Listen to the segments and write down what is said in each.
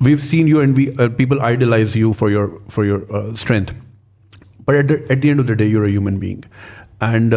We've seen you and people idolize you for your strength, but at the end of the day you're a human being, and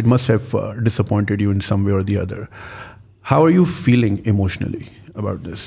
it must have disappointed you in some way or the other. How are you feeling emotionally about this?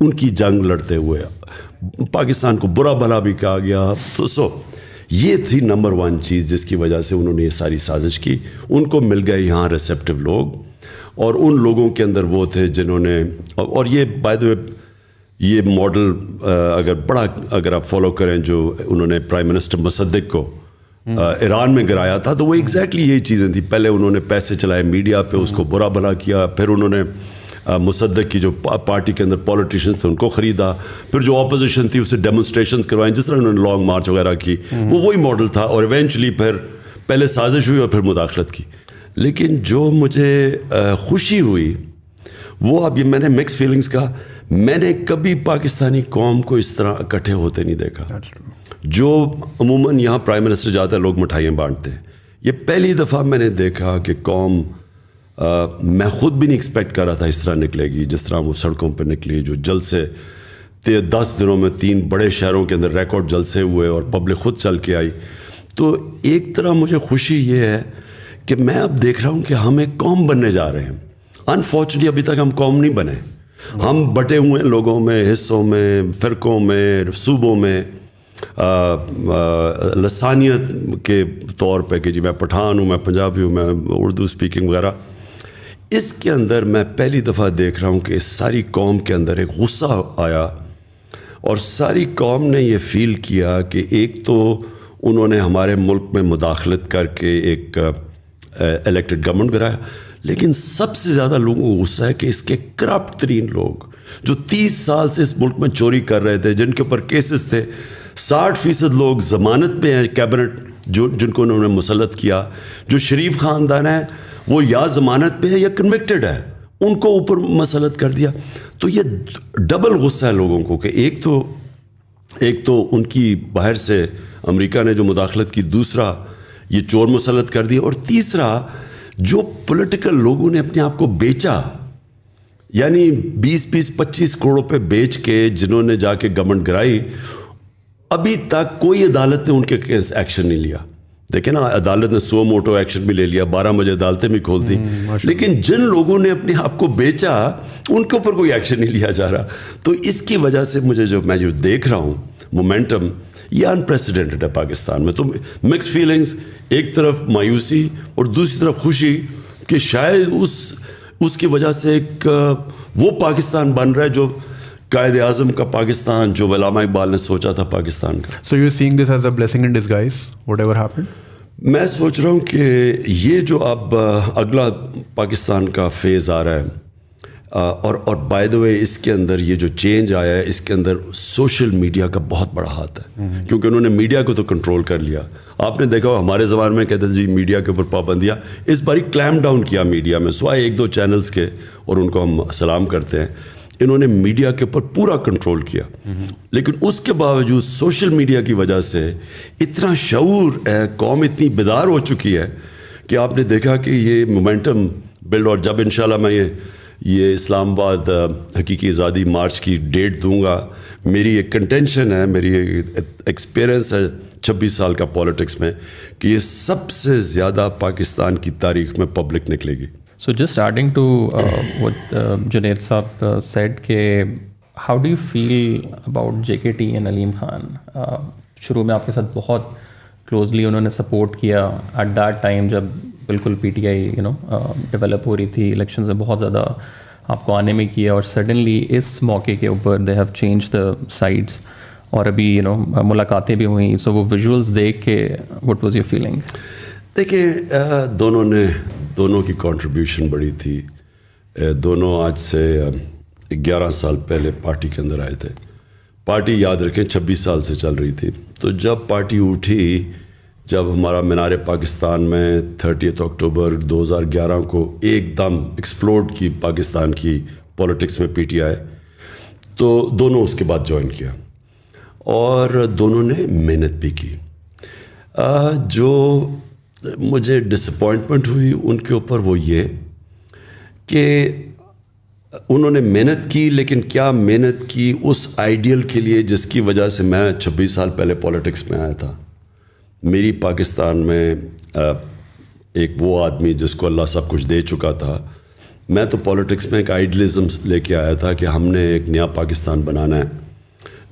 ان کی جنگ لڑتے ہوئے پاکستان کو برا بھلا بھی کہا گیا. تو یہ تھی نمبر 1 چیز جس کی وجہ سے انہوں نے یہ ساری سازش کی. ان کو مل گئے یہاں ریسیپٹیو لوگ, اور ان لوگوں کے اندر وہ تھے جنہوں نے, اور یہ بائی دی وے یہ ماڈل اگر آپ فالو کریں جو انہوں نے پرائم منسٹر مصدق کو ایران میں گرایا تھا, تو وہ ایگزیکٹلی یہی چیزیں تھیں. پہلے انہوں نے پیسے چلائے میڈیا پہ, اس کو برا بھلا کیا, پھر انہوں نے مصدق کی جو پارٹی کے اندر پولیٹیشنز تھے ان کو خریدا, پھر جو اپوزیشن تھی اسے ڈیمونسٹریشنز کروائیں, جس طرح انہوں نے لانگ مارچ وغیرہ کی, وہ وہی ماڈل تھا. اور ایونچولی پھر پہلے سازش ہوئی اور پھر مداخلت کی. لیکن جو مجھے خوشی ہوئی وہ, اب یہ میں نے مکس فیلنگز کہا, میں نے کبھی پاکستانی قوم کو اس طرح اکٹھے ہوتے نہیں دیکھا. جو عموماً یہاں پرائم منسٹر جاتا ہے لوگ مٹھائیاں بانٹتے ہیں, یہ پہلی دفعہ میں نے دیکھا کہ قوم, میں خود بھی نہیں ایکسپیکٹ کر رہا تھا اس طرح نکلے گی جس طرح وہ سڑکوں پہ نکلی. جو جلسے 10 دنوں میں 3 بڑے شہروں کے اندر ریکارڈ جلسے ہوئے اور پبلک خود چل کے آئی. تو ایک طرح مجھے خوشی یہ ہے کہ میں اب دیکھ رہا ہوں کہ ہم ایک قوم بننے جا رہے ہیں. انفارچونیٹلی ابھی تک ہم قوم نہیں بنے, ہم بٹے ہوئے ہیں لوگوں میں, حصوں میں, فرقوں میں, صوبوں میں, لسانیت کے طور پہ کہ جی میں پٹھان ہوں, میں پنجابی ہوں, میں اردو اسپیکنگ وغیرہ. اس کے اندر میں پہلی دفعہ دیکھ رہا ہوں کہ اس ساری قوم کے اندر ایک غصہ آیا, اور ساری قوم نے یہ فیل کیا کہ ایک تو انہوں نے ہمارے ملک میں مداخلت کر کے ایک الیکٹڈ گورنمنٹ گرایا, لیکن سب سے زیادہ لوگوں کو غصہ ہے کہ اس کے کرپٹ ترین لوگ جو 30 سال سے اس ملک میں چوری کر رہے تھے, جن کے اوپر کیسز تھے, 60% لوگ ضمانت پہ ہیں کیبنٹ جن کو انہوں نے مسلط کیا, جو شریف خاندان ہے وہ یا ضمانت پہ ہے یا کنوکٹڈ ہے, ان کو اوپر مسلط کر دیا. تو یہ ڈبل غصہ ہے لوگوں کو کہ ایک تو ان کی باہر سے امریکہ نے جو مداخلت کی, دوسرا یہ چور مسلط کر دیا, اور تیسرا جو پولیٹیکل لوگوں نے اپنے آپ کو بیچا, یعنی 20-25 کروڑوں پہ بیچ کے جنہوں نے جا کے گورنمنٹ گرائی, ابھی تک کوئی عدالت نے ان کے کیس ایکشن نہیں لیا. دیکھیں نا, عدالت نے سو موٹو ایکشن بھی لے لیا, 12 بجے عدالتیں بھی کھول دی, لیکن جن لوگوں نے اپنے آپ کو بیچا ان کے اوپر کوئی ایکشن نہیں لیا جا رہا. تو اس کی وجہ سے مجھے میں جو دیکھ رہا ہوں مومنٹم, یہ انپریسیڈنٹڈ ہے پاکستان میں. تو مکس فیلنگز, ایک طرف مایوسی اور دوسری طرف خوشی کہ شاید اس کی وجہ سے ایک وہ پاکستان بن رہا ہے جو قائد اعظم کا پاکستان, جو علامہ اقبال نے سوچا تھا پاکستان کا. So you're seeing this as a blessing in disguise, whatever happened? میں سوچ رہا ہوں کہ یہ جو اب اگلا پاکستان کا فیز آ رہا ہے, اور بائی دا وے اس کے اندر یہ جو چینج آیا ہے, اس کے اندر سوشل میڈیا کا بہت بڑا ہاتھ ہے, کیونکہ انہوں نے میڈیا کو تو کنٹرول کر لیا. آپ نے دیکھا ہمارے زبان میں کہتے ہیں جی میڈیا کے اوپر پابندیاں, اس باری کلیم ڈاؤن کیا میڈیا میں, سوائے 1-2 چینلز کے, اور ان کو ہم سلام کرتے ہیں. انہوں نے میڈیا کے اوپر پورا کنٹرول کیا, لیکن اس کے باوجود سوشل میڈیا کی وجہ سے اتنا شعور ہے, قوم اتنی بیدار ہو چکی ہے کہ آپ نے دیکھا کہ یہ مومنٹم بلڈ. اور جب انشاءاللہ میں یہ اسلام آباد حقیقی آزادی مارچ کی ڈیٹ دوں گا, میری ایک کنٹینشن ہے, میری ایکسپیرئنس ہے 26 سال کا پالیٹکس میں, کہ یہ سب سے زیادہ پاکستان کی تاریخ میں پبلک نکلے گی. So just adding to what Junaid Saab said, how do you feel about JKT and Aleem Khan? شروع میں آپ کے ساتھ بہت کلوزلی انہوں نے سپورٹ کیا ایٹ دیٹ ٹائم جب بالکل پی ٹی آئی ڈیولپ ہو رہی تھی, الیکشنز میں بہت زیادہ آپ کو آنے میں کیا, اور سڈنلی اس موقع کے اوپر they have change the sides, اور ابھی ملاقاتیں بھی ہوئیں. سو وہ ویژولس دیکھ کے وٹ واز یور فیلنگ؟ دیکھیں دونوں کی کنٹریبیوشن بڑی تھی. دونوں آج سے 11 سال پہلے پارٹی کے اندر آئے تھے. پارٹی یاد رکھیں 26 سال سے چل رہی تھی. تو جب پارٹی اٹھی, جب ہمارا مینار پاکستان میں 30 اکتوبر 2011 کو ایک دم ایکسپلوڈ کی پاکستان کی پولیٹکس میں پی ٹی آئی, تو دونوں اس کے بعد جوائن کیا, اور دونوں نے محنت بھی کی. جو مجھے ڈس اپوائنٹمنٹ ہوئی ان کے اوپر وہ یہ کہ انہوں نے محنت کی, لیکن کیا محنت کی اس آئیڈیل کے لیے جس کی وجہ سے میں 26 سال پہلے پولیٹکس میں آیا تھا. میری پاکستان میں ایک وہ آدمی جس کو اللہ سب کچھ دے چکا تھا, میں تو پالیٹکس میں ایک آئیڈیلزم لے کے آیا تھا کہ ہم نے ایک نیا پاکستان بنانا ہے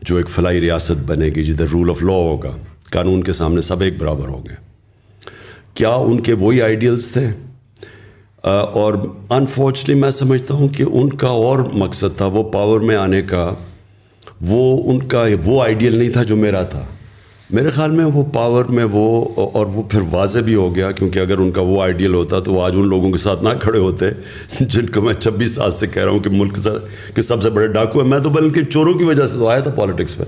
جو ایک فلاحی ریاست بنے گی جدھر رول آف لا ہوگا, قانون کے سامنے سب ایک برابر ہوں گے. کیا ان کے وہی آئیڈیلز تھے؟ اور انفارچونیٹلی میں سمجھتا ہوں کہ ان کا اور مقصد تھا وہ پاور میں آنے کا, وہ ان کا وہ آئیڈیل نہیں تھا جو میرا تھا. میرے خیال میں وہ پاور میں وہ, اور وہ پھر واضح بھی ہو گیا, کیونکہ اگر ان کا وہ آئیڈیل ہوتا تو وہ آج ان لوگوں کے ساتھ نہ کھڑے ہوتے جن کو میں 26 سال سے کہہ رہا ہوں کہ ملک کے سب سے بڑے ڈاکو ہیں. میں تو بلکہ چوروں کی وجہ سے تو آیا تھا پالیٹکس میں.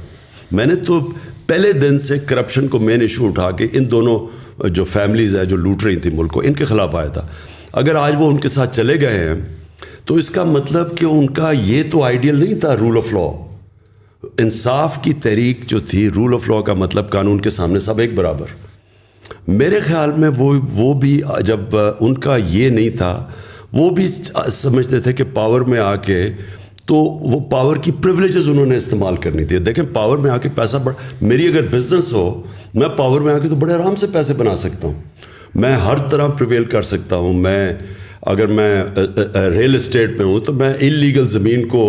میں نے تو پہلے دن سے کرپشن کو مین ایشو اٹھا کے ان دونوں جو فیملیز ہیں جو لوٹ رہی تھیں ملک کو, ان کے خلاف آیا تھا. اگر آج وہ ان کے ساتھ چلے گئے ہیں تو اس کا مطلب کہ ان کا یہ تو آئیڈیل نہیں تھا رول آف لا. انصاف کی تحریک جو تھی, رول آف لا کا مطلب قانون کے سامنے سب ایک برابر. میرے خیال میں وہ بھی جب ان کا یہ نہیں تھا, وہ بھی سمجھتے تھے کہ پاور میں آ کے تو وہ پاور کی پریولیجز انہوں نے استعمال کرنی تھی. دیکھیں پاور میں آ کے پیسہ میری اگر بزنس ہو, میں پاور میں آ کے تو بڑے آرام سے پیسے بنا سکتا ہوں, میں ہر طرح پریویل کر سکتا ہوں. میں اگر میں ریل اسٹیٹ میں ہوں تو میں انلیگل زمین کو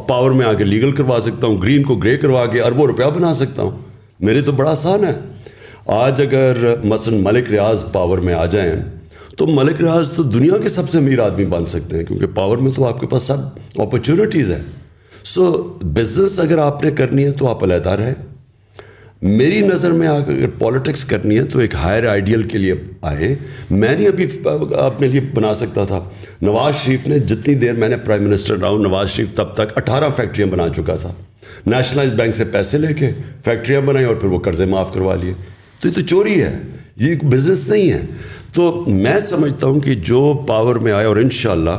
پاور میں آ کے لیگل کروا سکتا ہوں, گرین کو گرے کروا کے اربوں روپیہ بنا سکتا ہوں. میرے تو بڑا آسان ہے. آج اگر مثلا ملک ریاض پاور میں آ جائیں تو ملک ریاض تو دنیا کے سب سے امیر آدمی بن سکتے ہیں, کیونکہ پاور میں تو آپ کے پاس سب اپرچونیٹیز ہیں. سو بزنس اگر آپ نے کرنی ہے تو آپ علیحدہ رہیں. میری نظر میں اگر پالیٹکس کرنی ہے تو ایک ہائر آئیڈیل کے لیے آئے. میں نہیں ابھی اپنے لیے بنا سکتا تھا. نواز شریف نے جتنی دیر میں نے پرائم منسٹر رہا ہوں, نواز شریف تب تک 18 فیکٹریاں بنا چکا تھا. نیشنلائز بینک سے پیسے لے کے فیکٹریاں بنائیں اور پھر وہ قرضے معاف کروا لیے. تو یہ تو چوری ہے, یہ بزنس نہیں ہے. تو میں سمجھتا ہوں کہ جو پاور میں آئے, اور انشاءاللہ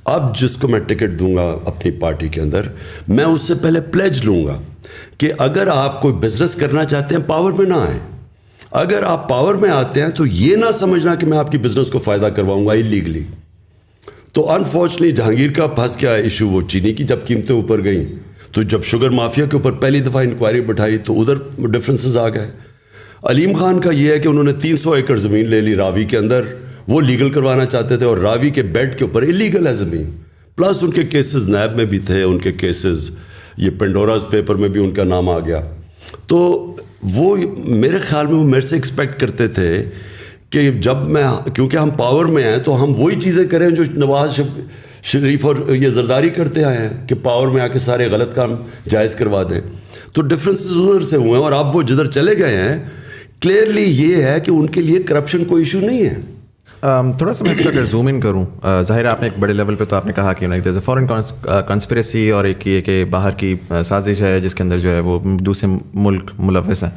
اب جس کو میں ٹکٹ دوں گا اپنی پارٹی کے اندر, میں اس سے پہلے پلیج لوں گا کہ اگر آپ کوئی بزنس کرنا چاہتے ہیں پاور میں نہ آئیں. اگر آپ پاور میں آتے ہیں تو یہ نہ سمجھنا کہ میں آپ کی بزنس کو فائدہ کرواؤں گا انلیگلی. تو انفارچونیٹلی جہانگیر کا پھنس گیا ایشو وہ چینی کی, جب قیمتیں اوپر گئیں تو جب شوگر مافیا کے اوپر پہلی دفعہ انکوائری بٹھائی تو ادھر ڈفرینسز آ گئے. علیم خان کا یہ ہے کہ انہوں نے 300 ایکڑ زمین لے لی راوی کے اندر, وہ لیگل کروانا چاہتے تھے, اور راوی کے بیڈ کے اوپر انلیگل ہے زمین. پلس ان کے کیسز نیب میں بھی تھے, ان کے کیسز یہ پینڈوراز پیپر میں بھی ان کا نام آ گیا. تو وہ میرے خیال میں وہ میرے سے ایکسپیکٹ کرتے تھے کہ جب میں, کیونکہ ہم پاور میں ہیں تو ہم وہی چیزیں کریں جو نواز شریف اور یہ زرداری کرتے آئے ہیں کہ پاور میں آ کے سارے غلط کام جائز کروا دیں. تو ڈفرینسز ادھر سے ہوئے ہیں, اور اب وہ جدھر چلے گئے ہیں کلیئرلی یہ ہے کہ ان کے لیے کرپشن کوئی ایشو نہیں ہے. تھوڑا سا میں اس کو اگر زوم ان کروں, ظاہر آپ نے ایک بڑے لیول پہ تو آپ نے کہا کہ like there is a foreign conspiracy, اور ایک یہ کہ باہر کی سازش ہے جس کے اندر جو ہے وہ دوسرے ملک ملوث ہیں.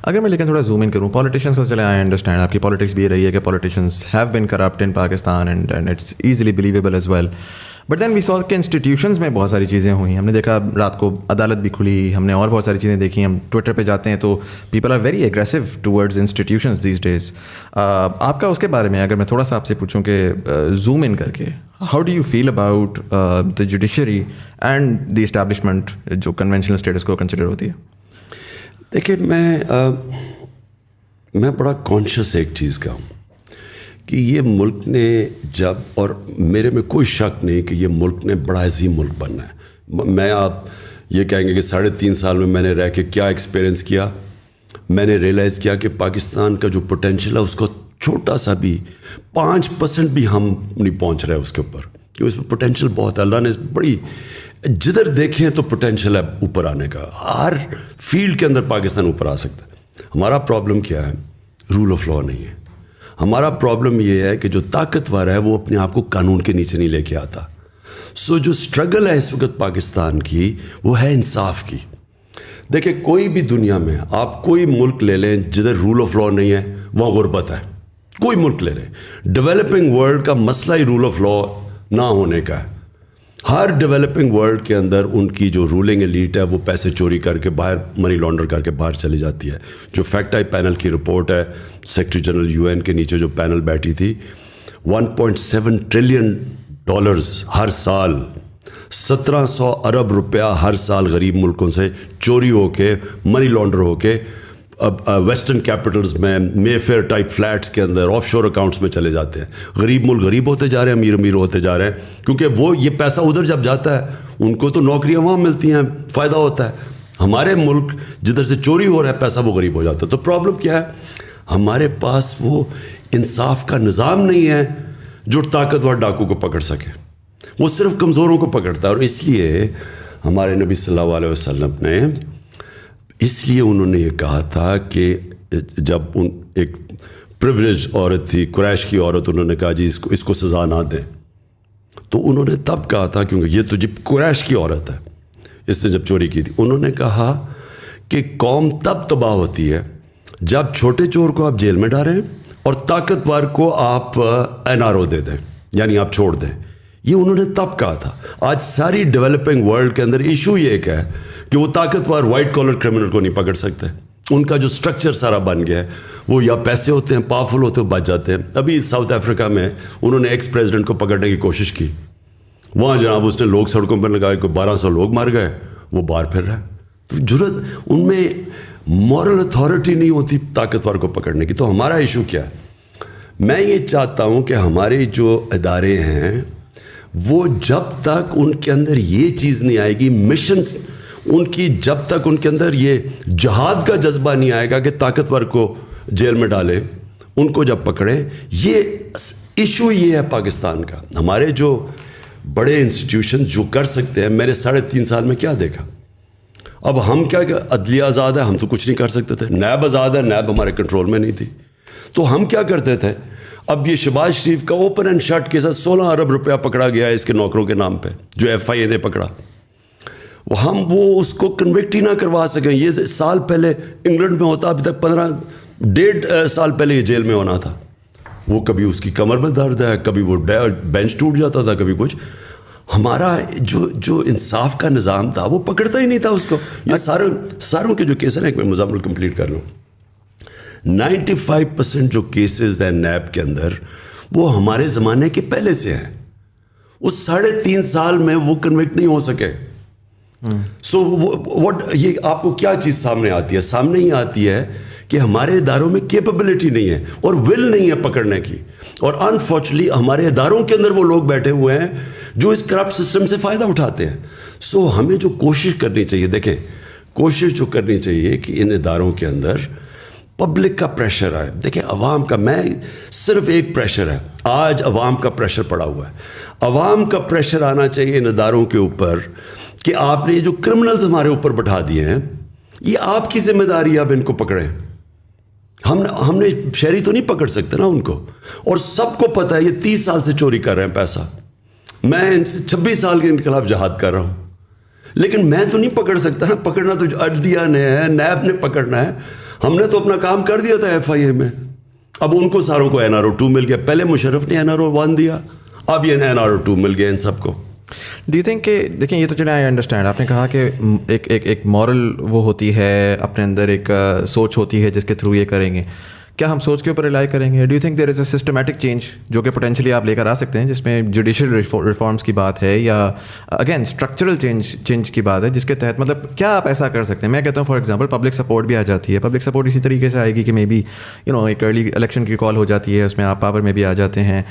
اگر میں لیکن تھوڑا زوم ان کروں پالیٹیشینس کو, چلے آئی انڈرسٹینڈ آپ کی پالیٹکس بھی یہ رہی ہے کہ politicians have been corrupt in Pakistan and it's easily believable as well. But then we saw کہ انسٹیٹیوشنز میں بہت ساری چیزیں ہوئیں. ہم نے دیکھا رات کو عدالت بھی کھلی, ہم نے اور بہت ساری چیزیں دیکھی. ہم ٹویٹر پہ جاتے ہیں تو people are very aggressive towards institutions these days. آپ کا اس کے بارے میں اگر میں تھوڑا سا آپ سے پوچھوں کہ زوم ان کر کے, how do you feel about the judiciary and the establishment جو کنونشنل اسٹیٹس کو کنسیڈر ہوتی ہے؟ دیکھیں میں بڑا کانشیس ایک چیز کا ہوں کہ یہ ملک نے جب, اور میرے میں کوئی شک نہیں کہ یہ ملک نے بڑا عظیم ملک بننا ہے. میں آپ یہ کہیں گے کہ 3.5 سال میں میں نے رہ کے کیا ایکسپیرینس کیا, میں نے ریئلائز کیا کہ پاکستان کا جو پوٹینشیل ہے اس کو چھوٹا سا بھی 5% بھی ہم نہیں پہنچ رہے اس کے اوپر, کہ اس میں پوٹینشیل بہت ہے. اللہ نے بڑی جدھر دیکھیں تو پوٹینشیل ہے اوپر آنے کا, ہر فیلڈ کے اندر پاکستان اوپر آ سکتا ہے. ہمارا پرابلم کیا ہے؟ رول آف لا نہیں ہے. ہمارا پرابلم یہ ہے کہ جو طاقتور ہے وہ اپنے آپ کو قانون کے نیچے نہیں لے کے آتا. سو جو اسٹرگل ہے اس وقت پاکستان کی وہ ہے انصاف کی. دیکھیں کوئی بھی دنیا میں آپ کوئی ملک لے لیں جدھر رول آف لا نہیں ہے وہاں غربت ہے. کوئی ملک لے لیں, ڈیولپنگ ورلڈ کا مسئلہ ہی رول آف لا نہ ہونے کا ہے. ہر ڈیولپنگ ورلڈ کے اندر ان کی جو رولنگ ایلیٹ ہے وہ پیسے چوری کر کے باہر, منی لانڈر کر کے باہر چلی جاتی ہے. جو فیکٹ آئی پینل کی رپورٹ ہے, سیکرٹری جنرل UN کے نیچے جو پینل بیٹھی تھی, $1.7 ٹریلین ہر سال, 1700 ارب روپیہ ہر سال غریب ملکوں سے چوری ہو کے, منی لانڈر ہو کے ویسٹرن کیپٹلز میں مے فیئر ٹائپ فلیٹس کے اندر آف شور اکاؤنٹس میں چلے جاتے ہیں. غریب ملک غریب ہوتے جا رہے ہیں, امیر امیر ہوتے جا رہے ہیں, کیونکہ وہ یہ پیسہ ادھر جب جاتا ہے ان کو تو نوکریاں وہاں ملتی ہیں, فائدہ ہوتا ہے. ہمارے ملک جدھر سے چوری ہو رہا ہے پیسہ وہ غریب ہو جاتا ہے. تو پرابلم کیا ہے, ہمارے پاس وہ انصاف کا نظام نہیں ہے جو طاقتور ڈاکو کو پکڑ سکے, وہ صرف کمزوروں کو پکڑتا ہے. اور اس لیے ہمارے نبی صلی اللہ علیہ وسلم نے, اس لیے انہوں نے یہ کہا تھا کہ جب ایک پریویلیج عورت تھی, قریش کی عورت, انہوں نے کہا جی اس کو سزا نہ دیں, تو انہوں نے تب کہا تھا, کیونکہ یہ تو جب قریش کی عورت ہے, اس نے جب چوری کی تھی, انہوں نے کہا کہ قوم تب تباہ ہوتی ہے جب چھوٹے چور کو آپ جیل میں ڈالیں اور طاقتور کو آپ NRO دے دیں, یعنی آپ چھوڑ دیں. یہ انہوں نے تب کہا تھا. آج ساری ڈیولپنگ ورلڈ کے اندر ایشو یہ ایک ہے کہ وہ طاقتور وائٹ کالر کرمنل کو نہیں پکڑ سکتے. ان کا جو سٹرکچر سارا بن گیا ہے, وہ یا پیسے ہوتے ہیں, پاورفل ہوتے ہیں, بچ جاتے ہیں. ابھی ساؤتھ افریقہ میں انہوں نے ایکس پریزیڈنٹ کو پکڑنے کی کوشش کی, وہاں جناب اس نے لوگ سڑکوں پر لگائے, کوئی 1200 لوگ مر گئے, وہ باہر پھر رہا ہے. تو جرت ان میں مورل اتھارٹی نہیں ہوتی طاقتور کو پکڑنے کی. تو ہمارا ایشو کیا ہے, میں یہ چاہتا ہوں کہ ہمارے جو ادارے ہیں وہ جب تک ان کے اندر یہ چیز نہیں آئے گی, مشنز ان کی جب تک ان کے اندر یہ جہاد کا جذبہ نہیں آئے گا کہ طاقتور کو جیل میں ڈالیں, ان کو جب پکڑیں. یہ ایشو یہ ہے پاکستان کا. ہمارے جو بڑے انسٹیٹیوشن جو کر سکتے ہیں, میں نے 3.5 سال میں کیا دیکھا. اب ہم کیا کہ عدلیہ آزاد ہے, ہم تو کچھ نہیں کر سکتے تھے. نیب آزاد ہے, نیب ہمارے کنٹرول میں نہیں تھی. تو ہم کیا کرتے تھے, اب یہ شہباز شریف کا اوپن اینڈ شٹ کے ساتھ 16 ارب روپیہ پکڑا گیا ہے اس کے نوکروں کے نام پہ, جو FIA نے پکڑا. ہم وہ اس کو کنوکٹ ہی نہ کروا سکیں. یہ سال پہلے انگلینڈ میں ہوتا, ابھی تک 1.5 سال پہلے یہ جیل میں ہونا تھا. وہ کبھی اس کی کمر میں درد ہے, کبھی وہ بینچ ٹوٹ جاتا تھا, کبھی کچھ. ہمارا جو انصاف کا نظام تھا وہ پکڑتا ہی نہیں تھا اس کو. یہ ساروں کے جو کیس ہیں, ایک میں مزامل کمپلیٹ کر لوں. 95% جو کیسز ہیں نیب کے اندر وہ ہمارے زمانے کے پہلے سے ہیں. اس 3.5 سال میں وہ کنوکٹ نہیں ہو سکے. سو واٹ, یہ آپ کو کیا چیز سامنے آتی ہے؟ سامنے ہی آتی ہے کہ ہمارے اداروں میں کیپیبلٹی نہیں ہے اور ول نہیں ہے پکڑنے کی. اور انفارچونیٹلی ہمارے اداروں کے اندر وہ لوگ بیٹھے ہوئے ہیں جو اس کرپٹ سسٹم سے فائدہ اٹھاتے ہیں. سو ہمیں جو کوشش کرنی چاہیے, دیکھیں کوشش جو کرنی چاہیے کہ ان اداروں کے اندر پبلک کا پریشر آئے. دیکھیں عوام کا, میں صرف ایک پریشر ہے, آج عوام کا پریشر پڑا ہوا ہے. عوام کا پریشر آنا چاہیے ان اداروں کے اوپر کہ آپ نے یہ جو کرمنلز ہمارے اوپر بٹھا دیے ہیں, یہ آپ کی ذمہ داری ہے, اب ان کو پکڑیں. ہم نے شہری تو نہیں پکڑ سکتے نا ان کو. اور سب کو پتہ ہے یہ 30 سال سے چوری کر رہے ہیں پیسہ. میں 26 سال کے ان کے خلاف جہاد کر رہا ہوں, لیکن میں تو نہیں پکڑ سکتا نا. پکڑنا تو عدلیہ نے ہے, نیب نے پکڑنا ہے. ہم نے تو اپنا کام کر دیا تھا FIA میں. اب ان کو ساروں کو NRO 2 مل گیا. پہلے مشرف نے NRO 1 دیا, اب یہ NRO 2 مل گیا ان سب کو. ڈو یو تھنک کہ دیکھیں یہ تو چلیں آئی انڈرسٹینڈ, آپ نے کہا کہ ایک مورل وہ ہوتی ہے, اپنے اندر ایک سوچ ہوتی ہے جس کے تھرو یہ کریں گے. کیا ہم سوچ کے اوپر ریلائی کریں گے؟ Do you think there is a systematic change جو کہ پوٹینشلی آپ لے کر آ سکتے ہیں, جس میں جوڈیشل ریفارمس کی بات ہے یا اگین اسٹرکچرل چینج کی بات ہے, جس کے تحت مطلب کیا آپ ایسا کر سکتے ہیں؟ میں کہتا ہوں فار ایگزامپل پبلک سپورٹ بھی آ جاتی ہے. پبلک سپورٹ اسی طریقے سے آئے گی کہ مے بی ایک ارلی الیکشن کی کال ہو جاتی ہے, اس میں آپ پاور میں بھی آ جاتے ہیں.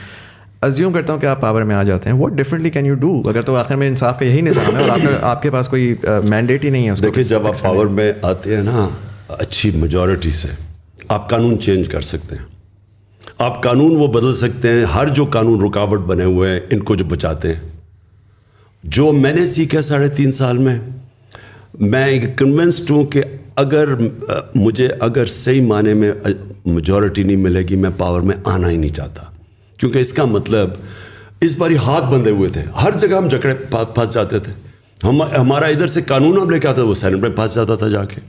ازیوم کرتا ہوں کہ آپ پاور میں آ جاتے ہیں, what differently can you do اگر تو آخر میں انصاف کا یہی نظام ہے اور آپ کے پاس کوئی مینڈیٹ ہی نہیں ہے. دیکھیں جب آپ پاور میں آتے ہیں نا اچھی میجورٹی سے, آپ قانون چینج کر سکتے ہیں, آپ قانون وہ بدل سکتے ہیں. ہر جو قانون رکاوٹ بنے ہوئے ہیں ان کو جو بچاتے ہیں, جو میں نے سیکھا 3.5 سال میں کنونسڈ ہوں کہ اگر صحیح معنی میں میجورٹی نہیں ملے گی, میں پاور میں آنا ہی نہیں چاہتا. کیونکہ اس کا مطلب اس باری ہاتھ بندھے ہوئے تھے, ہر جگہ ہم جکڑے پھنس جاتے تھے. ہمارا ادھر سے قانون ہم لے کے آتا تھا, وہ سینٹ میں پھنس جاتا تھا جا کے.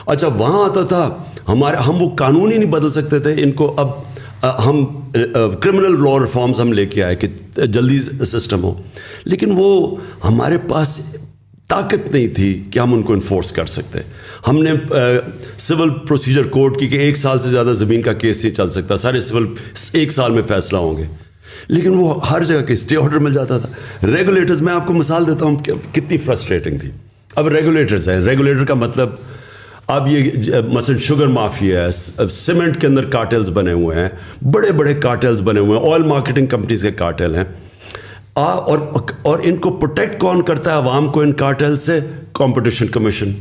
اچھا وہاں آتا تھا ہم وہ قانون ہی نہیں بدل سکتے تھے ان کو. اب ہم کرمنل لا ریفارمز ہم لے کے آئے کہ جلدی سسٹم ہو, لیکن وہ ہمارے پاس طاقت نہیں تھی کہ ہم ان کو انفورس کر سکتے. ہم نے سول پروسیجر کوڈ کی کہ 1 سال سے زیادہ زمین کا کیس نہیں چل سکتا, سارے سول 1 سال میں فیصلہ ہوں گے, لیکن وہ ہر جگہ کے اسٹے آرڈر مل جاتا تھا. ریگولیٹرز, میں آپ کو مثال دیتا ہوں کتنی فرسٹریٹنگ تھی. اب ریگولیٹرز ہیں, ریگولیٹر کا مطلب اب یہ مثلا شوگر مافیا ہے, سیمنٹ کے اندر کارٹلز بنے ہوئے ہیں, بڑے بڑے کارٹلز بنے ہوئے ہیں, آئل مارکیٹنگ کمپنیز کے کارٹل ہیں. اور ان کو پروٹیکٹ کون کرتا ہے عوام کو ان کارٹل سے؟ Competition commission.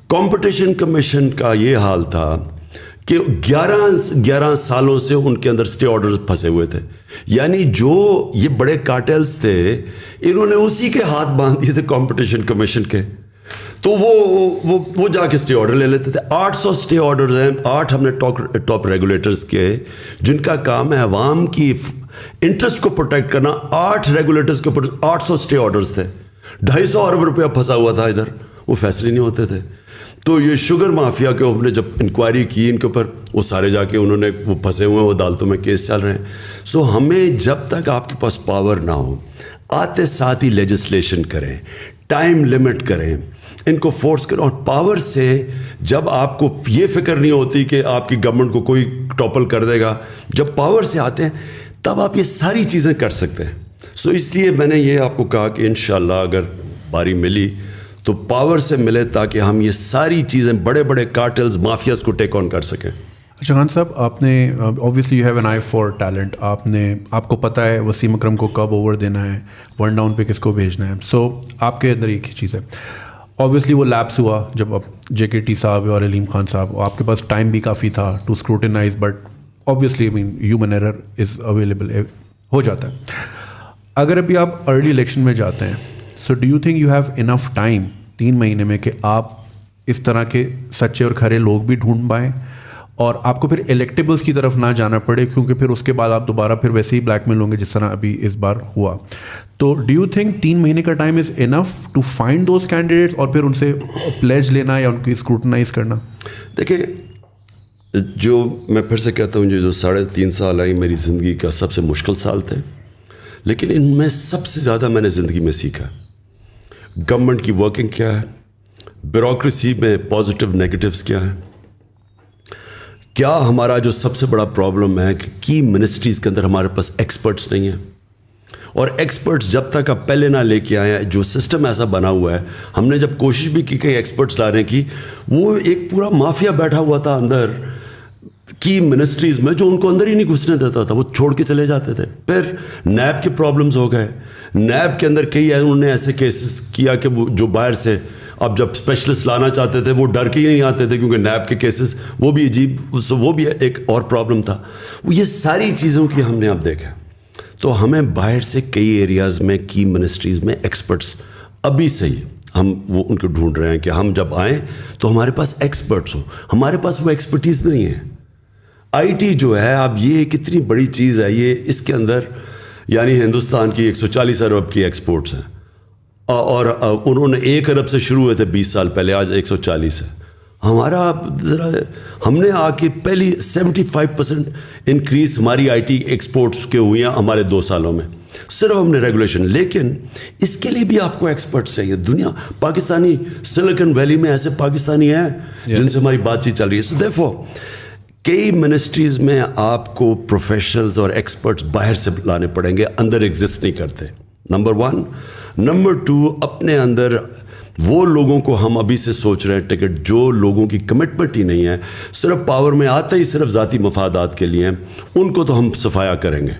کمپٹیشن کمیشن کا یہ حال تھا کہ 11 سالوں سے ان کے اندر اسٹے آرڈرز پھنسے ہوئے تھے. یعنی جو یہ بڑے کارٹلز تھے انہوں نے اسی کے ہاتھ باندھ دیے تھے کمپٹیشن کمیشن کے, تو وہ جا کے اسٹے آرڈر لے لیتے تھے. 800 اسٹے آرڈرز ہیں, 8 ہم نے ٹاپ ریگولیٹرز کے جن کا کام ہے عوام کی انٹرسٹ کو پروٹیکٹ کرنا. 8 ریگولیٹرز کے اوپر 800 اسٹے آرڈرز تھے. 250 ارب روپیہ پھنسا ہوا تھا ادھر, وہ فیصلے نہیں ہوتے تھے. تو یہ شوگر مافیا کے ہم نے جب انکوائری کی ان کے اوپر, وہ سارے جا کے انہوں نے وہ پھنسے ہوئے ہیں, وہ عدالتوں میں کیس چل رہے ہیں. سو ہمیں جب تک آپ کے پاس پاور نہ ہو, آتے ساتھ ہی لیجسلیشن کریں, ٹائم لمٹ کریں, ان کو فورس کریں. اور پاور سے جب آپ کو یہ فکر نہیں ہوتی کہ آپ کی گورنمنٹ کو کوئی ٹاپل کر دے گا, جب پاور سے آتے ہیں تب آپ یہ ساری چیزیں کر سکتے ہیں. سو اس لیے میں نے یہ آپ کو کہا کہ انشاءاللہ اگر باری ملی تو پاور سے ملے تاکہ ہم یہ ساری چیزیں بڑے بڑے کارٹلز مافیاز کو ٹیک آن کر سکیں. اچھا خان صاحب, آپ نے obviously you have an I for talent. آپ کو پتہ ہے وسیم اکرم کو کب اوور دینا ہے, 1 ڈاؤن پہ کس کو بھیجنا ہے. سو آپ کے اندر ایک ہی چیز ہے, اوبیسلی وہ لیپس ہوا جب اب جے کے ٹی صاحب اور علیم خان صاحب, آپ کے پاس ٹائم بھی کافی تھا to scrutinise, but obviously human error is available, ہو جاتا ہے. اگر ابھی آپ ارلی الیکشن میں جاتے ہیں, so do you think you have enough time 3 مہینے میں کہ آپ اس طرح کے سچے اور کھرے لوگ بھی ڈھونڈ پائیں اور آپ کو پھر الیکٹیبلس کی طرف نہ جانا پڑے, کیونکہ پھر اس کے بعد آپ دوبارہ پھر ویسے ہی بلیک میل ہوں گے جس طرح ابھی اس بار ہوا. تو ڈو یو تھنک 3 مہینے کا time is enough to find those candidates اور پھر ان سے پلیج لینا یا ان کی اسکروٹنائز کرنا؟ دیکھیں, جو میں پھر سے کہتا ہوں, جو 3.5 سال آئی میری زندگی کا سب سے مشکل سال تھے, لیکن ان میں سب سے زیادہ میں نے زندگی میں سیکھا گورنمنٹ کی ورکنگ کیا ہے, بیوروکریسی میں پازیٹیو نیگیٹیوز کیا ہیں, کیا ہمارا جو سب سے بڑا پرابلم ہے کہ کی منسٹریز کے اندر ہمارے پاس ایکسپرٹس نہیں ہیں, اور ایکسپرٹس جب تک آپ پہلے نہ لے کے آئے ہیں, جو سسٹم ایسا بنا ہوا ہے, ہم نے جب کوشش بھی کی کئی ایکسپرٹس لانے کی, وہ ایک پورا مافیا بیٹھا ہوا تھا اندر کی منسٹریز میں جو ان کو اندر ہی نہیں گھسنے دیتا تھا, وہ چھوڑ کے چلے جاتے تھے. پھر نیب کے پرابلمز ہو گئے, نیب کے اندر کئی انہوں نے ایسے کیسز کیا کہ وہ جو باہر سے اب جب اسپیشلسٹ لانا چاہتے تھے وہ ڈر کے ہی نہیں آتے تھے, کیونکہ نیب کے کیسز وہ بھی عجیب, وہ بھی ایک اور پرابلم تھا. وہ یہ ساری چیزوں کی ہم نے اب دیکھا, تو ہمیں باہر سے کئی ایریاز میں کی منسٹریز میں ایکسپرٹس ابھی سے ہی ہم وہ ان کو ڈھونڈ رہے ہیں کہ ہم جب آئیں تو ہمارے پاس ایکسپرٹس ہو. ہمارے پاس وہ ایکسپرٹیز نہیں ہے. آئی ٹی جو ہے اب یہ کتنی بڑی چیز ہے, یہ اس کے اندر یعنی ہندوستان کی 140 ارب کی ایکسپورٹس ہیں, اور انہوں نے 1 ارب سے شروع ہوئے تھے 20 سال پہلے, آج 140 ہے. ہمارا ذرا ہم نے آ کے پہلی 75% انکریز ہماری آئی ٹی ایکسپورٹس کے ہوئی ہیں ہمارے 2 سالوں میں, صرف ہم نے ریگولیشن. لیکن اس کے لیے بھی آپ کو ایکسپرٹس چاہیے. دنیا پاکستانی سلیکن ویلی میں ایسے پاکستانی ہیں جن سے ہماری بات چیت چل رہی ہے. سو دیرفور کئی منسٹریز میں آپ کو پروفیشنلز اور ایکسپرٹس باہر سے لانے پڑیں گے, اندر ایگزسٹ نہیں کرتے, نمبر 1. نمبر 2, اپنے اندر وہ لوگوں کو ہم ابھی سے سوچ رہے ہیں ٹکٹ, جو لوگوں کی کمٹمنٹ ہی نہیں ہے, صرف پاور میں آتا ہی صرف ذاتی مفادات کے لیے ہیں, ان کو تو ہم صفایا کریں گے.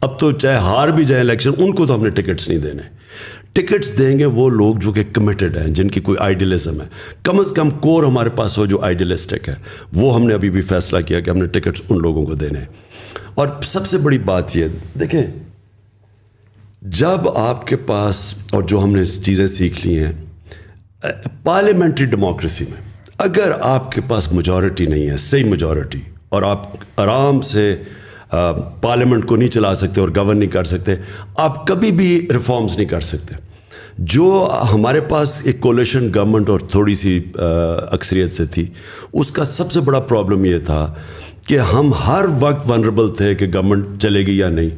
اب تو چاہے ہار بھی جائیں الیکشن, ان کو تو ہم نے ٹکٹس نہیں دینے. ٹکٹس دیں گے وہ لوگ جو کہ کمیٹڈ ہیں, جن کی کوئی آئیڈیلزم ہے, کم از کم کور ہمارے پاس ہو جو آئیڈیلسٹک ہے. وہ ہم نے ابھی بھی فیصلہ کیا کہ ہم نے ٹکٹس ان لوگوں کو دینے. اور سب سے بڑی بات یہ دیکھیں, جب آپ کے پاس, اور جو ہم نے چیزیں سیکھ لی ہیں پارلیمنٹری ڈیموکریسی میں, اگر آپ کے پاس میجورٹی نہیں ہے, صحیح میجورٹی, اور آپ آرام سے پارلیمنٹ کو نہیں چلا سکتے اور گورن نہیں کر سکتے, آپ کبھی بھی ریفارمز نہیں کر سکتے. جو ہمارے پاس ایک کولیشن گورنمنٹ اور تھوڑی سی اکثریت سے تھی, اس کا سب سے بڑا پرابلم یہ تھا کہ ہم ہر وقت ونربل تھے کہ گورنمنٹ چلے گی یا نہیں.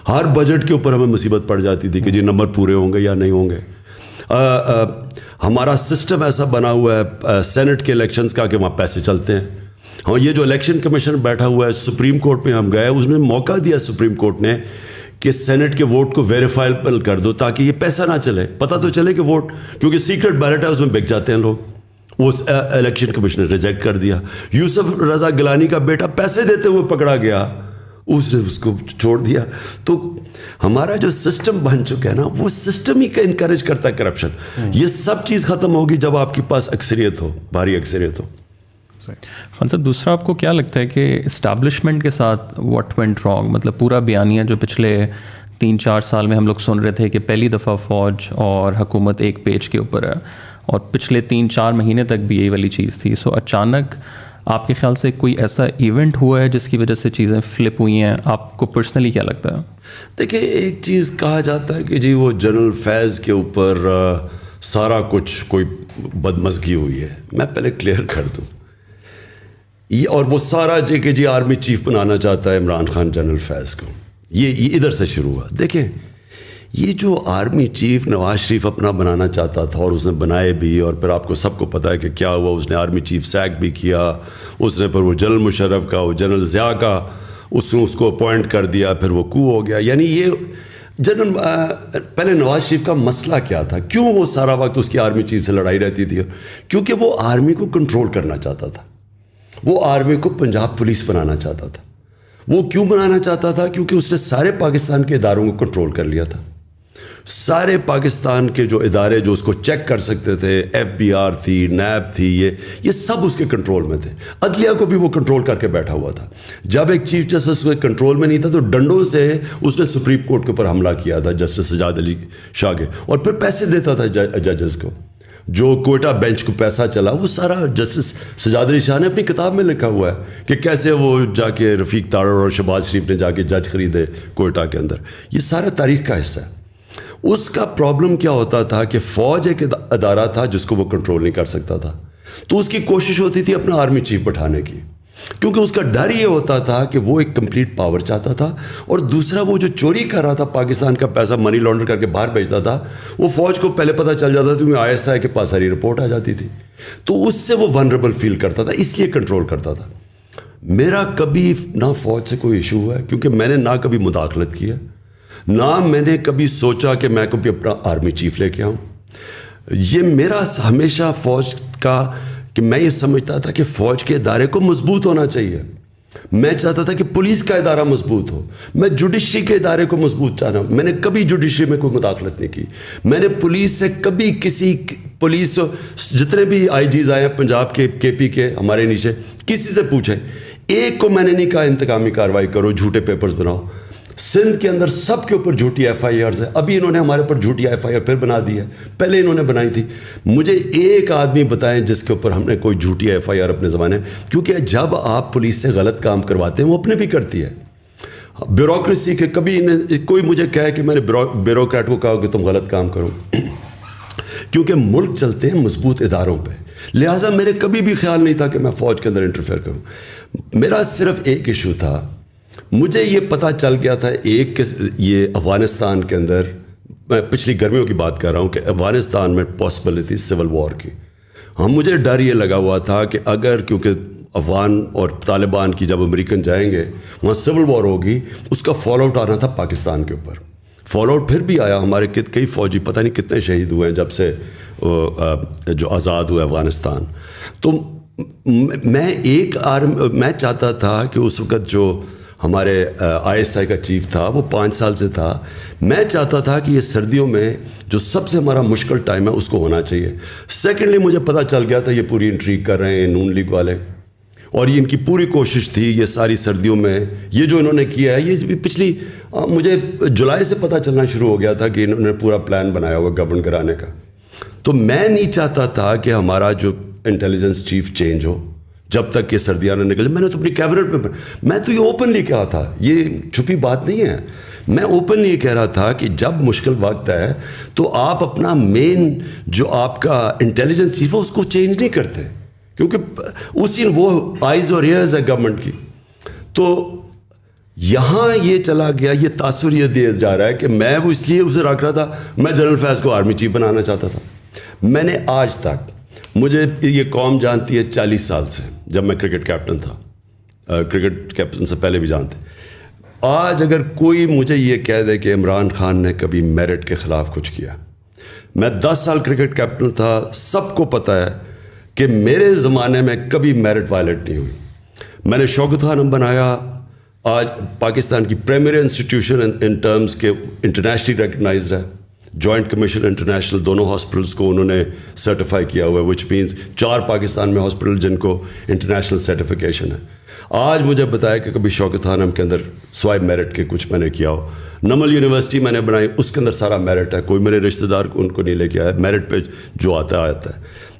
ہر بجٹ کے اوپر ہمیں مصیبت پڑ جاتی تھی کہ جی نمبر پورے ہوں گے یا نہیں ہوں گے. ہمارا سسٹم ایسا بنا ہوا ہے سینٹ کے الیکشنز کا کہ وہاں پیسے چلتے ہیں. ہاں, یہ جو الیکشن کمیشن بیٹھا ہوا ہے, سپریم کورٹ میں ہم گئے, اس نے موقع دیا سپریم کورٹ نے کہ سینٹ کے ووٹ کو ویریفائبل کر دو تاکہ یہ پیسہ نہ چلے. پتہ تو چلے کہ ووٹ, کیونکہ سیکرٹ بیلٹ ہے اس میں بک جاتے ہیں لوگ, وہ الیکشن کمیشن ریجیکٹ کر دیا. یوسف رضا گیلانی کا بیٹا پیسے دیتے ہوئے پکڑا گیا, اس نے اس کو چھوڑ دیا. تو ہمارا جو سسٹم بن چکا ہے نا, وہ سسٹم ہی کا انکریج کرتا ہے کرپشن. یہ سب چیز ختم ہوگی جب آپ کے پاس اکثریت ہو, بھاری اکثریت ہو. خان صاحب, دوسرا آپ کو کیا لگتا ہے کہ اسٹیبلشمنٹ کے ساتھ واٹ وینٹ رانگ, مطلب پورا بیانیہ جو پچھلے 3-4 سال میں ہم لوگ سن رہے تھے کہ پہلی دفعہ فوج اور حکومت ایک پیج کے اوپر ہے, اور پچھلے 3-4 مہینے تک بھی یہی والی چیز تھی. سو اچانک آپ کے خیال سے کوئی ایسا ایونٹ ہوا ہے جس کی وجہ سے چیزیں فلپ ہوئی ہیں؟ آپ کو پرسنلی کیا لگتا ہے؟ دیکھیں, ایک چیز کہا جاتا ہے کہ جی وہ جنرل فیض کے اوپر سارا کچھ کوئی بدمزگی ہوئی ہے. میں پہلے کلیئر کر دوں, یہ اور وہ سارا کہ جی آرمی چیف بنانا چاہتا ہے عمران خان جنرل فیض کو, یہ ادھر سے شروع ہوا. دیکھیں, یہ جو آرمی چیف نواز شریف اپنا بنانا چاہتا تھا اور اس نے بنائے بھی, اور پھر آپ کو سب کو پتہ ہے کہ کیا ہوا, اس نے آرمی چیف سیک بھی کیا, اس نے پھر وہ جنرل مشرف کا, وہ جنرل ضیاء کا, اس نے اس کو اپوائنٹ کر دیا, پھر وہ کو ہو گیا. یعنی یہ جنرل پہلے نواز شریف کا مسئلہ کیا تھا, کیوں وہ سارا وقت اس کی آرمی چیف سے لڑائی رہتی تھی؟ کیونکہ وہ آرمی کو کنٹرول کرنا چاہتا تھا, وہ آرمی کو پنجاب پولیس بنانا چاہتا تھا. وہ کیوں بنانا چاہتا تھا؟ کیونکہ اس نے سارے پاکستان کے اداروں کو کنٹرول کر لیا تھا. سارے پاکستان کے جو ادارے جو اس کو چیک کر سکتے تھے, FBI تھی, نیب تھی, یہ سب اس کے کنٹرول میں تھے. عدلیہ کو بھی وہ کنٹرول کر کے بیٹھا ہوا تھا. جب ایک چیف جسٹس اس کے کنٹرول میں نہیں تھا تو ڈنڈوں سے اس نے سپریم کورٹ کے اوپر حملہ کیا تھا, جسٹس سجاد علی شاہ کے, اور پھر پیسے دیتا تھا ججز کو. جو کوئٹہ بینچ کو پیسہ چلا, وہ سارا جسٹس سجاد علی شاہ نے اپنی کتاب میں لکھا ہوا ہے کہ کیسے وہ جا کے رفیق تارڑ اور شہباز شریف نے جا کے جج خریدے کوئٹہ کے اندر. یہ سارا تاریخ کا حصہ ہے. اس کا پرابلم کیا ہوتا تھا کہ فوج ایک ادارہ تھا جس کو وہ کنٹرول نہیں کر سکتا تھا, تو اس کی کوشش ہوتی تھی اپنا آرمی چیف بٹھانے کی, کیونکہ اس کا ڈر یہ ہوتا تھا کہ وہ ایک کمپلیٹ پاور چاہتا تھا. اور دوسرا, وہ جو چوری کر رہا تھا پاکستان کا پیسہ, منی لانڈر کر کے باہر بھیجتا تھا, وہ فوج کو پہلے پتہ چل جاتا تھا, کیونکہ ISI کے پاس ساری رپورٹ آ جاتی تھی. تو اس سے وہ ونربل فیل کرتا تھا, اس لیے کنٹرول کرتا تھا. میرا کبھی نہ فوج سے کوئی ایشو ہوا ہے, کیونکہ میں نے نہ کبھی مداخلت کی ہے, نہ میں نے کبھی سوچا کہ میں کبھی اپنا آرمی چیف لے کے آؤں. یہ میرا ہمیشہ فوج کا کہ میں یہ سمجھتا تھا کہ فوج کے ادارے کو مضبوط ہونا چاہیے. میں چاہتا تھا کہ پولیس کا ادارہ مضبوط ہو, میں جوڈیشری کے ادارے کو مضبوط چاہتا ہوں. میں نے کبھی جوڈیشری میں کوئی مداخلت نہیں کی. میں نے پولیس سے کبھی کسی پولیس جتنے بھی IGs آئے ہیں پنجاب کے, KP کے, ہمارے نیچے, کسی سے پوچھے, ایک کو میں نے نہیں کہا انتقامی کارروائی کرو, جھوٹے پیپرز بناؤ. سندھ کے اندر سب کے اوپر جھوٹی FIRs ہے. ابھی انہوں نے ہمارے اوپر جھوٹی FIR پھر بنا دی ہے, پہلے انہوں نے بنائی تھی. مجھے ایک آدمی بتائیں جس کے اوپر ہم نے کوئی جھوٹی FIR اپنے زمانے, کیونکہ جب آپ پولیس سے غلط کام کرواتے ہیں وہ اپنے بھی کرتی ہے. بیوروکریسی کے کبھی کوئی مجھے کہے کہ میں نے بیوروکریٹ کو کہا کہ تم غلط کام کرو, کیونکہ ملک چلتے ہیں مضبوط اداروں پہ. لہٰذا میرے کبھی بھی خیال نہیں تھا کہ میں فوج کے اندر انٹرفیئر کروں. میرا صرف ایک ایشو تھا, مجھے یہ پتہ چل گیا تھا ایک کہ یہ افغانستان کے اندر, میں پچھلی گرمیوں کی بات کر رہا ہوں, کہ افغانستان میں پاسبلٹی سول وار کی. مجھے ڈر یہ لگا ہوا تھا کہ اگر, کیونکہ افغان اور طالبان کی جب امریکن جائیں گے وہاں سول وار ہوگی, اس کا فال آؤٹ آنا تھا پاکستان کے اوپر. فال آؤٹ پھر بھی آیا, ہمارے کئی فوجی پتہ نہیں کتنے شہید ہوئے ہیں جب سے جو آزاد ہوا افغانستان. تو میں چاہتا تھا کہ اس وقت جو ہمارے ISI کا چیف تھا وہ 5 سال سے تھا, میں چاہتا تھا کہ یہ سردیوں میں جو سب سے ہمارا مشکل ٹائم ہے اس کو ہونا چاہیے. سیکنڈلی مجھے پتہ چل گیا تھا یہ پوری انٹریگ کر رہے ہیں نون لیگ والے, اور یہ ان کی پوری کوشش تھی یہ ساری سردیوں میں یہ جو انہوں نے کیا ہے. یہ پچھلی مجھے جولائی سے پتہ چلنا شروع ہو گیا تھا کہ انہوں نے پورا پلان بنایا ہوا گورنمنٹ کرانے کا. تو میں نہیں چاہتا تھا کہ ہمارا جو انٹیلیجنس چیف چینج ہو جب تک کہ سردیاں نہ نکل. میں نے تو اپنی کیبنٹ میں تو یہ اوپنلی کہا تھا, یہ چھپی بات نہیں ہے. میں اوپنلی یہ کہہ رہا تھا کہ جب مشکل وقت ہے تو آپ اپنا مین جو آپ کا انٹیلیجنس چیف ہے اس کو چینج نہیں کرتے, کیونکہ اسی وہ آئیز اور ایئرز ہے گورنمنٹ کی. تو یہاں یہ چلا گیا, یہ تاثر یہ دیا جا رہا ہے کہ میں وہ اس لیے اسے رکھ رہا تھا, میں جنرل فیض کو آرمی چیف بنانا چاہتا تھا. میں نے آج تک, مجھے یہ قوم جانتی ہے 40 سال سے, جب میں کرکٹ کیپٹن تھا, کرکٹ کیپٹن سے پہلے بھی جانتے. آج اگر کوئی مجھے یہ کہہ دے کہ عمران خان نے کبھی میرٹ کے خلاف کچھ کیا, میں 10 سال کرکٹ کیپٹن تھا, سب کو پتہ ہے کہ میرے زمانے میں کبھی میرٹ وائلیٹ نہیں ہوئی. میں نے شوکت خانم بنایا, آج پاکستان کی پریمیئر انسٹیٹیوشن ان ٹرمز کے انٹرنیشنلی ریکگنائزڈ ہے. جوائنٹ کمیشن انٹرنیشنل دونوں ہاسپٹلس کو انہوں نے سرٹیفائی کیا ہوا ہے, وچ مینس 4 پاکستان میں ہاسپٹل جن کو انٹرنیشنل سرٹیفکیشن ہے. آج مجھے بتایا کہ کبھی شوکت خانم کے اندر سوائے میرٹ کے کچھ میں نے کیا ہو. نمل یونیورسٹی میں نے بنائی, اس کے اندر سارا میرٹ ہے, کوئی میرے رشتہ دار ان کو نہیں لے کے آیا, میرٹ پہ جو آتا ہے.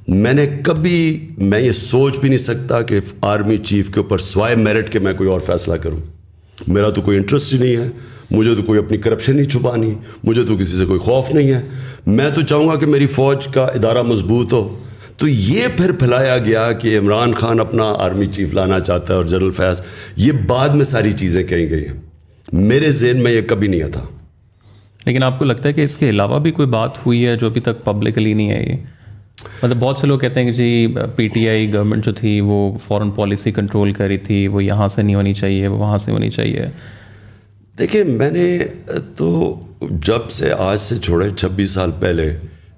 میں نے کبھی, میں یہ سوچ بھی نہیں سکتا کہ آرمی چیف کے اوپر سوائے میرٹ کے میں کوئی اور فیصلہ کروں. میرا تو کوئی انٹرسٹ ہی نہیں ہے, مجھے تو کوئی اپنی کرپشن نہیں چھپانی, مجھے تو کسی سے کوئی خوف نہیں ہے. میں تو چاہوں گا کہ میری فوج کا ادارہ مضبوط ہو. تو یہ پھر پھیلایا گیا کہ عمران خان اپنا آرمی چیف لانا چاہتا ہے اور جنرل فیاض, یہ بعد میں ساری چیزیں کہیں گئی ہیں. میرے ذہن میں یہ کبھی نہیں تھا. لیکن آپ کو لگتا ہے کہ اس کے علاوہ بھی کوئی بات ہوئی ہے جو ابھی تک پبلکلی نہیں آئی؟ مطلب بہت سے لوگ کہتے ہیں کہ جی پی ٹی آئی گورنمنٹ جو تھی وہ فورن پالیسی کنٹرول کر رہی تھی, وہ یہاں سے نہیں ہونی چاہیے, وہ وہاں سے ہونی چاہیے. دیکھیں, میں نے تو جب سے آج سے چھوڑے 26 سال پہلے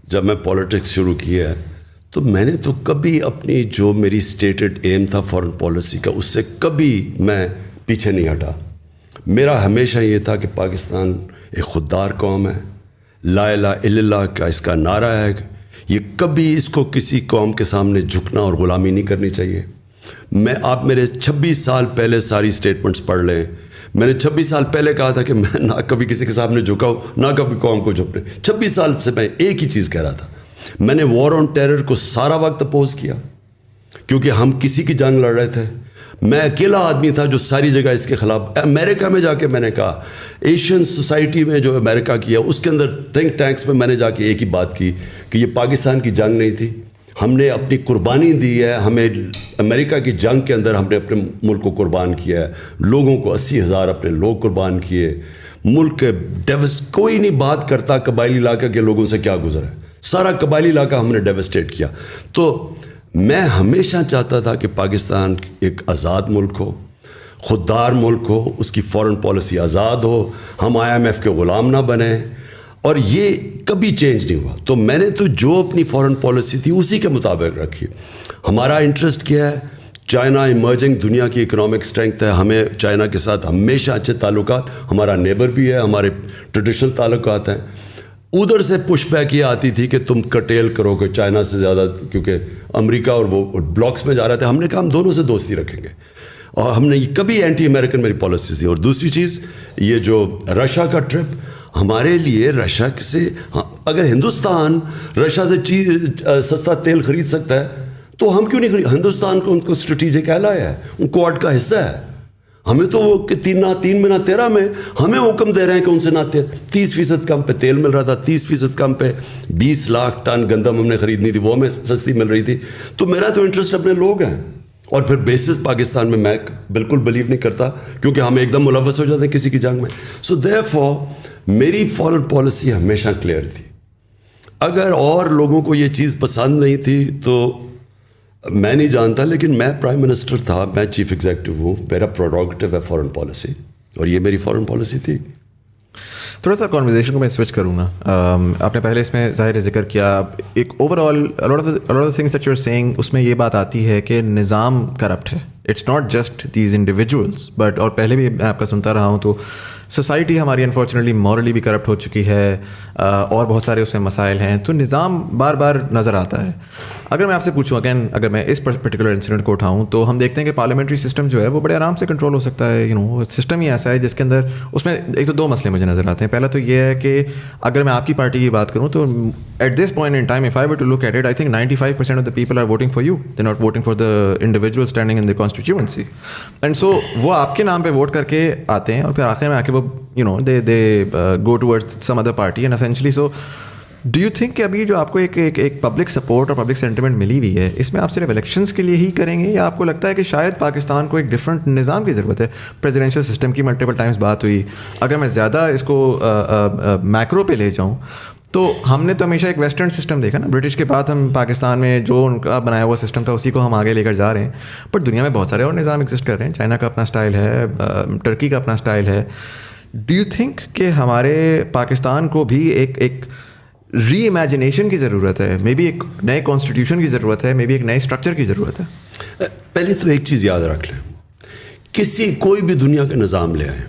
جب میں پولیٹکس شروع کی ہے, تو میں نے تو کبھی اپنی جو میری اسٹیٹڈ ایم تھا فورن پالیسی کا, اس سے کبھی میں پیچھے نہیں ہٹا. میرا ہمیشہ یہ تھا کہ پاکستان ایک خوددار قوم ہے, لا الہ الا اللہ کا اس کا نعرہ ہے, یہ کبھی اس کو کسی قوم کے سامنے جھکنا اور غلامی نہیں کرنی چاہیے. آپ میرے 26 سال پہلے ساری اسٹیٹمنٹس پڑھ لیں. میں نے 26 سال پہلے کہا تھا کہ میں نہ کبھی کسی کے سامنے جھکا ہوں, نہ کبھی قوم کو جھکنے. 26 سال سے میں ایک ہی چیز کہہ رہا تھا. میں نے وار آن ٹیرر کو سارا وقت اپوز کیا, کیونکہ ہم کسی کی جنگ لڑ رہے تھے. میں اکیلا آدمی تھا جو ساری جگہ اس کے خلاف. امریکہ میں جا کے میں نے کہا, ایشین سوسائٹی میں جو امریکہ کیا, اس کے اندر تھنک ٹینکس میں میں نے جا کے ایک ہی بات کی کہ یہ پاکستان کی جنگ نہیں تھی, ہم نے اپنی قربانی دی ہے. ہمیں امریکہ کی جنگ کے اندر ہم نے اپنے ملک کو قربان کیا ہے, لوگوں کو 80,000 اپنے لوگ قربان کیے. ملک کے کوئی نہیں بات کرتا قبائلی علاقہ کے لوگوں سے کیا گزرا ہے, سارا قبائلی علاقہ ہم نے ڈیوسٹیٹ کیا. تو میں ہمیشہ چاہتا تھا کہ پاکستان ایک آزاد ملک ہو, خوددار ملک ہو, اس کی فورن پالیسی آزاد ہو, ہم IMF کے غلام نہ بنیں, اور یہ کبھی چینج نہیں ہوا. تو میں نے تو جو اپنی فورن پالیسی تھی اسی کے مطابق رکھی. ہمارا انٹرسٹ کیا ہے؟ چائنا ایمرجنگ دنیا کی اکنامک اسٹرینتھ ہے, ہمیں چائنا کے ساتھ ہمیشہ اچھے تعلقات, ہمارا نیبر بھی ہے, ہمارے ٹریڈیشنل تعلقات ہیں. ادھر سے پش بیک یہ آتی تھی کہ تم کٹیل کرو کہ چائنا سے زیادہ, کیونکہ امریکہ اور وہ بلاکس میں جا رہے تھے. ہم نے کہا ہم دونوں سے دوستی رکھیں گے, اور ہم نے کبھی اینٹی امریکن میری پالیسی تھی. اور دوسری چیز یہ جو رشیا کا ٹرپ, ہمارے لیے رشیا سے, اگر ہندوستان رشیا سے سستا تیل خرید سکتا ہے تو ہم کیوں نہیں خرید؟ ہندوستان کو ان کو اسٹریٹجک ایلائی ہے, ان کوڈ کا حصہ ہے. ہمیں تو وہ 3 میں نہ 13 میں ہمیں حکم دے رہے ہیں کہ ان سے نہ 30% کم پہ تیل مل رہا تھا, 30% کم پہ 20 لاکھ ٹن گندم ہم نے خریدنی تھی, وہ ہمیں سستی مل رہی تھی. تو میرا تو انٹرسٹ اپنے لوگ ہیں. اور پھر بیسس پاکستان میں بالکل بلیو نہیں کرتا, کیونکہ ہم ایک دم ملوث ہو جاتے ہیں کسی کی جنگ میں. سو دیئرفور میری فورن پالیسی ہمیشہ کلیئر تھی. اگر اور لوگوں کو یہ چیز پسند نہیں تھی تو میں نہیں جانتا, لیکن میں پرائم منسٹر تھا, میں چیف ایگزیکٹو ہوں, میرا پروڈکٹیو ہے فورن پالیسی, اور یہ میری فورن پالیسی تھی. تھوڑا سا کانورزیشن کو میں سوئچ کروں گا. آپ نے پہلے اس میں ظاہر ذکر کیا ایک overall things that you are seeing, اس میں یہ بات آتی ہے کہ نظام کرپٹ ہے. It's not just these individuals but, اور پہلے بھی میں آپ کا سنتا رہا ہوں, تو سوسائٹی ہماری انفارچونیٹلی مورلی بھی کرپٹ ہو چکی ہے, اور بہت سارے اس میں مسائل ہیں. تو نظام بار بار نظر آتا ہے. اگر میں آپ سے پوچھوں اگین, اگر میں اس پرٹیکولر انسیڈنٹ کو اٹھاؤں, تو ہم دیکھتے ہیں کہ پارلیمنٹری سسٹم جو ہے وہ بڑے آرام سے کنٹرول ہو سکتا ہے. سسٹم ہی ایسا ہے جس کے اندر, اس میں ایک تو 2 مسئلے مجھے نظر آتے ہیں. پہلا تو یہ ہے کہ اگر میں آپ کی پارٹی کی بات کروں تو at this point in time if I were to look at it, I think 95% of the people are voting for you, they not voting for the individual standing in the constituency. And so وہ آپ کے نام پہ vote کر کے آتے ہیں, اور پھر آخر میں آ کے وہ they go towards some other party and essentially. So do you think کہ ابھی جو آپ کو ایک پبلک سپورٹ اور پبلک سینٹیمنٹ ملی ہوئی ہے, اس میں آپ صرف الیکشنز کے لیے ہی کریں گے, یا آپ کو لگتا ہے کہ شاید پاکستان کو ایک ڈفرینٹ نظام کی ضرورت ہے؟ پریزیڈینشیل سسٹم کی ملٹیپل ٹائمز بات ہوئی. اگر میں زیادہ اس کو میکرو پہ لے جاؤں تو ہم نے تو ہمیشہ ایک ویسٹرن سسٹم دیکھا نا. برٹش کے بعد ہم پاکستان میں جو ان کا بنایا ہوا سسٹم تھا اسی کو ہم آگے لے کر جا رہے ہیں. بٹ دنیا میں بہت سارے اور نظام ایگزسٹ کر رہے ہیں. چائنا کا اپنا اسٹائل ہے, ٹرکی کا اپنا اسٹائل ہے. ڈو یو تھنک کہ ہمارے پاکستان کو بھی ایک ری امیجنیشن کی ضرورت ہے, مے بی ایک نئے کانسٹیٹیوشن کی ضرورت ہے, مے بی ایک نئے اسٹرکچر کی ضرورت ہے. پہلے تو ایک چیز یاد رکھ لیں, کوئی بھی دنیا کا نظام لے آئے,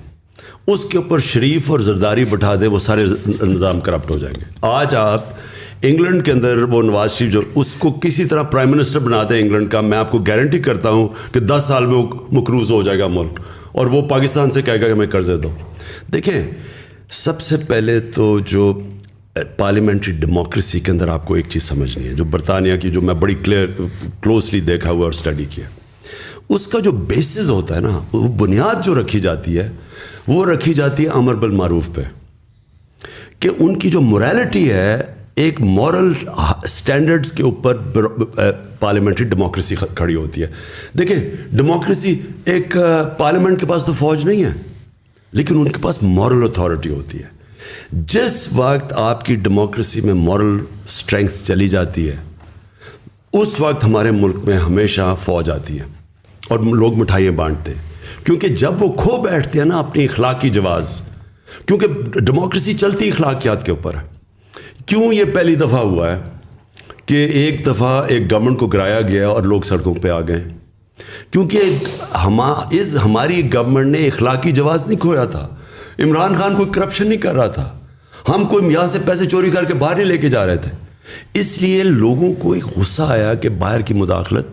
اس کے اوپر شریف اور زرداری بٹھا دے, وہ سارے نظام کرپٹ ہو جائیں گے. آج آپ انگلینڈ کے اندر وہ نواز شریف جو اس کو کسی طرح پرائم منسٹر بنا دیں انگلینڈ کا, میں آپ کو گارنٹی کرتا ہوں کہ 10 سال میں وہ مقروض ہو جائے گا ملک, اور وہ پاکستان سے کہے گا کہ ہمیں قرضے دو. دیکھیں, سب سے پہلے تو جو پارلیمنٹری ڈیموکریسی کے اندر آپ کو ایک چیز سمجھنی ہے, جو برطانیہ کی, جو میں بڑی کلوزلی دیکھا ہوا اور اسٹڈی کیا, اس کا جو بیسز ہوتا ہے نا, وہ بنیاد جو رکھی جاتی ہے, وہ رکھی جاتی ہے امر بالمعروف پہ, کہ ان کی جو موریلٹی ہے ایک مورل سٹینڈرڈز کے اوپر پارلیمنٹری ڈیموکریسی کھڑی ہوتی ہے. دیکھیں, ڈیموکریسی ایک پارلیمنٹ کے پاس تو فوج نہیں ہے, لیکن ان کے پاس مورل اتھارٹی ہوتی ہے. جس وقت آپ کی ڈیموکریسی میں مورل اسٹرینگتھ چلی جاتی ہے, اس وقت ہمارے ملک میں ہمیشہ فوج آتی ہے اور لوگ مٹھائیاں بانٹتے ہیں, کیونکہ جب وہ کھو بیٹھتے ہیں نا اپنی اخلاقی جواز, کیونکہ ڈیموکریسی چلتی اخلاقیات کے اوپر ہے. کیوں یہ پہلی دفعہ ہوا ہے کہ ایک دفعہ ایک گورنمنٹ کو گرایا گیا اور لوگ سڑکوں پہ آ گئے؟ کیونکہ ہماری گورنمنٹ نے اخلاقی جواز نہیں کھویا تھا. عمران خان کوئی کرپشن نہیں کر رہا تھا, ہم کوئی یہاں سے پیسے چوری کر کے باہر نہیں لے کے جا رہے تھے. اس لیے لوگوں کو ایک غصہ آیا کہ باہر کی مداخلت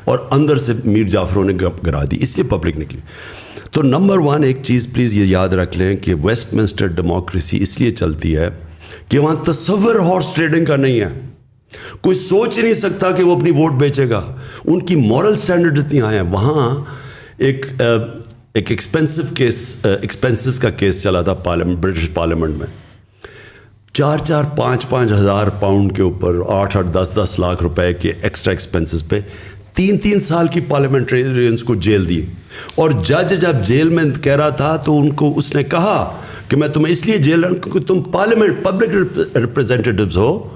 اور اندر سے میر جعفروں نے گرا دی, اس لیے پبلک نکلی. تو نمبر 1 ایک چیز پلیز یہ یاد رکھ لیں کہ ویسٹ منسٹر ڈیموکریسی اس لیے چلتی ہے کہ وہاں تصور ہارس ٹریڈنگ کا نہیں ہے. کوئی سوچ نہیں سکتا کہ وہ اپنی ووٹ بیچے گا. ان کی مورل سٹینڈرڈ اتنی آئے ہیں. وہاں ایک ایکسپینسز کا کیس چلا تھا برٹش پارلیمنٹ میں, 4-5 ہزار پاؤنڈ کے اوپر 8-8 10 لاکھ روپے کے ایکسٹرا ایکسپینسز پہ 3 سال کی پارلیمنٹرینز کو جیل دی. اور جج جب جیل میں کہہ رہا تھا تو ان کو اس نے کہا کہ میں تمہیں اس لیے جیل رہا ہوں کیونکہ تم پارلیمنٹ پبلک ریپرزینٹیٹیوز ہو,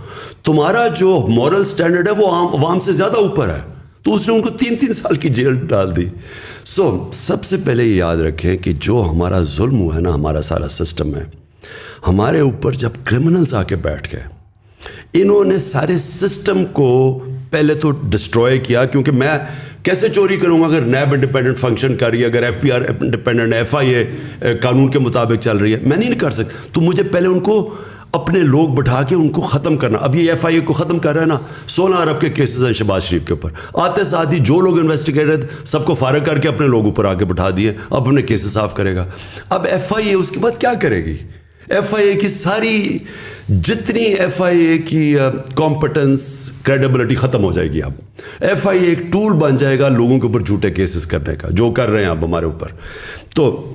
تمہارا جو مورل سٹینڈرڈ ہے وہ عوام سے زیادہ اوپر ہے. تو اس نے ان کو 3 سال کی جیل ڈال دی. سب سے پہلے یہ یاد رکھیں کہ جو ہمارا ظلم ہوا ہے نا, ہمارا سارا سسٹم ہے, ہمارے اوپر جب کرمنلز آ کے بیٹھ گئے, انہوں نے سارے سسٹم کو پہلے تو ڈسٹروائے کیا. کیونکہ میں کیسے چوری کروں گا اگر نیب انڈیپینڈنٹ فنکشن کر رہی ہے, اگر FBR انڈیپینڈنٹ, FIA قانون کے مطابق چل رہی ہے, میں نہیں کر سکتا. تو مجھے پہلے ان کو اپنے لوگ بٹھا کے ان کو ختم کرنا. اب یہ FIA کو ختم کر رہا ہے نا, 16 ارب کے کیسز ہیں شہباز شریف کے اوپر. آتے ساتھ ہی جو لوگ انویسٹیگیٹر سب کو فارغ کر کے اپنے لوگ اوپر آ کے بٹھا دیے, اب اپنے کیسز صاف کرے گا. اب FIA اس کے بعد کیا کرے گی؟ FIA کی ساری جتنی FIA کی کمپٹنس کریڈیبلٹی ختم ہو جائے گی. اب FIA ایک ٹول بن جائے گا لوگوں کے اوپر جھوٹے کیسز کرنے کا, جو کر رہے ہیں اب ہمارے اوپر. تو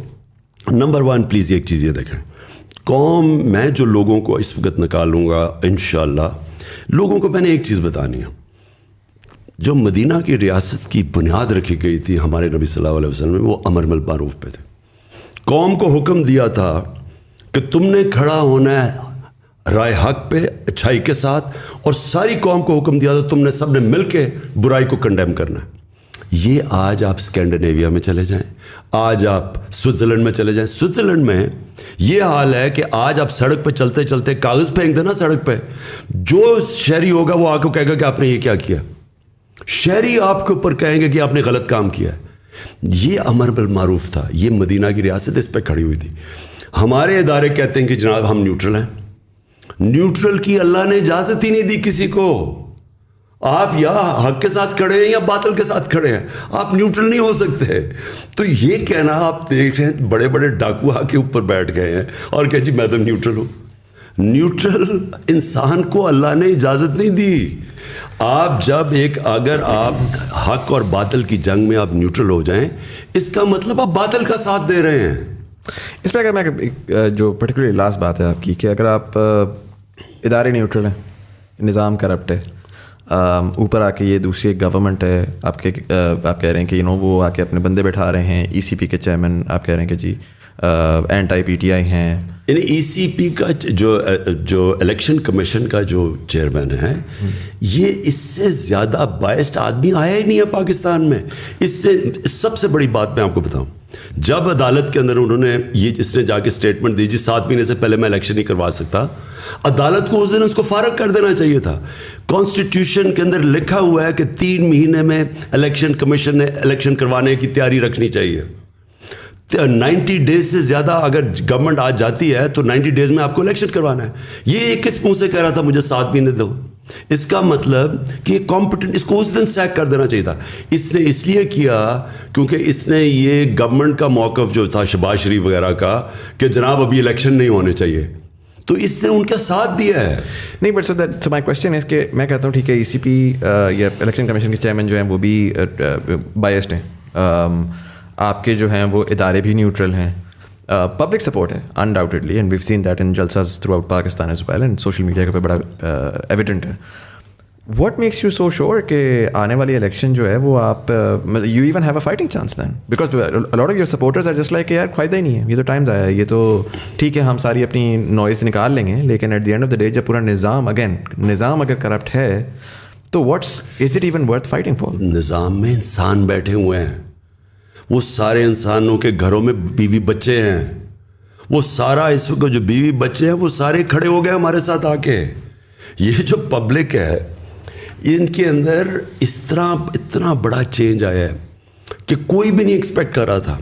نمبر 1 پلیز ایک چیز یہ دیکھیں, میں جو لوگوں کو اس وقت نکالوں گا انشاءاللہ, لوگوں کو میں نے ایک چیز بتانی ہے. جو مدینہ کی ریاست کی بنیاد رکھی گئی تھی ہمارے نبی صلی اللہ علیہ وسلم میں, وہ امر بالمعروف پہ تھے. قوم کو حکم دیا تھا کہ تم نے کھڑا ہونا ہے رائے حق پہ اچھائی کے ساتھ, اور ساری قوم کو حکم دیا تھا تم نے سب نے مل کے برائی کو کنڈیم کرنا ہے. یہ آج آپ اسکینڈینیویا میں چلے جائیں, آج آپ سوئٹزرلینڈ میں چلے جائیں. سوئٹزرلینڈ میں یہ حال ہے کہ آج آپ سڑک پہ چلتے چلتے کاغذ پھینک دینا سڑک پہ, جو شہری ہوگا وہ آ کے کہے گا کہ آپ نے یہ کیا کیا. شہری آپ کے اوپر کہیں گے کہ آپ نے غلط کام کیا ہے. یہ امر بالمعروف تھا. یہ مدینہ کی ریاست اس پہ کھڑی ہوئی تھی. ہمارے ادارے کہتے ہیں کہ جناب ہم نیوٹرل ہیں. نیوٹرل کی اللہ نے اجازت ہی نہیں دی کسی کو. آپ یا حق کے ساتھ کھڑے ہیں یا باطل کے ساتھ کھڑے ہیں, آپ نیوٹرل نہیں ہو سکتے. تو یہ کہنا, آپ دیکھ رہے ہیں بڑے بڑے ڈاکو آ کے اوپر بیٹھ گئے ہیں اور کہ جی میں تو نیوٹرل ہوں. نیوٹرل انسان کو اللہ نے اجازت نہیں دی. آپ جب اگر آپ حق اور باطل کی جنگ میں آپ نیوٹرل ہو جائیں, اس کا مطلب آپ باطل کا ساتھ دے رہے ہیں. اس پہ اگر میں جو پرٹیکولرلی لاسٹ بات ہے آپ کی, کہ اگر آپ ادارے نیوٹرل ہیں, نظام کرپٹ ہے, اوپر آ کے یہ دوسری ایک گورنمنٹ ہے, آپ کہہ رہے ہیں کہ وہ آ کے اپنے بندے بیٹھا رہے ہیں, ECP کے چیئرمین آپ کہہ رہے ہیں کہ جی اینٹی PTI ہیں. یعنی ECP کا جو الیکشن کمیشن کا جو چیئرمین ہے, یہ اس سے زیادہ بائسڈ آدمی آیا ہی نہیں ہے پاکستان میں. اس سے سب سے بڑی بات میں آپ کو بتاؤں, جب عدالت کے اندر انہوں نے اس نے جا کے اسٹیٹمنٹ دی 7 مہینے سے پہلے میں الیکشن نہیں کروا سکتا, عدالت کو اس دن اس کو فارغ کر دینا چاہیے تھا. کانسٹیٹیوشن کے اندر لکھا ہوا ہے کہ 3 مہینے میں الیکشن کمیشن نے الیکشن کروانے کی تیاری رکھنی چاہیے. 90 ڈیز سے زیادہ اگر گورنمنٹ آج جاتی ہے تو 90 ڈیز میں آپ کو الیکشن کروانا ہے. یہ کس منہ سے کہہ رہا تھا مجھے 7 مہینے دو؟ اس کا مطلب کہ کمپٹنٹ, اس کو اس دن سیک کر دینا چاہیے تھا. اس نے اس لیے کیا کیونکہ اس نے یہ گورنمنٹ کا موقف جو تھا شہباز شریف وغیرہ کا کہ جناب ابھی الیکشن نہیں ہونے چاہیے, تو اس نے ان کا ساتھ دیا ہے. نہیں بٹ سو مائی کوشچن ہے کہ میں کہتا ہوں ٹھیک ہے ECP یا الیکشن کمیشن کے چیئرمین جو ہیں وہ بھی بائسڈ ہیں, آپ کے جو ہیں وہ ادارے بھی نیوٹرل ہیں, پبلک سپورٹ ہے undoubtedly, and we've seen that in جلساز throughout Pakistan as well, and social media کے پہ بڑا ایویڈنٹ ہے. What makes you so sure کہ آنے والی الیکشن جو ہے وہ آپ you even have a fighting chance then, because lot of your supporters are just like کہ یار فائدہ ہی نہیں ہے, یہ تو ٹائمز آیا ہے, یہ تو ٹھیک ہے ہم ساری اپنی نوائز نکال لیں گے, لیکن at the end of the day جب پورا نظام اگر کرپٹ ہے تو what's is it even worth fighting for? نظام میں انسان بیٹھے ہوئے ہیں, وہ سارے انسانوں کے گھروں میں بیوی بچے ہیں, وہ سارا اس وقت جو بیوی بچے ہیں وہ سارے کھڑے ہو گئے ہمارے ساتھ آ کے. یہ جو پبلک ہے ان کے اندر اس طرح اتنا بڑا چینج آیا ہے کہ کوئی بھی نہیں ایکسپیکٹ کر رہا تھا.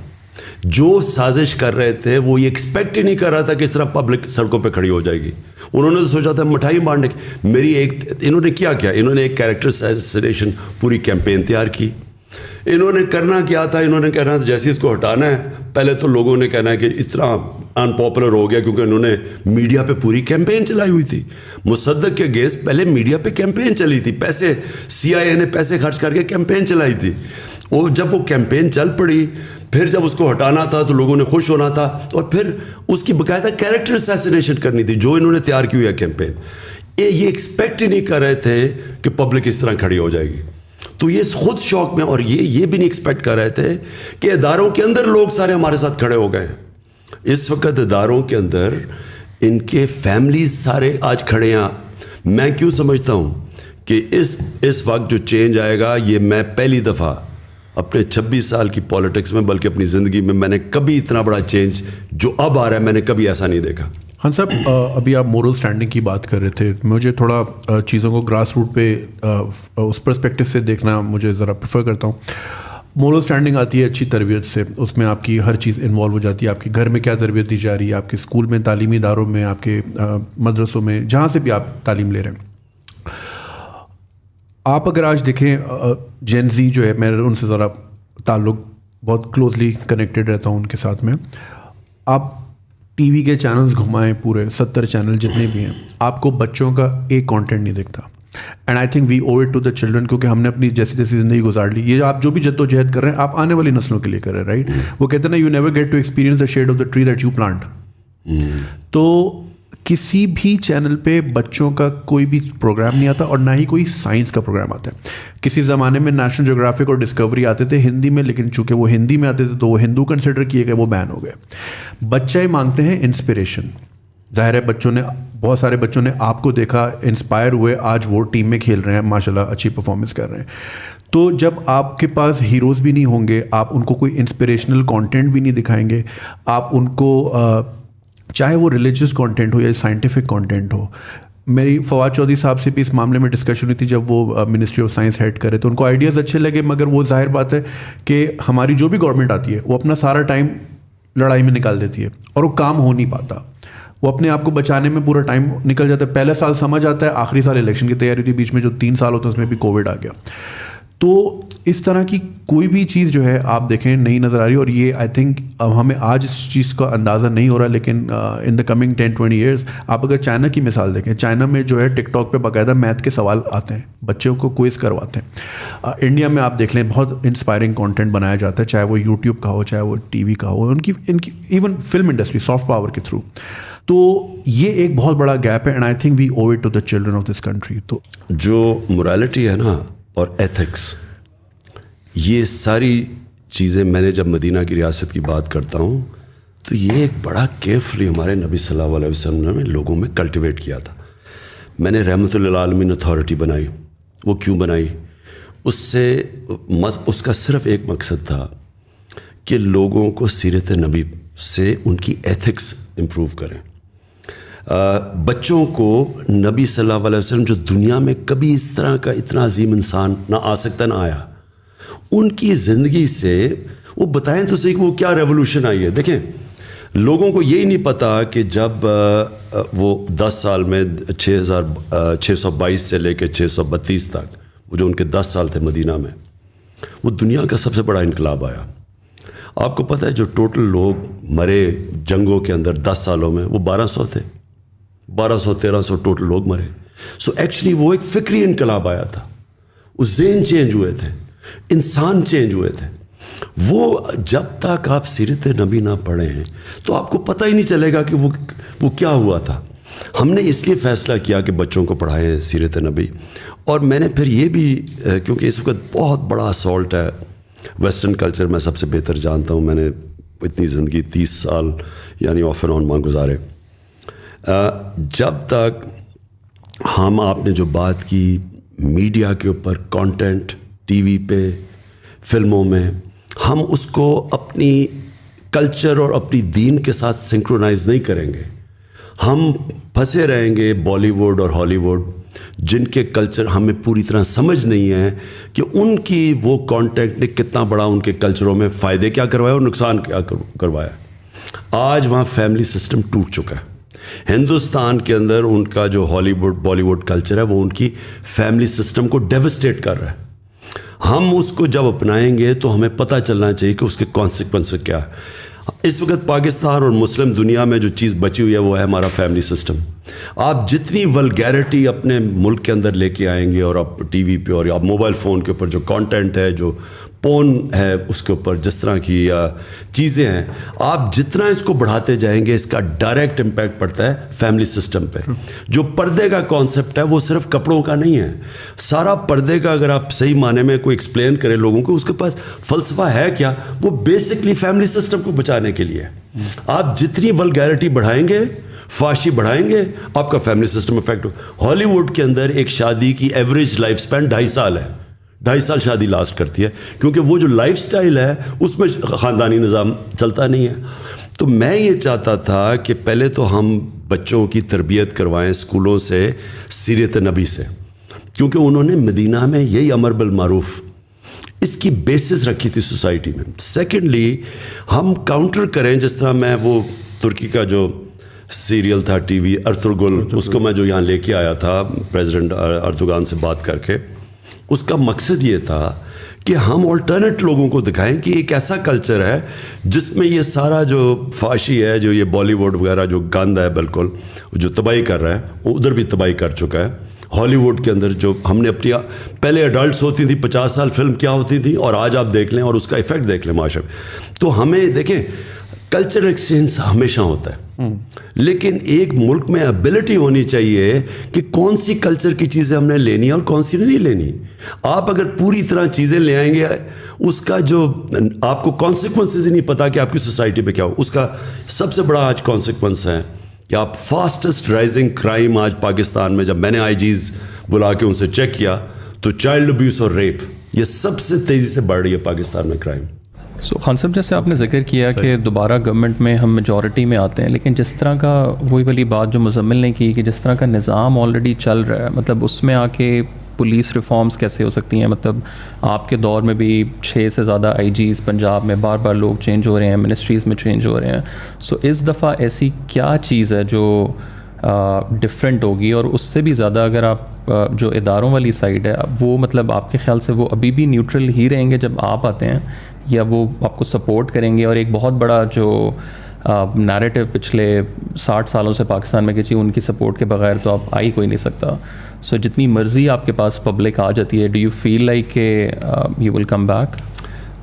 جو سازش کر رہے تھے وہ یہ ایکسپیکٹ ہی نہیں کر رہا تھا کہ اس طرح پبلک سڑکوں پہ کھڑی ہو جائے گی. انہوں نے تو سوچا تھا مٹھائی بانٹنے کی. انہوں نے کیا انہوں نے ایک کیریکٹر اسیسینیشن پوری کیمپین تیار کی. انہوں نے کرنا کیا تھا, انہوں نے کہنا جیسے اس کو ہٹانا ہے, پہلے تو لوگوں نے کہنا ہے کہ اتنا ان پاپولر ہو گیا کیونکہ انہوں نے میڈیا پہ پوری کیمپین چلائی ہوئی تھی. مصدق کے اگینسٹ پہلے میڈیا پہ کیمپین چلی تھی, پیسے CIA نے پیسے خرچ کر کے کیمپین چلائی تھی. اور جب وہ کیمپین چل پڑی, پھر جب اس کو ہٹانا تھا تو لوگوں نے خوش ہونا تھا, اور پھر اس کی باقاعدہ کیریکٹر اسیسینیشن کرنی تھی جو انہوں نے تیار کی ہوئی ہے کیمپین. یہ ایکسپیکٹ ہی نہیں کر رہے تھے کہ پبلک اس طرح کھڑی ہو جائے گی. تو یہ خود شوق میں, اور یہ بھی نہیں ایکسپیکٹ کر رہے تھے کہ اداروں کے اندر لوگ سارے ہمارے ساتھ کھڑے ہو گئے ہیں. اس وقت اداروں کے اندر ان کے فیملیز سارے آج کھڑے ہیں. میں کیوں سمجھتا ہوں کہ اس وقت جو چینج آئے گا, یہ میں پہلی دفعہ اپنے 26 سال کی پالیٹکس میں بلکہ اپنی زندگی میں نے کبھی اتنا بڑا چینج جو اب آ رہا ہے میں نے کبھی ایسا نہیں دیکھا. خان صاحب, ابھی آپ مورل اسٹینڈنگ کی بات کر رہے تھے, مجھے تھوڑا چیزوں کو گراس روٹ پہ اس پرسپیکٹو سے دیکھنا مجھے ذرا پریفر کرتا ہوں. مورل اسٹینڈنگ آتی ہے اچھی تربیت سے, اس میں آپ کی ہر چیز انوالو ہو جاتی ہے. آپ کے گھر میں کیا تربیت دی جا رہی ہے, آپ کے اسکول میں, تعلیمی اداروں میں, آپ کے مدرسوں میں, جہاں سے بھی آپ تعلیم لے رہے ہیں. آپ اگر آج دیکھیں جین زی جو ہے, میں ان سے ذرا تعلق بہت کلوزلی کنیکٹیڈ رہتا ہوں ان کے ساتھ میں. آپ ٹی وی کے چینلز گھمائیں, پورے 70 چینل جتنے بھی ہیں, آپ کو بچوں کا ایک کانٹینٹ نہیں دکھتا. And I think we owe it to the children, کیونکہ ہم نے اپنی جیسی زندگی گزار لی. یہ آپ جو بھی جد و جہد کر رہے ہیں آپ آنے والی نسلوں کے لیے کر رہے ہیں, رائٹ. وہ کہتے ہیں نا, you never get to experience the shade of the tree that you plant. تو کسی بھی چینل پہ بچوں کا کوئی بھی پروگرام نہیں آتا, اور نہ ہی کوئی سائنس کا پروگرام آتا ہے. کسی زمانے میں نیشنل جیوگرافک اور ڈسکوری آتے تھے ہندی میں, لیکن چونکہ وہ ہندی میں آتے تھے تو وہ ہندو کنسیڈر کیے گئے, وہ بین ہو گئے. بچے مانگتے ہیں انسپریشن. ظاہر ہے بچوں نے, بہت سارے بچوں نے آپ کو دیکھا, انسپائر ہوئے, آج وہ ٹیم میں کھیل رہے ہیں, ماشاءاللہ اچھی پرفارمنس کر رہے ہیں. تو جب آپ کے پاس ہیروز بھی نہیں ہوں گے, آپ ان کو کوئی انسپریشنل کانٹینٹ بھی نہیں دکھائیں گے, آپ ان کو چاہے وہ ریلیجیس کانٹینٹ ہو یا سائنٹیفک کانٹینٹ ہو. میری فواد چودھری صاحب سے بھی اس معاملے میں ڈسکشن ہوئی تھی جب وہ منسٹری آف سائنس ہیڈ کرے, تو ان کو آئیڈیاز اچھے لگے, مگر وہ ظاہر بات ہے کہ ہماری جو بھی گورنمنٹ آتی ہے وہ اپنا سارا ٹائم لڑائی میں نکال دیتی ہے, اور وہ کام ہو نہیں پاتا. وہ اپنے آپ کو بچانے میں پورا ٹائم نکل جاتا ہے. پہلا سال سمجھ آتا ہے, آخری سال الیکشن کی تیاری ہوتی ہے, بیچ میں جو 3 سال ہوتا ہے اس میں بھی کووڈ آ گیا. تو اس طرح کی کوئی بھی چیز جو ہے آپ دیکھیں نہیں نظر آ رہی. اور یہ آئی تھنک ہمیں آج اس چیز کا اندازہ نہیں ہو رہا, لیکن ان دا کمنگ 10-20 ایئرس آپ اگر چائنا کی مثال دیکھیں, چائنا میں جو ہے ٹک ٹاک پہ باقاعدہ میتھ کے سوال آتے ہیں, بچوں کو کوئز کرواتے ہیں. انڈیا میں آپ دیکھ لیں بہت انسپائرنگ کانٹینٹ بنایا جاتا ہے, چاہے وہ یوٹیوب کا ہو, چاہے وہ ٹی وی کا ہو, ان کی even film industry soft power کے تھرو. تو یہ ایک بہت بڑا گیپ ہے, and I think we owe it to the children of this country. تو جو morality ہے نا اور ایتھکس, یہ ساری چیزیں میں نے جب مدینہ کی ریاست کی بات کرتا ہوں تو یہ ایک بڑا کیئرفلی ہمارے نبی صلی اللہ علیہ وسلم نے لوگوں میں کلٹیویٹ کیا تھا. میں نے رحمۃ للعالمین اتھارٹی بنائی. وہ کیوں بنائی؟ اس کا صرف ایک مقصد تھا کہ لوگوں کو سیرت نبی سے ان کی ایتھکس امپروو کریں. بچوں کو نبی صلی اللہ علیہ وسلم جو دنیا میں کبھی اس طرح کا اتنا عظیم انسان نہ آ سکتا نہ آیا, ان کی زندگی سے وہ بتائیں تو صحیح کہ وہ کیا ریولوشن آئی ہے. دیکھیں, لوگوں کو یہی نہیں پتا کہ جب وہ 10 سال میں 622 سے لے کے 632 تک, وہ جو ان کے 10 سال تھے مدینہ میں, وہ دنیا کا سب سے بڑا انقلاب آیا. آپ کو پتہ ہے جو ٹوٹل لوگ مرے جنگوں کے اندر 10 سالوں میں, وہ 1200 تھے. 1200-1300 ٹوٹل لوگ مرے. سو ایکچولی وہ ایک فکری انقلاب آیا تھا. وہ ذہن چینج ہوئے تھے, انسان چینج ہوئے تھے. وہ جب تک آپ سیرت نبی نہ پڑھیں تو آپ کو پتہ ہی نہیں چلے گا کہ وہ کیا ہوا تھا. ہم نے اس لیے فیصلہ کیا کہ بچوں کو پڑھائیں سیرت نبی. اور میں نے پھر یہ بھی, کیونکہ اس وقت بہت بڑا اسالٹ ہے ویسٹرن کلچر, میں سب سے بہتر جانتا ہوں, میں نے اتنی زندگی 30 سال یعنی آف اینڈ آن وہاں گزارے. جب تک آپ نے جو بات کی میڈیا کے اوپر, کانٹینٹ ٹی وی پہ, فلموں میں, ہم اس کو اپنی کلچر اور اپنی دین کے ساتھ سنکرونائز نہیں کریں گے. ہم پھنسے رہیں گے بالی ووڈ اور ہالی ووڈ, جن کے کلچر ہمیں پوری طرح سمجھ نہیں ہے کہ ان کی وہ کانٹینٹ نے کتنا بڑا ان کے کلچروں میں فائدے کیا کروایا اور نقصان کیا کروایا. آج وہاں فیملی سسٹم ٹوٹ چکا ہے. ہندوستان کے اندر ان کا جو ہالی ووڈ بالی ووڈ کلچر ہے وہ ان کی فیملی سسٹم کو ڈیوسٹیٹ کر رہا ہے. ہم اس کو جب اپنائیں گے تو ہمیں پتہ چلنا چاہیے کہ اس کے کانسیکوینس کیا ہے. اس وقت پاکستان اور مسلم دنیا میں جو چیز بچی ہوئی ہے وہ ہے ہمارا فیملی سسٹم. آپ جتنی ولگیرٹی اپنے ملک کے اندر لے کے آئیں گے, اور آپ ٹی وی پہ اور آپ موبائل فون کے اوپر جو کانٹینٹ ہے, جو پون ہے, اس کے اوپر جس طرح کی چیزیں ہیں, آپ جتنا اس کو بڑھاتے جائیں گے اس کا ڈائریکٹ امپیکٹ پڑتا ہے فیملی سسٹم پہ. جو پردے کا کانسیپٹ ہے وہ صرف کپڑوں کا نہیں ہے. سارا پردے کا اگر آپ صحیح معنی میں کوئی ایکسپلین کریں لوگوں کو, اس کے پاس فلسفہ ہے کیا, وہ بیسکلی فیملی سسٹم کو بچانے کے لیے. آپ جتنی ولگیرٹی بڑھائیں گے, فحاشی بڑھائیں گے, آپ کا فیملی سسٹم افیکٹ ہو. ہالی ووڈ کے اندر ایک شادی کی ایوریج لائف سپین 2.5 سال ہے. 2.5 سال شادی لاسٹ کرتی ہے, کیونکہ وہ جو لائف سٹائل ہے اس میں خاندانی نظام چلتا نہیں ہے. تو میں یہ چاہتا تھا کہ پہلے تو ہم بچوں کی تربیت کروائیں اسکولوں سے سیرت نبی سے, کیونکہ انہوں نے مدینہ میں یہی امر بالمعروف اس کی بیسس رکھی تھی سوسائٹی میں. سیکنڈلی ہم کاؤنٹر کریں, جس طرح میں وہ ترکی کا جو سیریل تھا ٹی وی ارطغرل, اس کو میں جو یہاں لے کے آیا تھا پریزیڈنٹ اردوغان سے بات کر کے, اس کا مقصد یہ تھا کہ ہم آلٹرنیٹ لوگوں کو دکھائیں کہ ایک ایسا کلچر ہے جس میں یہ سارا جو فحاشی ہے, جو یہ بالی ووڈ وغیرہ جو گند ہے بالکل, جو تباہی کر رہا ہے, وہ ادھر بھی تباہی کر چکا ہے. ہالی ووڈ کے اندر جو ہم نے اپنی پہلے ایڈلٹس ہوتی تھی 50 سال فلم کیا ہوتی تھی, اور آج آپ دیکھ لیں اور اس کا ایفیکٹ دیکھ لیں معاشرے میں. تو ہمیں دیکھیں کلچر ایکسچینج ہمیشہ ہوتا ہے, لیکن ایک ملک میں ایبلٹی ہونی چاہیے کہ کون سی کلچر کی چیزیں ہم نے لینی ہے اور کون سی نہیں لینی. آپ اگر پوری طرح چیزیں لے آئیں گے, اس کا جو آپ کو کانسیکوینسز ہی نہیں پتا کہ آپ کی سوسائٹی پہ کیا ہو. اس کا سب سے بڑا آج کانسیکوینس ہے کہ آپ فاسٹسٹ رائزنگ کرائم آج پاکستان میں, جب میں نے IGs بلا کے ان سے چیک کیا تو چائلڈ ابیوس اور ریپ یہ سب سے تیزی سے بڑھ رہی ہے پاکستان میں کرائم. خان صاحب, جیسے آپ نے ذکر کیا کہ دوبارہ گورنمنٹ میں ہم میجورٹی میں آتے ہیں, لیکن جس طرح کا وہی والی بات جو مزمل نے کی کہ جس طرح کا نظام آلریڈی چل رہا ہے, مطلب اس میں آ کے پولیس ریفارمز کیسے ہو سکتی ہیں؟ مطلب آپ کے دور میں بھی 6 سے زیادہ IGs پنجاب میں بار بار لوگ چینج ہو رہے ہیں, منسٹریز میں چینج ہو رہے ہیں. سو اس دفعہ ایسی کیا چیز ہے جو ڈفرینٹ ہوگی؟ اور اس سے بھی زیادہ اگر آپ جو اداروں والی سائڈ ہے وہ مطلب آپ کے خیال سے وہ ابھی بھی نیوٹرل ہی رہیں گے جب آپ آتے ہیں, یا وہ آپ کو سپورٹ کریں گے؟ اور ایک بہت بڑا جو نیریٹو پچھلے 60 سالوں سے پاکستان میں کہ ان کی سپورٹ کے بغیر تو آپ آ ہی کوئی نہیں سکتا. سو جتنی مرضی آپ کے پاس پبلک آ جاتی ہے, ڈو یو فیل لائک کہ یو ول کم بیک؟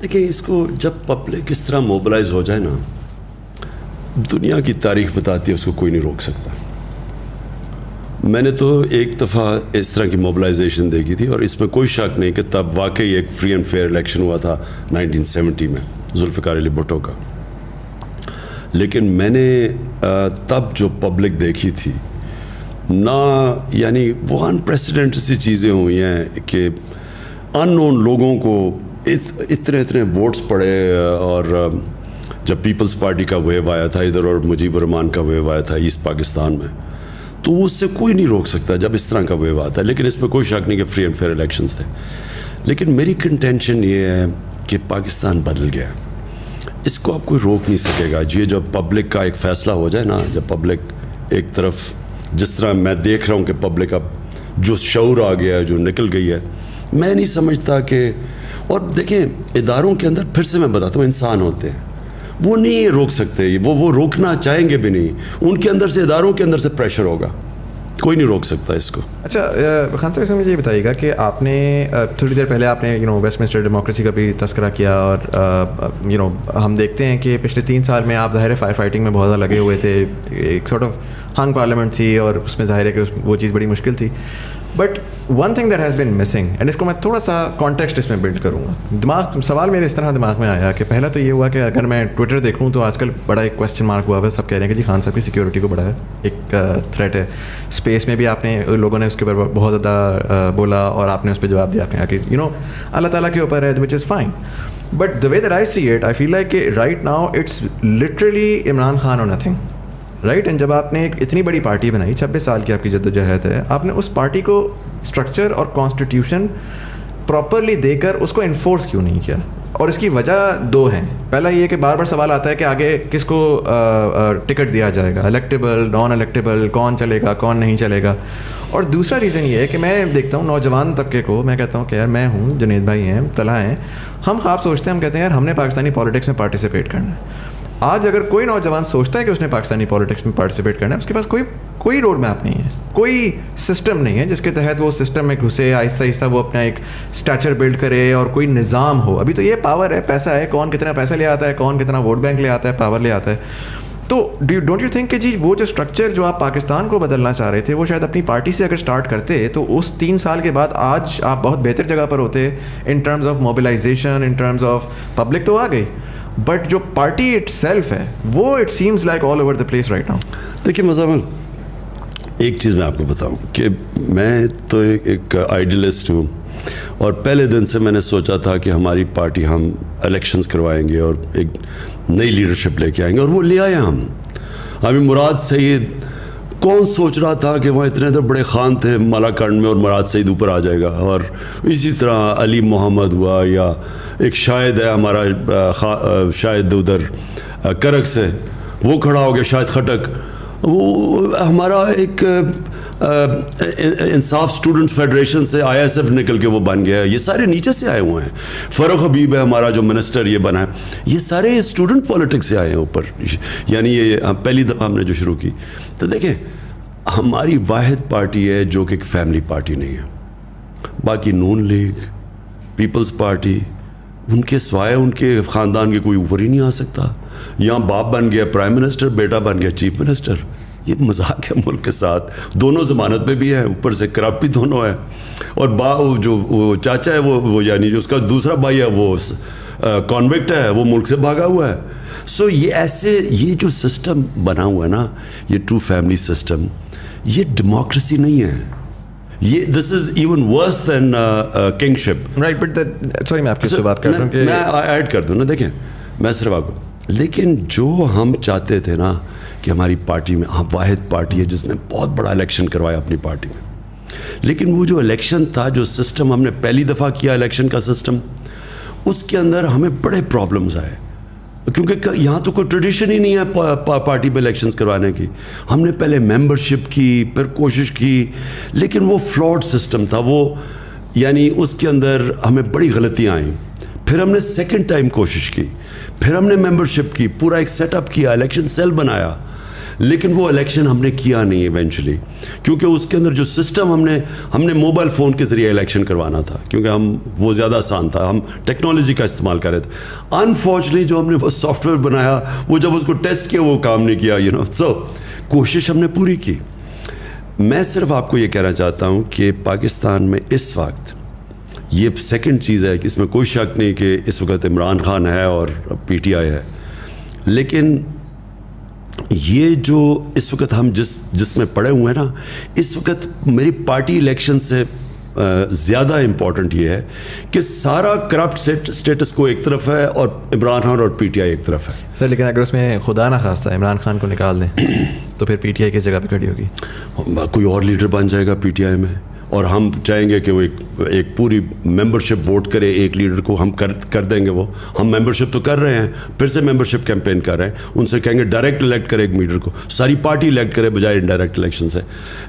دیکھیں, اس کو جب پبلک اس طرح موبلائز ہو جائے نا, دنیا کی تاریخ بتاتی ہے اس کو کوئی نہیں روک سکتا. میں نے تو ایک دفعہ اس طرح کی موبلائزیشن دیکھی تھی, اور اس میں کوئی شک نہیں کہ تب واقعی ایک فری اینڈ فیئر الیکشن ہوا تھا 1970 میں ذوالفقار علی بھٹو کا. لیکن میں نے تب جو پبلک دیکھی تھی نہ, یعنی وہ انپریسیڈنٹ سی چیزیں ہوئی ہیں کہ ان نون لوگوں کو اتنے ووٹس پڑے, اور جب پیپلز پارٹی کا ویو آیا تھا ادھر اور مجیب الرحمان کا ویو آیا تھا ایسٹ پاکستان میں, تو اس سے کوئی نہیں روک سکتا جب اس طرح کا ویو آتا ہے. لیکن اس میں کوئی شک نہیں کہ فری اینڈ فیئر الیکشنز تھے. لیکن میری کنٹینشن یہ ہے کہ پاکستان بدل گیا, اس کو آپ کوئی روک نہیں سکے گا. یہ جب پبلک کا ایک فیصلہ ہو جائے نا, جب پبلک ایک طرف, جس طرح میں دیکھ رہا ہوں کہ پبلک اب جو شعور آ گیا ہے, جو نکل گئی ہے, میں نہیں سمجھتا کہ, اور دیکھیں اداروں کے اندر پھر سے میں بتاتا ہوں انسان ہوتے ہیں, وہ نہیں روک سکتے, وہ روکنا چاہیں گے بھی نہیں. ان کے اندر سے, اداروں کے اندر سے پریشر ہوگا, کوئی نہیں روک سکتا اس کو. اچھا خان صاحب, اس میں مجھے یہ بتائیے گا کہ آپ نے تھوڑی دیر پہلے آپ نے ویسٹ منسٹر ڈیموکریسی کا بھی تذکرہ کیا, اور ہم دیکھتے ہیں کہ پچھلے 3 سال میں آپ ظاہر فائر فائٹنگ میں بہت زیادہ لگے ہوئے تھے. ایک سارٹ آف ہنگ پارلیمنٹ تھی اور اس میں ظاہر ہے کہ وہ چیز بڑی مشکل تھی. But one thing that has been missing, and اس کو میں تھوڑا سا کانٹیکسٹ اس میں بلڈ کروں گا. سوال میرے اس طرح دماغ میں آیا کہ پہلا تو یہ ہوا کہ اگر میں ٹویٹر دیکھوں تو آج کل بڑا ایک کویسچن مارک ہوا ہے, سب کہہ رہے ہیں کہ جی خان صاحب کی سیکیورٹی کو بڑا ہے ایک تھریٹ ہے. اسپیس میں بھی آپ نے, لوگوں نے اس کے اوپر بہت زیادہ بولا اور آپ نے اس پہ جواب دیا کہ اللہ تعالیٰ کے اوپر ہے, which is fine. But the way that I see it, I feel like کہ right now it's literally Imran Khan اور نتھنگ, رائٹ. اینڈ جب آپ نے ایک اتنی بڑی پارٹی بنائی, 26 سال کی آپ کی جدوجہد ہے, آپ نے اس پارٹی کو اسٹرکچر اور کانسٹیٹیوشن پراپرلی دے کر اس کو انفورس کیوں نہیں کیا؟ اور اس کی وجہ 2 ہیں. پہلا یہ کہ بار بار سوال آتا ہے کہ آگے کس کو ٹکٹ دیا جائے گا, الیکٹیبل, نان الیکٹیبل, کون چلے گا, کون نہیں چلے گا. اور دوسرا ریزن یہ ہے کہ میں دیکھتا ہوں نوجوان طبقے کو, میں کہتا ہوں کہ یار میں ہوں, جنید بھائی ہیں, طلحہ ہیں, ہم خواب سوچتے ہیں, ہم کہتے ہیں یار ہم نے پاکستانی پالیٹکس میں پارٹیسپیٹ کرنا ہے. آج اگر کوئی نوجوان سوچتا ہے کہ اس نے پاکستانی پالیٹکس میں پارٹیسپیٹ کرنا ہے, اس کے پاس کوئی روڈ میپ نہیں ہے, کوئی سسٹم نہیں ہے جس کے تحت وہ سسٹم میں گھسے, آہستہ آہستہ وہ اپنا ایک اسٹیچر بلڈ کرے اور کوئی نظام ہو. ابھی تو یہ پاور ہے, پیسہ ہے, کون کتنا پیسہ لے آتا ہے, کون کتنا ووٹ بینک لے آتا ہے, پاور لے آتا ہے. تو ڈونٹ یو تھنک کہ جی وہ جو اسٹرکچر جو آپ پاکستان کو بدلنا چاہ رہے تھے, وہ شاید اپنی پارٹی سے اگر اسٹارٹ کرتے تو اس 3 سال کے بعد آج آپ بہت بہتر جگہ پر ہوتے in terms of mobilization, in terms of public تو آ گئی, بٹ جو پارٹی اٹ سیلف ہے وہ it seems like all over the place right now. دیکھیے مزامل, ایک چیز میں آپ کو بتاؤں کہ میں تو ایک آئیڈیلسٹ ہوں, اور پہلے دن سے میں نے سوچا تھا کہ ہماری پارٹی, ہم الیکشنز کروائیں گے اور ایک نئی لیڈرشپ لے کے آئیں گے, اور وہ لے آئے ہم. ہمیں مراد سعید, کون سوچ رہا تھا کہ وہاں اتنے بڑے خان تھے مالا کنڈ میں اور مراد سعید اوپر آ جائے گا. اور اسی طرح علی محمد ہوا, یا ایک شاہد ہے ہمارا, شاہد ادھر کرک سے, وہ کھڑا ہو گیا, شاہد خٹک, وہ ہمارا ایک انصاف اسٹوڈنٹ فیڈریشن سے ISF نکل کے وہ بن گیا ہے. یہ سارے نیچے سے آئے ہوئے ہیں. فاروق حبیب ہے ہمارا جو منسٹر یہ بنا ہے, یہ سارے اسٹوڈنٹ پالیٹکس سے آئے ہیں اوپر. یعنی یہ پہلی دفعہ ہم نے جو شروع کی. تو دیکھیں ہماری واحد پارٹی ہے جو کہ ایک فیملی پارٹی نہیں ہے. باقی نون لیگ, پیپلز پارٹی, ان کے سوائے ان کے خاندان کے کوئی اوپر ہی نہیں آ سکتا. یہاں باپ بن گیا پرائم منسٹر, بیٹا بن گیا چیف منسٹر. یہ مذاق ہے ملک کے ساتھ. دونوں ضمانت پہ بھی ہے, اوپر سے کرپٹ بھی دونوں ہے. اور جو وہ چاچا ہے وہ یعنی جو اس کا دوسرا بھائی ہے وہ کانوکٹ ہے, وہ ملک سے بھاگا ہوا ہے. سو یہ ایسے, یہ جو سسٹم بنا ہوا ہے نا, یہ ٹرو فیملی سسٹم, یہ ڈیموکریسی نہیں ہے. یہ this is even worse than kingship, right. But sorry میں آپ کی بات کر رہا ہوں کہ میں ایڈ کر دوں نا. دیکھیں میں صرف آپ کو, لیکن جو ہم چاہتے تھے نا کہ ہماری پارٹی میں, ہم واحد پارٹی ہے جس نے بہت بڑا الیکشن کروایا اپنی پارٹی میں, لیکن وہ جو الیکشن تھا, جو سسٹم ہم نے پہلی دفعہ کیا الیکشن کا سسٹم, اس کے اندر ہمیں بڑے پرابلمز آئے, کیونکہ یہاں تو کوئی ٹریڈیشن ہی نہیں ہے پارٹی پہ الیکشنز کروانے کی. ہم نے پہلے ممبرشپ کی, پھر کوشش کی, لیکن وہ فلاڈ سسٹم تھا وہ, یعنی اس کے اندر ہمیں بڑی غلطیاں آئیں. پھر ہم نے سیکنڈ ٹائم کوشش کی, پھر ہم نے ممبرشپ کی, پورا ایک سیٹ اپ کیا, الیکشن سیل بنایا, لیکن وہ الیکشن ہم نے کیا نہیں ایونچولی, کیونکہ اس کے اندر جو سسٹم ہم نے موبائل فون کے ذریعے الیکشن کروانا تھا, کیونکہ وہ زیادہ آسان تھا, ہم ٹیکنالوجی کا استعمال کر رہے تھے. انفارچونیٹلی جو ہم نے وہ سافٹ ویئر بنایا, وہ جب اس کو ٹیسٹ کیا وہ کام نہیں کیا. سو کوشش ہم نے پوری کی. میں صرف آپ کو یہ کہنا چاہتا ہوں کہ پاکستان میں اس وقت یہ سیکنڈ چیز ہے کہ اس میں کوئی شک نہیں کہ اس وقت عمران خان ہے اور PTI ہے, لیکن یہ جو اس وقت ہم جس میں پڑے ہوئے ہیں نا, اس وقت میری پارٹی الیکشن سے زیادہ امپورٹنٹ یہ ہے کہ سارا کرپٹ سٹیٹس کو ایک طرف ہے اور عمران خان اور پی ٹی آئی ایک طرف ہے. سر لیکن اگر اس میں خدا نہ خواستہ عمران خان کو نکال دیں تو پھر پی ٹی آئی کس جگہ پہ کھڑی ہوگی؟ کوئی اور لیڈر بن جائے گا پی ٹی آئی میں, اور ہم چاہیں گے کہ وہ ایک پوری ممبرشپ ووٹ کرے ایک لیڈر کو, ہم کر دیں گے. وہ ہم ممبرشپ تو کر رہے ہیں, پھر سے ممبرشپ کیمپین کر رہے ہیں. ان سے کہیں گے ڈائریکٹ الیکٹ کرے ایک لیڈر کو, ساری پارٹی الیکٹ کرے بجائے انڈائریکٹ الیکشن سے.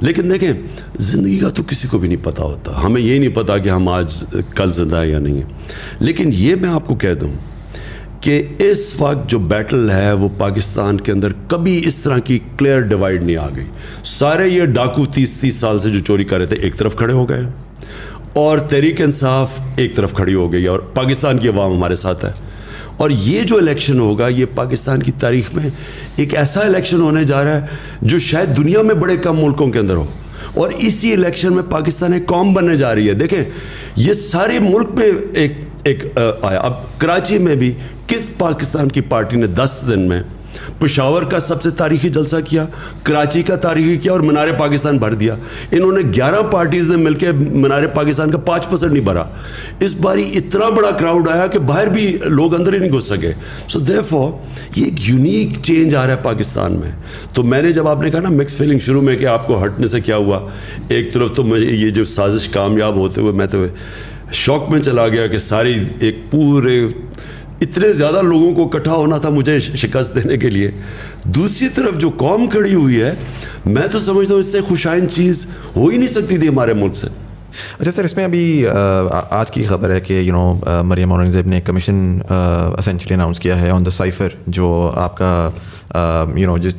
لیکن دیکھیں زندگی کا تو کسی کو بھی نہیں پتہ ہوتا, ہمیں یہ نہیں پتا کہ ہم آج کل زندہ ہیں یا نہیں ہیں. لیکن یہ میں آپ کو کہہ دوں کہ اس وقت جو بیٹل ہے وہ پاکستان کے اندر کبھی اس طرح کی کلیئر ڈیوائیڈ نہیں آ گئی. سارے یہ ڈاکو 30 سال سے جو چوری کر رہے تھے ایک طرف کھڑے ہو گئے, اور تحریک انصاف ایک طرف کھڑی ہو گئی, اور پاکستان کی عوام ہمارے ساتھ ہے. اور یہ جو الیکشن ہوگا یہ پاکستان کی تاریخ میں ایک ایسا الیکشن ہونے جا رہا ہے جو شاید دنیا میں بڑے کم ملکوں کے اندر ہو, اور اسی الیکشن میں پاکستان ایک قوم بننے جا رہی ہے. دیکھیں یہ سارے ملک میں ایک آیا. اب کراچی میں بھی کس پاکستان کی پارٹی نے 10 دن میں پشاور کا سب سے تاریخی جلسہ کیا, کراچی کا تاریخی کیا, اور منار پاکستان بھر دیا. انہوں نے 11 پارٹیز نے مل کے منار پاکستان کا 5% نہیں بھرا. اس باری اتنا بڑا کراؤڈ آیا کہ باہر بھی لوگ اندر ہی نہیں گھس سکے. سو دیئرفور یہ ایک یونیک چینج آ رہا ہے پاکستان میں. تو میں نے جب آپ نے کہا نا مکس فیلنگ شروع میں کہ آپ کو ہٹنے سے کیا ہوا, ایک طرف تو مجھے یہ جو سازش کامیاب ہوتے ہوئے میں تو شوق میں چلا گیا کہ ساری ایک پورے اتنے زیادہ لوگوں کو اکٹھا ہونا تھا مجھے شکست دینے کے لیے. دوسری طرف جو قوم کھڑی ہوئی ہے, میں تو سمجھتا ہوں اس سے خوشائن چیز ہو ہی نہیں سکتی تھی ہمارے ملک سے. اچھا سر, اس میں ابھی آج کی خبر ہے کہ مریم اورنگزیب نے کمیشن اسینچلی اناؤنس کیا ہے آن دا سائفر, جو آپ کا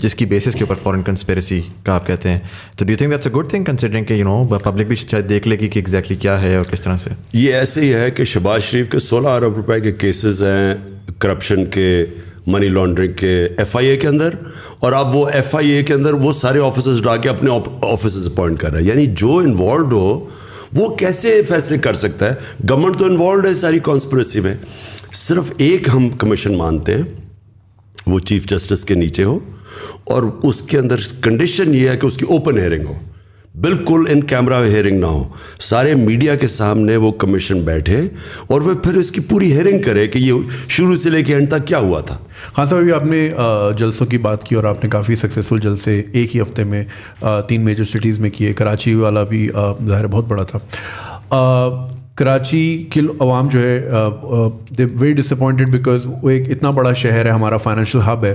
جس کی بیسس کے اوپر فورن کنسپیریسی کا آپ کہتے ہیں. تو do you think that's a good thing considering کہ پبلک بھی شاید دیکھ لے گی کہ ایگزیکٹلی کیا ہے اور کس طرح سے. یہ ایسے ہی ہے کہ شہباز شریف کے 16 ارب روپے کے کیسز ہیں کرپشن کے, منی لانڈرنگ کے ایف آئی اے کے اندر, اور اب وہ ایف آئی اے کے اندر وہ سارے آفیسرز ڈال کے اپنے آفیسرز اپوائنٹ کر رہا ہے. یعنی جو انوالوڈ ہو وہ کیسے فیصلے کر سکتا ہے؟ گورنمنٹ تو انوالوڈ ہے ساری کانسپریسی میں. صرف ایک ہم کمیشن مانتے ہیں, وہ چیف جسٹس کے نیچے ہو, اور اس کے اندر کنڈیشن یہ ہے کہ اس کی اوپن ہیئرنگ ہو, بالکل ان کیمرہ ہیئرنگ نہ ہو. سارے میڈیا کے سامنے وہ کمیشن بیٹھے اور وہ پھر اس کی پوری ہیئرنگ کرے کہ یہ شروع سے لے کے اینڈ تک کیا ہوا تھا. خان صاحب ابھی آپ نے جلسوں کی بات کی, اور آپ نے کافی سکسیزفل جلسے ایک ہی ہفتے میں 3 میجر سٹیز میں کیے. کراچی والا بھی ظاہر بہت بڑا تھا. کراچی کی عوام جو ہے they very disappointed because وہ ایک اتنا بڑا شہر ہے, ہمارا فائنینشیل ہب ہے,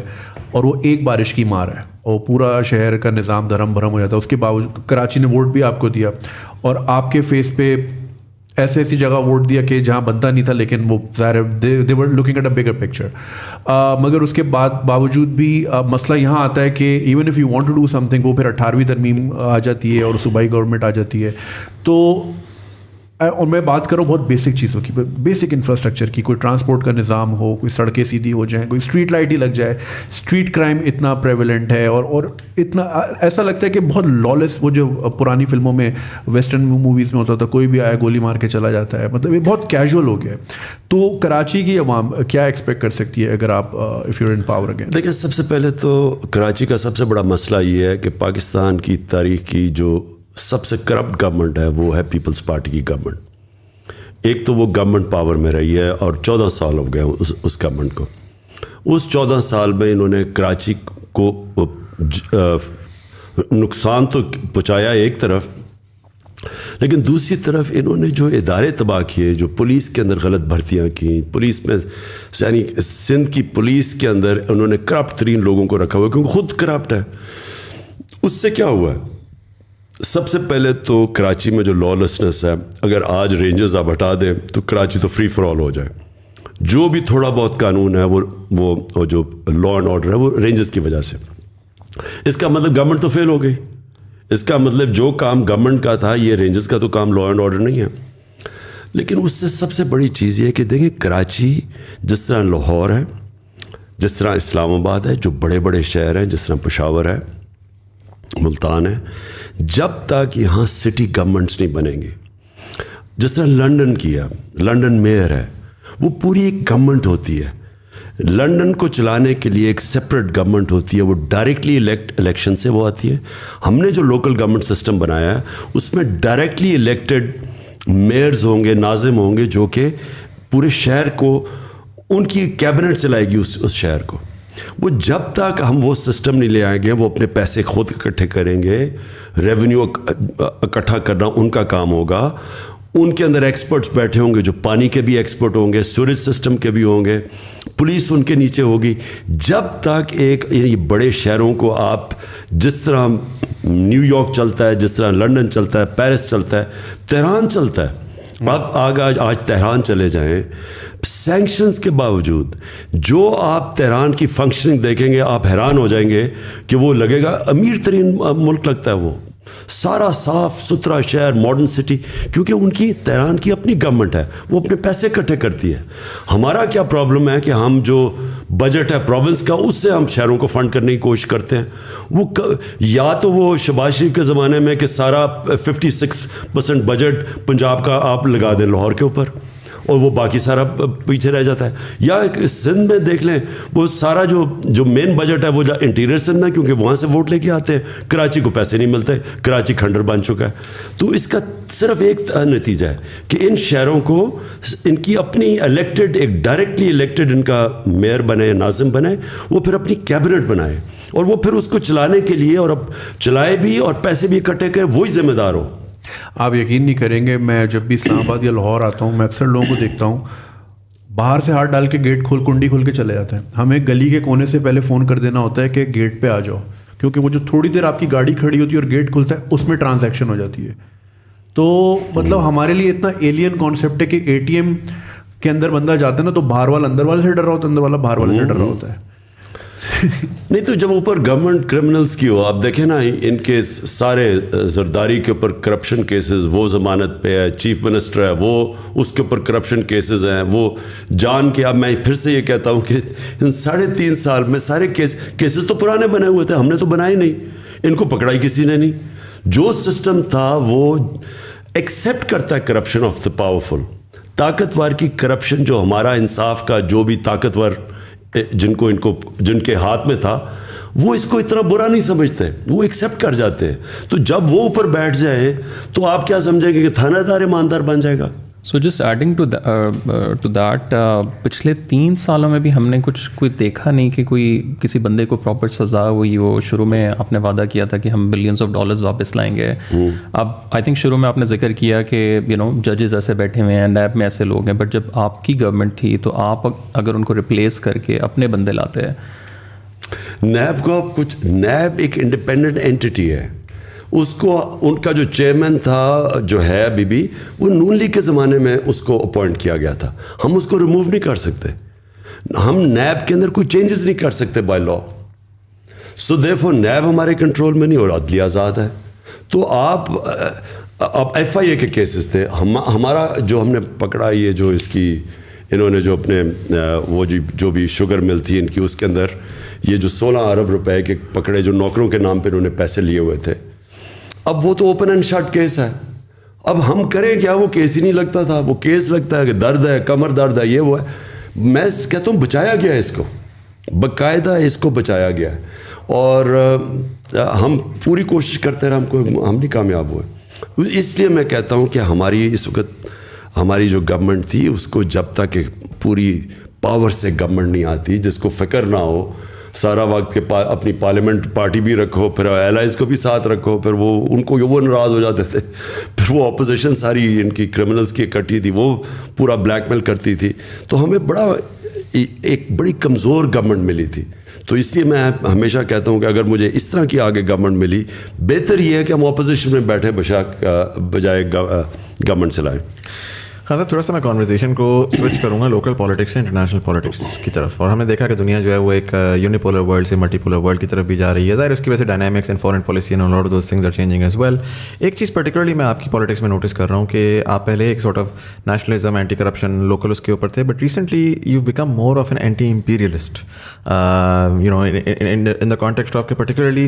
اور وہ ایک بارش کی مار ہے اور پورا شہر کا نظام دھرم بھرم ہو جاتا ہے. اس کے باوجود کراچی نے ووٹ بھی آپ کو دیا, اور آپ کے فیس پہ ایسی جگہ ووٹ دیا کہ جہاں بنتا نہیں تھا, لیکن وہ ظاہر they were looking at a bigger picture. مگر اس کے باوجود بھی مسئلہ یہاں آتا ہے کہ even if you want to do something, وہ پھر 18ویں ترمیم آ جاتی ہے اور صوبائی گورنمنٹ آ جاتی ہے. تو اور میں بات کروں بہت بیسک چیزوں کی, بیسک انفراسٹرکچر کی, کوئی ٹرانسپورٹ کا نظام ہو, کوئی سڑکیں سیدھی ہو جائیں, کوئی اسٹریٹ لائٹ ہی لگ جائے. اسٹریٹ کرائم اتنا پریویلنٹ ہے, اور اتنا ایسا لگتا ہے کہ بہت لالس, وہ جو پرانی فلموں میں ویسٹرن موویز میں ہوتا تھا, کوئی بھی آیا گولی مار کے چلا جاتا ہے, مطلب یہ بہت کیجول ہو گیا ہے. تو کراچی کی عوام کیا ایکسپیکٹ کر سکتی ہے اگر آپ if you are in power again? دیکھیں سب سے پہلے تو کراچی کا سب سے بڑا مسئلہ یہ ہے کہ پاکستان کی تاریخ کی جو سب سے کرپٹ گورنمنٹ ہے وہ ہے پیپلز پارٹی کی گورنمنٹ. ایک تو وہ گورنمنٹ پاور میں رہی ہے اور 14 سال ہو گئے اس گورنمنٹ کو. اس 14 سال میں انہوں نے کراچی کو نقصان تو پہنچایا ایک طرف, لیکن دوسری طرف انہوں نے جو ادارے تباہ کیے, جو پولیس کے اندر غلط بھرتیاں کیں, پولیس میں یعنی سندھ کی پولیس کے اندر انہوں نے کرپٹ ترین لوگوں کو رکھا ہوا کیونکہ خود کرپٹ ہے. اس سے کیا ہوا ہے؟ سب سے پہلے تو کراچی میں جو لالسنس ہے, اگر آج رینجرز آپ ہٹا دیں تو کراچی تو فری فار آل ہو جائے. جو بھی تھوڑا بہت قانون ہے وہ جو لا اینڈ آرڈر ہے وہ رینجرز کی وجہ سے. اس کا مطلب گورنمنٹ تو فیل ہو گئی. اس کا مطلب جو کام گورنمنٹ کا تھا یہ رینجرز کا تو کام لا اینڈ آرڈر نہیں ہے. لیکن اس سے سب سے بڑی چیز یہ ہے کہ دیکھیں کراچی جس طرح لاہور ہے, جس طرح اسلام آباد ہے, جو بڑے بڑے شہر ہیں, جس طرح پشاور ہے, ملتان ہے, جب تک یہاں سٹی گورنمنٹس نہیں بنیں گے, جس طرح لنڈن کی ہے, لنڈن میئر ہے, وہ پوری ایک گورنمنٹ ہوتی ہے. لنڈن کو چلانے کے لیے ایک سپریٹ گورنمنٹ ہوتی ہے, وہ ڈائریکٹلی الیکشن سے وہ آتی ہے. ہم نے جو لوکل گورنمنٹ سسٹم بنایا ہے اس میں ڈائریکٹلی الیکٹڈ میئرز ہوں گے, ناظم ہوں گے, جو کہ پورے شہر کو ان کی کیبنٹ چلائے گی اس شہر کو. وہ جب تک ہم وہ سسٹم نہیں لے آئیں گے, وہ اپنے پیسے خود اکٹھے کریں گے, ریونیو اکٹھا کرنا ان کا کام ہوگا. ان کے اندر ایکسپرٹس بیٹھے ہوں گے جو پانی کے بھی ایکسپرٹ ہوں گے, سوریج سسٹم کے بھی ہوں گے, پولیس ان کے نیچے ہوگی. جب تک ایک یعنی بڑے شہروں کو آپ جس طرح نیو یارک چلتا ہے, جس طرح لنڈن چلتا ہے, پیرس چلتا ہے, تہران چلتا ہے, آپ آج تہران چلے جائیں, سینکشنز کے باوجود جو آپ تہران کی فنکشننگ دیکھیں گے آپ حیران ہو جائیں گے کہ وہ لگے گا امیر ترین ملک لگتا ہے. وہ سارا صاف ستھرا شہر, ماڈرن سٹی, کیونکہ ان کی تہران کی اپنی گورنمنٹ ہے, وہ اپنے پیسے اکٹھے کرتی ہے. ہمارا کیا پرابلم ہے کہ ہم جو بجٹ ہے پروونس کا اس سے ہم شہروں کو فنڈ کرنے کی کوشش کرتے ہیں. وہ یا تو وہ شہباز شریف کے زمانے میں کہ سارا 56% بجٹ پنجاب کا آپ لگا دیں لاہور کے اوپر اور وہ باقی سارا پیچھے رہ جاتا ہے. یا سندھ میں دیکھ لیں, وہ سارا جو مین بجٹ ہے وہ انٹیریئر سندھ میں, کیونکہ وہاں سے ووٹ لے کے آتے ہیں. کراچی کو پیسے نہیں ملتے, کراچی کھنڈر بن چکا ہے. تو اس کا صرف ایک نتیجہ ہے کہ ان شہروں کو ان کی اپنی الیکٹڈ, ایک ڈائریکٹلی الیکٹڈ ان کا میئر بنے, ناظم بنے, وہ پھر اپنی کیبنٹ بنائے اور وہ پھر اس کو چلانے کے لیے اور اب چلائے بھی اور پیسے بھی اکٹھے کرے, وہی ذمہ دار ہو. آپ یقین نہیں کریں گے, میں جب بھی اسلام آباد یا لاہور آتا ہوں میں اکثر لوگوں کو دیکھتا ہوں باہر سے ہاتھ ڈال کے گیٹ کنڈی کھول کے چلے جاتے ہیں. ہمیں گلی کے کونے سے پہلے فون کر دینا ہوتا ہے کہ گیٹ پہ آ جاؤ, کیونکہ وہ جو تھوڑی دیر آپ کی گاڑی کھڑی ہوتی ہے اور گیٹ کھلتا ہے اس میں ٹرانزیکشن ہو جاتی ہے. تو مطلب ہمارے لیے اتنا ایلین کانسیپٹ ہے کہ ATM کے اندر بندہ جاتا ہے نا تو باہر والا اندر والے سے ڈر رہا ہوتا ہے, اندر والا باہر والے سے ڈر رہا ہوتا ہے. نہیں تو جب اوپر گورنمنٹ کرمنلز کی ہو, آپ دیکھیں نا ان کے سارے زرداری کے اوپر کرپشن کیسز, وہ ضمانت پہ ہے, چیف منسٹر ہے وہ اس کے اوپر کرپشن کیسز ہیں, وہ جان کے. اب میں پھر سے یہ کہتا ہوں کہ ان 3.5 سال میں سارے کیسز تو پرانے بنے ہوئے تھے, ہم نے تو بنائے نہیں, ان کو پکڑائی کسی نے نہیں. جو سسٹم تھا وہ ایکسیپٹ کرتا ہے کرپشن آف دا پاورفل, طاقتور کی کرپشن. جو ہمارا انصاف کا جو بھی طاقتور جن کے ہاتھ میں تھا وہ اس کو اتنا برا نہیں سمجھتے, وہ ایکسیپٹ کر جاتے ہیں. تو جب وہ اوپر بیٹھ جائے تو آپ کیا سمجھیں گے کہ تھانہ دار ایماندار بن جائے گا. So just adding to that, پچھلے 3 سالوں میں بھی ہم نے کوئی دیکھا نہیں کہ کوئی کسی بندے کو پراپر سزا ہوئی ہو. شروع میں آپ نے وعدہ کیا تھا کہ ہم $billions واپس لائیں گے. اب آئی تھنک شروع میں آپ نے ذکر کیا کہ ججز ایسے بیٹھے ہوئے ہیں, نیب میں ایسے لوگ ہیں, بٹ جب آپ کی گورنمنٹ تھی تو آپ اگر ان کو ریپلیس کر کے اپنے بندے لاتے ہیں. نیب کو نیب ایک انڈیپینڈنٹ اینٹی ہے. اس کو ان کا جو چیئرمین تھا جو ہے ابھی بھی, وہ نون لیگ کے زمانے میں اس کو اپوائنٹ کیا گیا تھا. ہم اس کو ریموو نہیں کر سکتے, ہم نیب کے اندر کوئی چینجز نہیں کر سکتے بائی لا. سو دیئرفور نیب ہمارے کنٹرول میں نہیں اور عدلیہ آزاد ہے. تو آپ اب FIA کے کیسز تھے, ہمارا جو ہم نے پکڑا, یہ جو اس کی انہوں نے جو اپنے وہ جو بھی شوگر مل تھی ان کی, اس کے اندر یہ جو 16 ارب روپے کے پکڑے جو نوکروں کے نام پہ انہوں نے پیسے لیے ہوئے تھے. اب وہ تو اوپن اینڈ شٹ کیس ہے. اب ہم کریں کیا, وہ کیس ہی نہیں لگتا تھا. وہ کیس لگتا ہے کہ درد ہے, کمر درد ہے, یہ وہ ہے. میں کہتا ہوں بچایا گیا ہے اس کو, باقاعدہ اس کو بچایا گیا ہے, اور ہم پوری کوشش کرتے رہے, ہم نہیں کامیاب ہوئے. اس لیے میں کہتا ہوں کہ ہماری اس وقت ہماری جو گورنمنٹ تھی اس کو جب تک پوری پاور سے گورنمنٹ نہیں آتی, جس کو فکر نہ ہو سارا وقت کے اپنی پارلیمنٹ پارٹی بھی رکھو, پھر ایلائز کو بھی ساتھ رکھو, پھر وہ ناراض ہو جاتے تھے, پھر وہ اپوزیشن ساری ان کی کرمنلز کی اکٹھی تھی, وہ پورا بلیک میل کرتی تھی. تو ہمیں ایک بڑی کمزور گورنمنٹ ملی تھی. تو اس لیے میں ہمیشہ کہتا ہوں کہ اگر مجھے اس طرح کی آگے گورنمنٹ ملی, بہتر یہ ہے کہ ہم اپوزیشن میں بیٹھے بجائے گورنمنٹ چلائیں. ہاں سر, تھوڑا سا میں کانورزیشن کو سوئچ کروں گا لوکل پالیٹکس سے انٹرنیشنل پالیٹکس کی طرف. اور ہم نے دیکھا کہ دنیا جو ہے وہ ایک یونیپولر ورلڈ سے ملٹی پولر ورلڈ کی طرف بھی جا رہی ہے. ظاہر اس کی وجہ سے dynamics and foreign policy and lot of those things are changing as well. ایک چیز پرٹیکولرلی میں آپ کی پالیٹکس میں نوٹس کر رہا ہوں کہ آپ پہلے ایک sort of nationalism, anti corruption, local اس کے اوپر تھے, but recently you became more of an anti imperialist, in the context of کہ particularly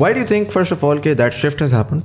Why do you think, first of all, that shift has happened,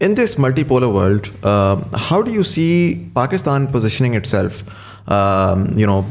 in this multipolar world, how do you see Pakistan positioning itself?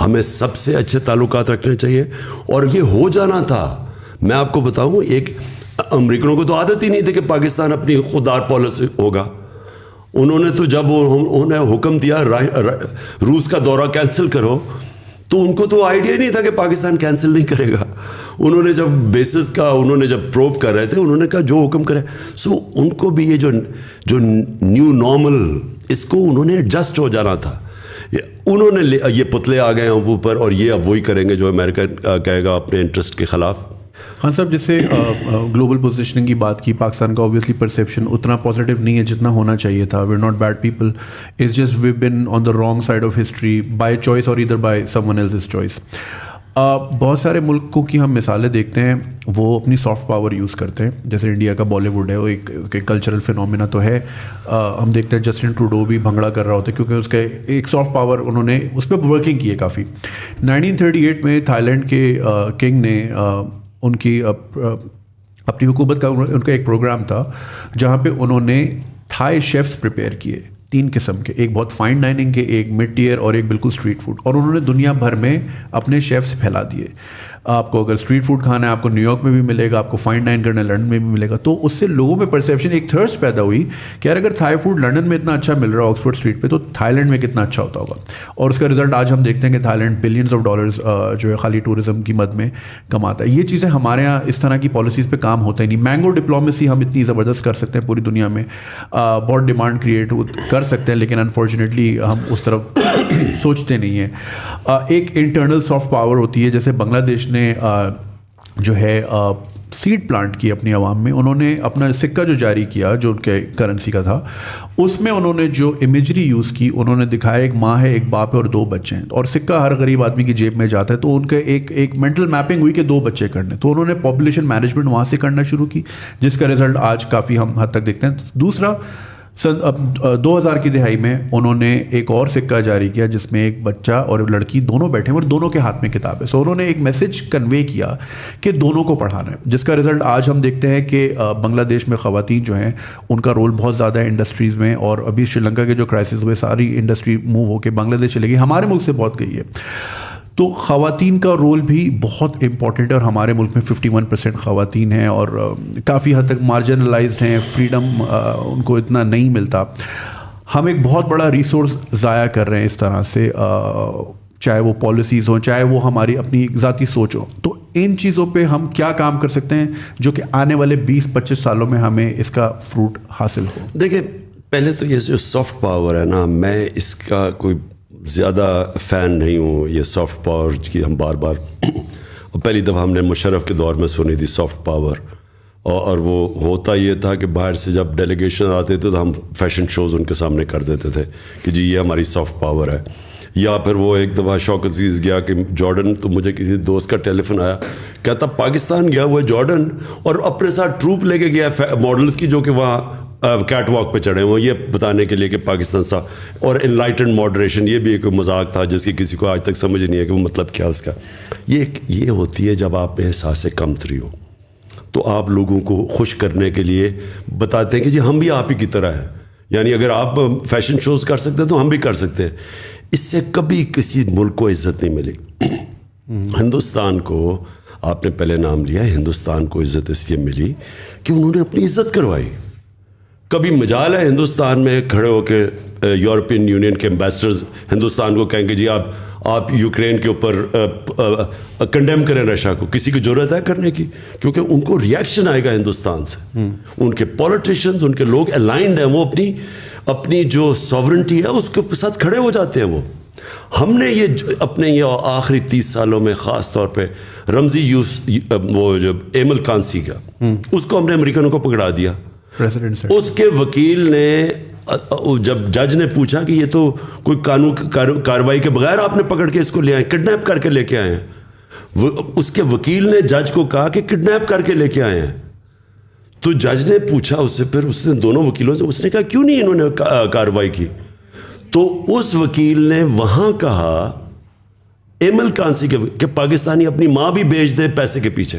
ہمیں سب سے اچھے تعلقات رکھنے چاہیے. اور یہ ہو جانا تھا. میں آپ کو بتاؤں, ایک امریکنوں کو تو عادت ہی نہیں تھی کہ پاکستان اپنی خوددار پالیسی ہوگا. انہوں نے تو جب انہوں نے حکم دیا روس کا دورہ کینسل کرو, تو ان کو تو آئیڈیا نہیں تھا کہ پاکستان کینسل نہیں کرے گا. انہوں نے جب بیسس کا انہوں نے جب پروب کر رہے تھے, انہوں نے کہا جو حکم کرے. سو ان کو بھی یہ جو نیو نارمل, اس کو انہوں نے ایڈجسٹ ہو جانا تھا. انہوں نے یہ پتلے آ گئے ہیں اوپر, اور یہ اب وہی کریں گے جو امریکہ کہے گا اپنے انٹرسٹ کے خلاف. خان صاحب, جس سے گلوبل پوزیشننگ کی بات کی, پاکستان کا اوبویسلی پرسیپشن اتنا پازیٹیو نہیں ہے جتنا ہونا چاہیے تھا. We are not bad people, it's just we been on the wrong side of history by choice اور ادھر by someone else's choice. بہت سارے ملکوں کی ہم مثالیں دیکھتے ہیں, وہ اپنی سافٹ پاور یوز کرتے ہیں. جیسے انڈیا کا بالی ووڈ ہے, وہ ایک کلچرل فینومینا تو ہے. ہم دیکھتے ہیں جسٹن ٹروڈو بھی بھنگڑا کر رہا ہوتا ہے کیونکہ اس کے ایک سافٹ پاور انہوں نے اس پہ ورکنگ کی ہے کافی. 1938 میں تھائی لینڈ کے کنگ نے ان کی اپنی حکومت کا ان کا ایک پروگرام تھا جہاں پہ انہوں نے تھائی شیفس پریپیئر کیے, 3 قسم کے, ایک بہت فائن ڈائننگ کے, ایک مڈ ٹیئر اور ایک بالکل اسٹریٹ فوڈ. اور انہوں نے دنیا بھر میں اپنے شیفس پھیلا دیے. آپ کو اگر اسٹریٹ فوڈ کھانا ہے آپ کو نیو یارک میں بھی ملے گا, آپ کو فائن ڈائن کرنا ہے لنڈن میں بھی ملے گا. تو اس سے لوگوں میں پرسیپشن, ایک تھرسٹ پیدا ہوئی کہ یار اگر تھائی فوڈ لنڈن میں اتنا اچھا مل رہا ہے آکسفورڈ اسٹریٹ پہ, تو تھائی لینڈ میں کتنا اچھا ہوتا ہوگا. اور اس کا رزلٹ آج ہم دیکھتے ہیں کہ Thailand billions of dollars جو ہے خالی ٹورزم کی مد میں کماتا ہے. یہ چیزیں ہمارے یہاں اس طرح کی پالیسیز پہ کام ہوتا ہی نہیں. مینگو ڈپلومیسی ہم اتنی زبردست کر سکتے ہیں پوری دنیا میں, بہت ڈیمانڈ کریٹ کر سکتے ہیں, لیکن انفارچونیٹلی ہم اس طرف سوچتے نہیں ہیں. ایک انٹرنل سافٹ پاور ہوتی ہے, جیسے بنگلہ دیش نے جو ہے سیڈ پلانٹ کی اپنی عوام میں. انہوں نے اپنا سکہ جو جاری کیا جو ان کے کرنسی کا تھا, اس میں انہوں نے جو امیجری یوز کی, انہوں نے دکھایا ایک ماں ہے, ایک باپ ہے اور 2 بچے ہیں. اور سکہ ہر غریب آدمی کی جیب میں جاتا ہے, تو ان کا ایک مینٹل میپنگ ہوئی کہ 2 بچے کرنے. تو انہوں نے پاپولیشن مینجمنٹ وہاں سے کرنا شروع کی, جس کا رزلٹ آج کافی ہم حد تک دیکھتے ہیں. دوسرا, 2000 کی دہائی میں انہوں نے ایک اور سکہ جاری کیا جس میں ایک بچہ اور لڑکی دونوں بیٹھے ہیں اور دونوں کے ہاتھ میں کتاب ہے. سو انہوں نے ایک میسج کنوے کیا کہ دونوں کو پڑھانا ہے, جس کا رزلٹ آج ہم دیکھتے ہیں کہ بنگلہ دیش میں خواتین جو ہیں ان کا رول بہت زیادہ ہے انڈسٹریز میں. اور ابھی شری لنکا کے جو کرائسس ہوئے, ساری انڈسٹری موو ہو کے بنگلہ دیش چلے گئی, ہمارے ملک سے بہت گئی ہے. تو خواتین کا رول بھی بہت امپورٹنٹ ہے, اور ہمارے ملک میں 51% خواتین ہیں اور کافی حد تک مارجنلائزڈ ہیں, فریڈم ان کو اتنا نہیں ملتا. ہم ایک بہت بڑا ریسورس ضائع کر رہے ہیں اس طرح سے, چاہے وہ پالیسیز ہوں, چاہے وہ ہماری اپنی ذاتی سوچ ہو. تو ان چیزوں پہ ہم کیا کام کر سکتے ہیں جو کہ آنے والے 20-25 سالوں میں ہمیں اس کا فروٹ حاصل ہو؟ دیکھیں, پہلے تو یہ جو سافٹ پاور ہے نا, میں اس کا کوئی زیادہ فین نہیں ہوں. یہ سافٹ پاور کی ہم بار بار پہلی دفعہ ہم نے مشرف کے دور میں سنی تھی سافٹ پاور, اور وہ ہوتا یہ تھا کہ باہر سے جب ڈیلیگیشن آتے تھے تو ہم فیشن شوز ان کے سامنے کر دیتے تھے کہ جی یہ ہماری سافٹ پاور ہے. یا پھر وہ ایک دفعہ شوق عزیز گیا کہ جارڈن, تو مجھے کسی دوست کا ٹیلی فون آیا, کہتا پاکستان گیا ہوا ہے جارڈن اور اپنے ساتھ ٹروپ لے کے گیا ماڈلس کی جو کہ وہاں کیٹ واک پہ چڑھے ہوئے, یہ بتانے کے لیے کہ پاکستان سا. اور انلائٹنڈ ماڈریشن, یہ بھی ایک مذاق تھا جس کی کسی کو آج تک سمجھ نہیں ہے کہ وہ مطلب کیا اس کا. یہ ہوتی ہے جب آپ میں احساس کمتری ہو, تو آپ لوگوں کو خوش کرنے کے لیے بتاتے ہیں کہ جی ہم بھی آپ ہی کی طرح ہیں. یعنی اگر آپ فیشن شوز کر سکتے ہیں تو ہم بھی کر سکتے ہیں. اس سے کبھی کسی ملک کو عزت نہیں ملی. ہندوستان کو, آپ نے پہلے نام لیا, ہندوستان کو عزت اس لیے ملی کہ انہوں نے اپنی عزت کروائی. کبھی مجال ہے ہندوستان میں کھڑے ہو کے یورپین یونین کے امبیسڈرز ہندوستان کو کہیں گے جی آپ یوکرین کے اوپر کنڈیم کریں رشیا کو؟ کسی کی ضرورت ہے کرنے کی؟ کیونکہ ان کو ریئیکشن آئے گا ہندوستان سے. ان کے پولیٹیشینز, ان کے لوگ الائنڈ ہیں, وہ اپنی جو ساورنٹی ہے اس کے ساتھ کھڑے ہو جاتے ہیں. ہم نے یہ اپنے یہ آخری 30 سالوں میں خاص طور پہ رمزی وہ جو ایمل کانسی کا, اس کو ہم نے امریکنوں کو پکڑا دیا. اس کے وکیل نے, جب جج نے پوچھا کہ یہ تو کوئی قانون کارروائی کے بغیر آپ نے پکڑ کے اس کو لے آئے, کڈنیپ کر کے لے کے آئے ہیں, اس کے وکیل نے جج کو کہا کہ کڈنیپ کر کے لے کے آئے ہیں. تو جج نے پوچھا اس سے, پھر اس نے دونوں وکیلوں سے, اس نے کہا کیوں نہیں انہوں نے کارروائی کی؟ تو اس وکیل نے وہاں کہا ایمل کانسی کے کہ پاکستانی اپنی ماں بھی بیچ دے پیسے کے پیچھے.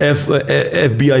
FBI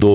2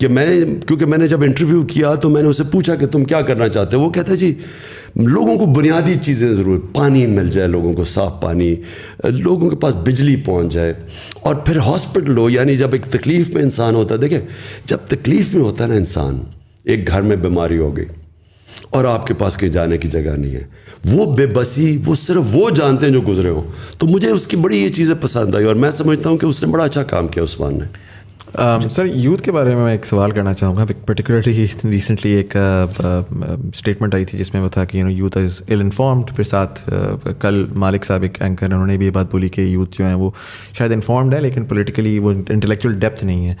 کہ کیونکہ میں نے جب انٹرویو کیا تو میں نے اسے پوچھا کہ تم کیا کرنا چاہتے ہو. وہ کہتا ہے جی لوگوں کو بنیادی چیزیں ضرور, پانی مل جائے لوگوں کو, صاف پانی, لوگوں کے پاس بجلی پہنچ جائے, اور پھر ہاسپٹل ہو. یعنی جب ایک تکلیف میں انسان ہوتا ہے, دیکھیں جب تکلیف میں ہوتا ہے نا انسان, ایک گھر میں بیماری ہو گئی اور آپ کے پاس کہیں جانے کی جگہ نہیں ہے, وہ بے بسی وہ صرف وہ جانتے ہیں جو گزرے ہوں. تو مجھے اس کی بڑی یہ چیزیں پسند آئی, اور میں سمجھتا ہوں کہ اس نے بڑا اچھا کام کیا عثمان نے. سر یوتھ کے بارے میں ایک سوال کرنا چاہوں گا. پرٹیکولرلی ریسنٹلی ایک اسٹیٹمنٹ آئی تھی جس میں وہ تھا کہ یوتھ از ایل انفارمڈ. پھر ساتھ کل مالک صاحب ایک اینکر انہوں نے بھی یہ بات بولی کہ یوتھ جو ہے وہ شاید انفارمڈ ہے لیکن پولیٹیکلی وہ انٹلیکچوئل ڈیپتھ نہیں ہے.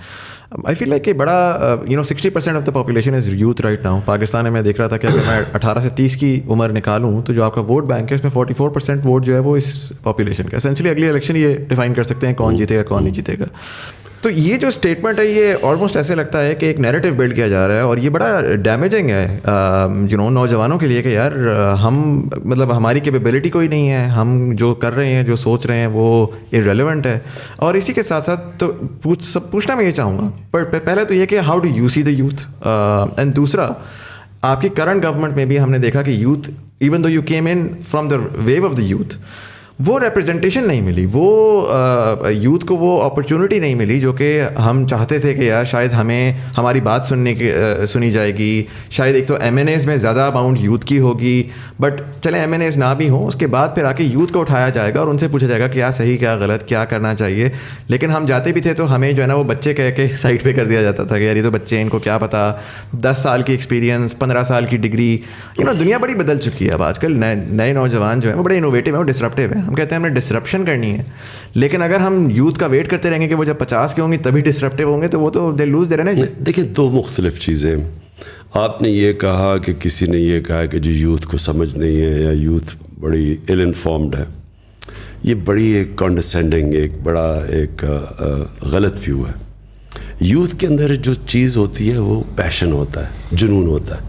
آئی فیل لائک کہ بڑا 60% of the population is youth right now. Pakistan میں دیکھ رہا تھا کہ اگر میں 18 سے 30 کی عمر نکالوں تو جو آپ کا ووٹ بینک ہے اس میں 44% ووٹ جو ہے وہ اس پاپولیشن کا. اسینشلی اگلی الیکشن یہ ڈیفائن کر سکتے ہیں کون جیتے گا کون نہیں جیتے گا. تو یہ جو اسٹیٹمنٹ ہے یہ آلموسٹ ایسے لگتا ہے کہ ایک نیریٹو بلڈ کیا جا رہا ہے, اور یہ بڑا ڈیمیجنگ ہے نوجوانوں کے لیے کہ یار ہم مطلب ہماری کیپیبلٹی کوئی نہیں ہے, ہم جو کر رہے ہیں جو سوچ رہے ہیں وہ ارریلیونٹ ہے. اور اسی کے ساتھ ساتھ تو پوچھنا میں یہ چاہوں گا, پر پہلے تو یہ کہ how do you see the youth, and دوسرا آپ کی کرنٹ گورنمنٹ میں بھی ہم نے دیکھا کہ youth even though you came in from the view of the youth, وہ ریپرزنٹیشن نہیں ملی, وہ یوتھ کو وہ اپرچونٹی نہیں ملی جو کہ ہم چاہتے تھے کہ یار شاید ہمیں ہماری بات سنی جائے گی. شاید ایک تو ایم این ایز میں زیادہ اماؤنٹ یوتھ کی ہوگی, بٹ چلیں ایم این ایز نہ بھی ہوں, اس کے بعد پھر آ کے یوتھ کو اٹھایا جائے گا اور ان سے پوچھا جائے گا کیا صحیح کیا غلط کیا کرنا چاہیے. لیکن ہم جاتے بھی تھے تو ہمیں جو ہے نا وہ بچے کہہ کے سائڈ پہ کر دیا جاتا تھا کہ یار یہ تو بچے ان کو کیا پتا, 10 سال کی ایکسپیرینس 15 سال کی ڈگری. دنیا بڑی بدل چکی ہے اب, آج کل نئے نوجوان جو ہیں وہ بڑے انوویٹیو ہیں, وہ ڈسرپٹیو ہیں. ہم کہتے ہیں ہمیں ڈسرپشن کرنی ہے, لیکن اگر ہم یوتھ کا ویٹ کرتے رہیں گے کہ وہ جب 50 کے ہوں گے تبھی ڈسرپٹیو ہوں گے تو وہ تو دے لوز دے رہے نا. دیکھیں دو مختلف چیزیں. آپ نے یہ کہا کہ کسی نے یہ کہا کہ جو یوتھ کو سمجھ نہیں ہے یا یوتھ بڑی ایل انفارمڈ ہے, یہ بڑی ایک کانڈسینڈنگ ایک بڑا ایک غلط ویو ہے. یوتھ کے اندر جو چیز ہوتی ہے وہ پیشن ہوتا ہے, جنون ہوتا ہے.